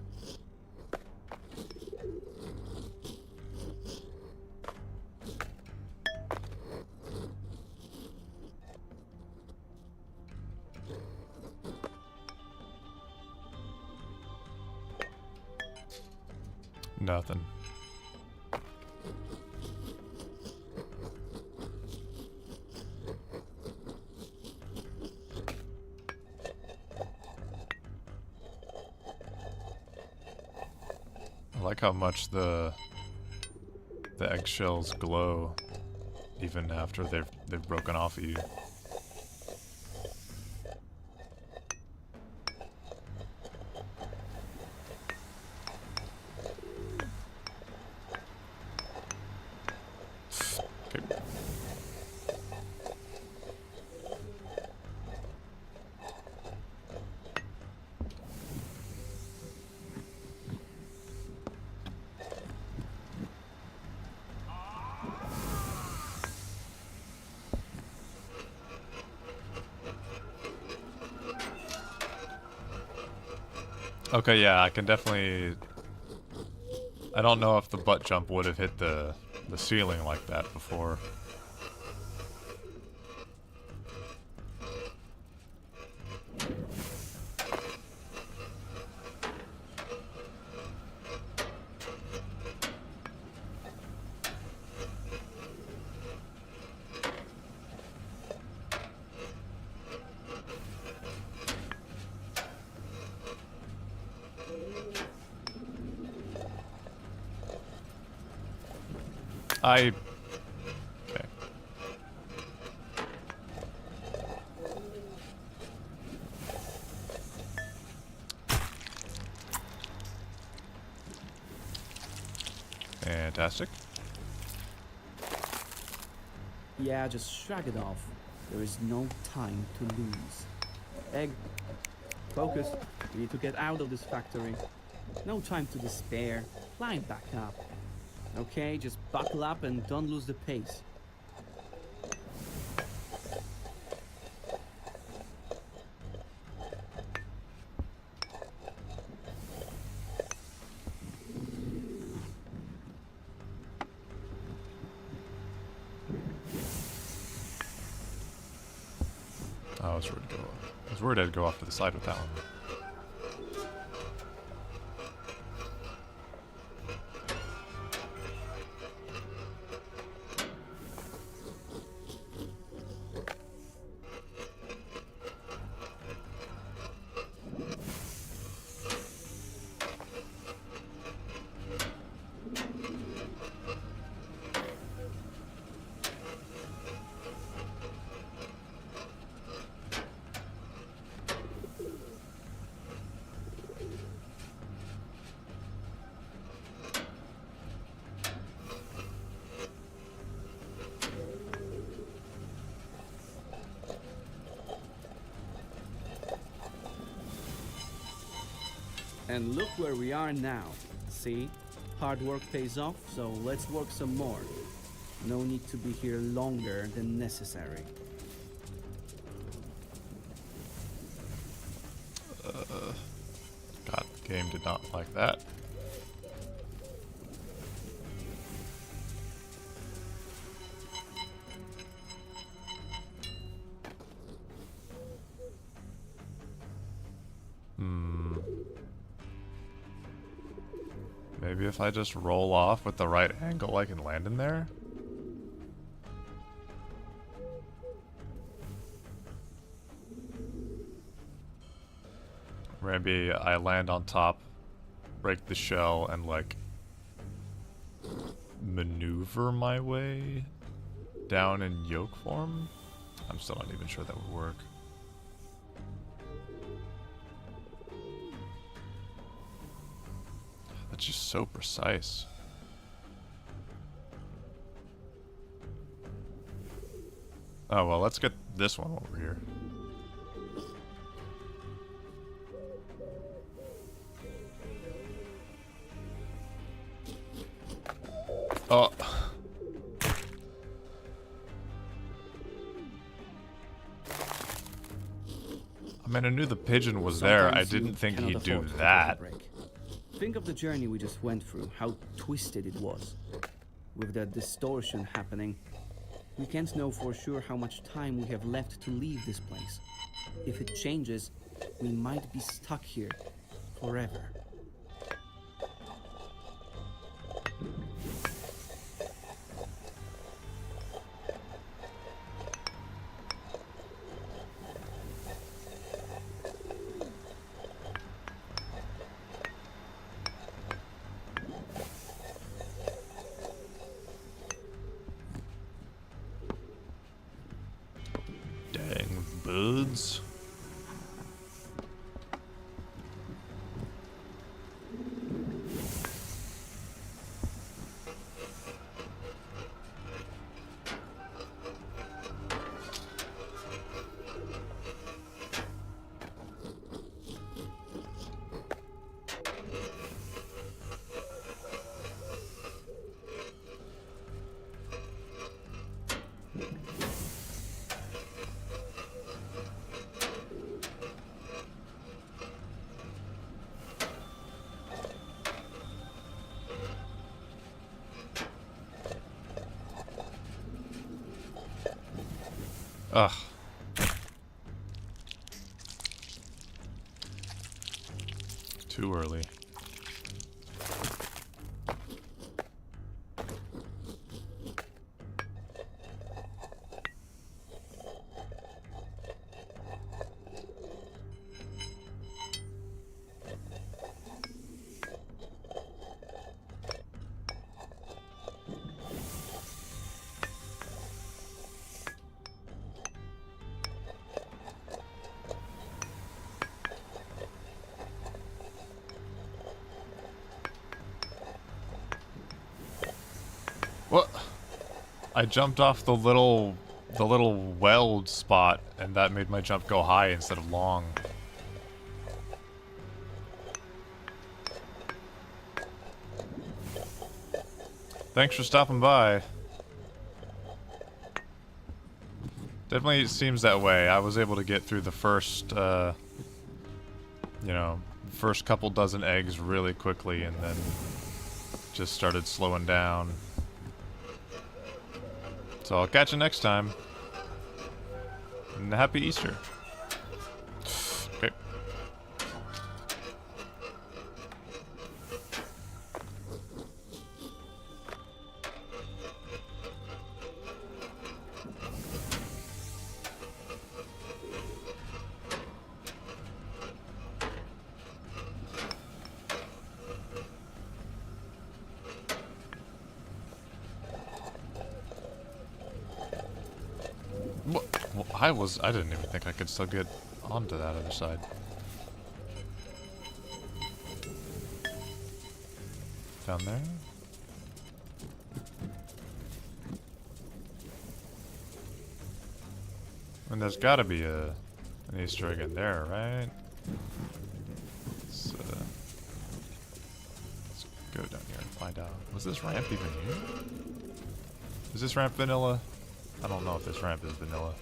Nothing. I like how much the eggshells glow even after they've broken off of you. Okay. Okay, yeah, I can definitely... I don't know if the butt jump would have hit the ceiling like that before. Okay. Fantastic. Yeah, just shrug it off. There is no time to lose. Egg, focus. We need to get out of this factory. No time to despair. Climb back up. Okay, just buckle up and don't lose the pace. was worried to go. I was worried I'd go off to the side with that one. And look where we are now. See? Hard work pays off, so let's work some more. No need to be here longer than necessary. God, the game did not like that. Maybe if I just roll off with the right angle, I can land in there? Maybe I land on top, break the shell, and like maneuver my way down in yoke form? I'm still not even sure that would work. That's just so precise. Oh well, let's get this one over here. Oh. I mean, I knew the pigeon was there. I didn't think he'd do that. Think of the journey we just went through, how twisted it was. With that distortion happening, we can't know for sure how much time we have left to leave this place. If it changes, we might be stuck here forever. Dang birds. Ugh. Too early. What? I jumped off the little weld spot, and that made my jump go high instead of long. Thanks for stopping by. Definitely seems that way. I was able to get through the first, you know, first couple dozen eggs really quickly, and then just started slowing down. So I'll catch you next time. And happy Easter. I didn't even think I could still get onto that other side. Down there? I mean, there's gotta be an Easter egg in there, right? Let's go down here and find out. Was this ramp even here? Is this ramp vanilla? I don't know if this ramp is vanilla.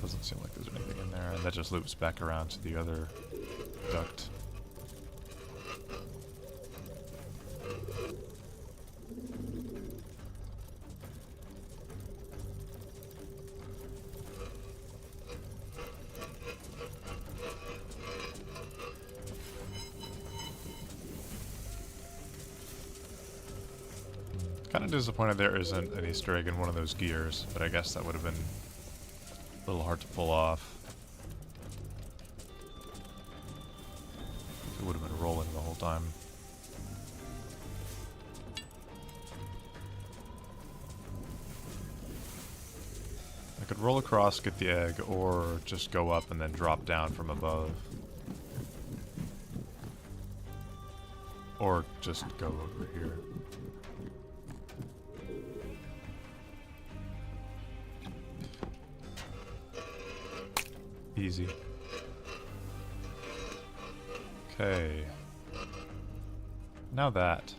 Doesn't seem like there's anything in there, and that just loops back around to the other duct. Kind of disappointed there isn't an Easter egg in one of those gears, but I guess that would have been a little hard to pull off. It would have been rolling the whole time. I could roll across, get the egg, or just go up and then drop down from above. Or just go over here. Easy. Okay. Now that.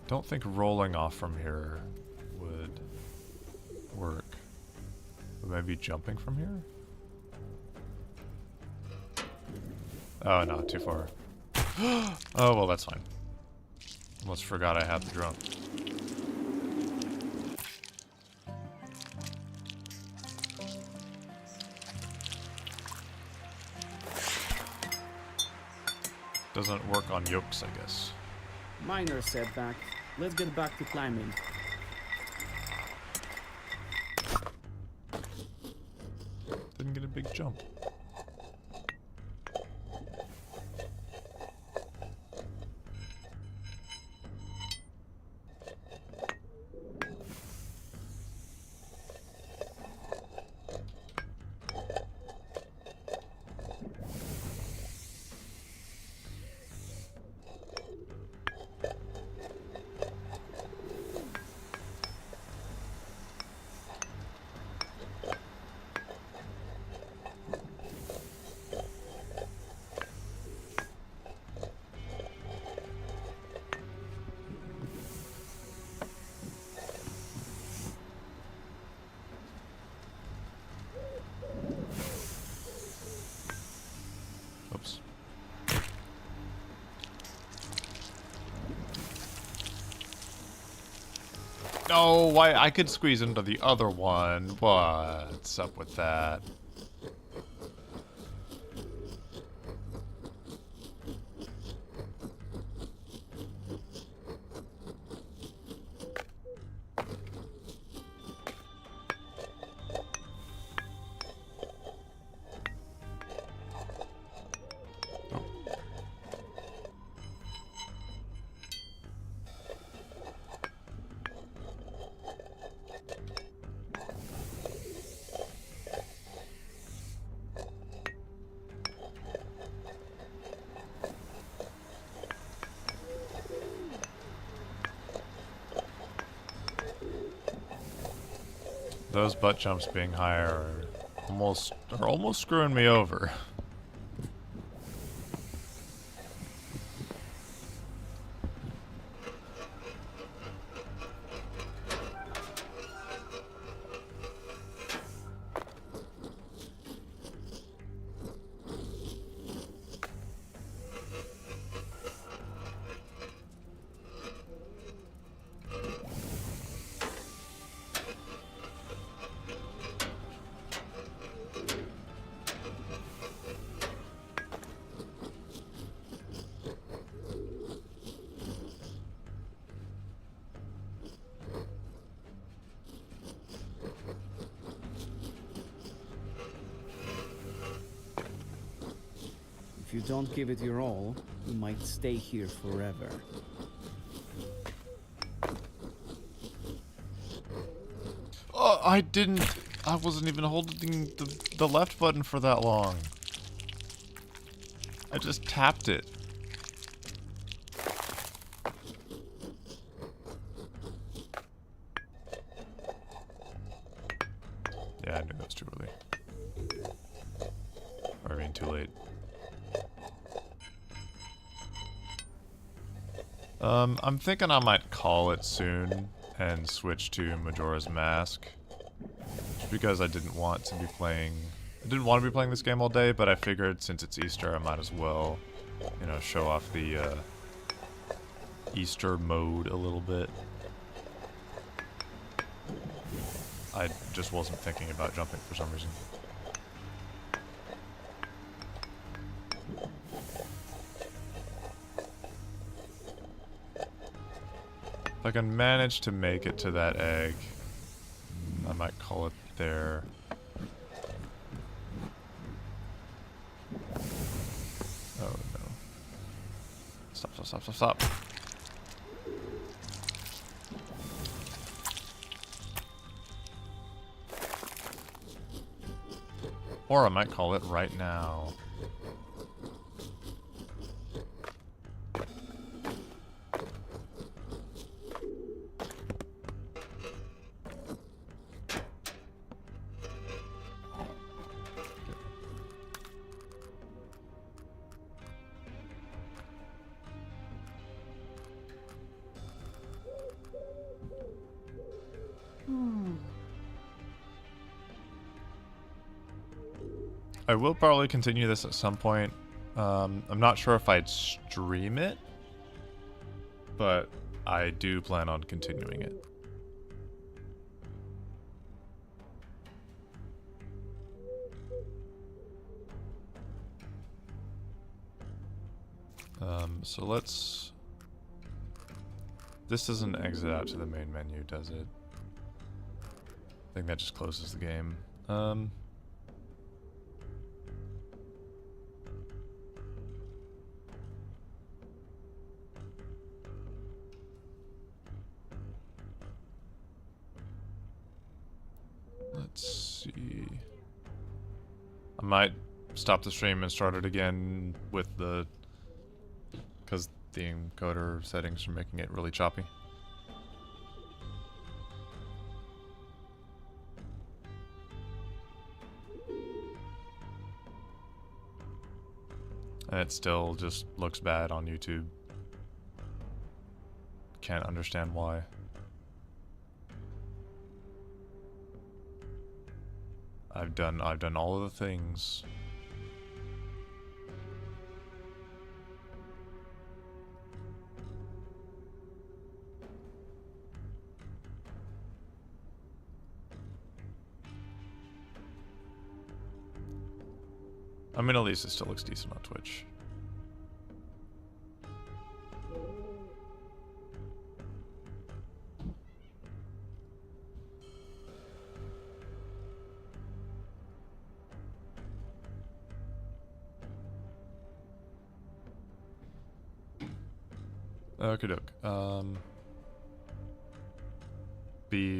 Don't think rolling off from here would work. But maybe jumping from here? Oh, no, too far. Oh, well, that's fine. Almost forgot I had the drone. Doesn't work on yokes, I guess. Minor setback. Let's get back to climbing. Didn't get a big jump. Oops. No, why? I could squeeze into the other one. What's up with that? Those butt jumps being higher are almost screwing me over. If you don't give it your all, you might stay here forever. Oh, I wasn't even holding the left button for that long. I just tapped it. Yeah, I knew that was too early. Or I mean, too late. I'm thinking I might call it soon and switch to Majora's Mask. Just because I didn't want to be playing this game all day, but I figured since it's Easter, I might as well, you know, show off the Easter mode a little bit. I just wasn't thinking about jumping for some reason. If I can manage to make it to that egg, I might call it there. Oh no. Stop, stop, stop, stop, stop. Or I might call it right now. I will probably continue this at some point. I'm not sure if I'd stream it, but I do plan on continuing it. So let's... This doesn't exit out to the main menu, does it? I think that just closes the game. Let's see. I might stop the stream and start it again with the... because the encoder settings are making it really choppy. And it still just looks bad on YouTube. Can't understand why. I've done all of the things. I mean, at least it still looks decent on Twitch. Okey doke. B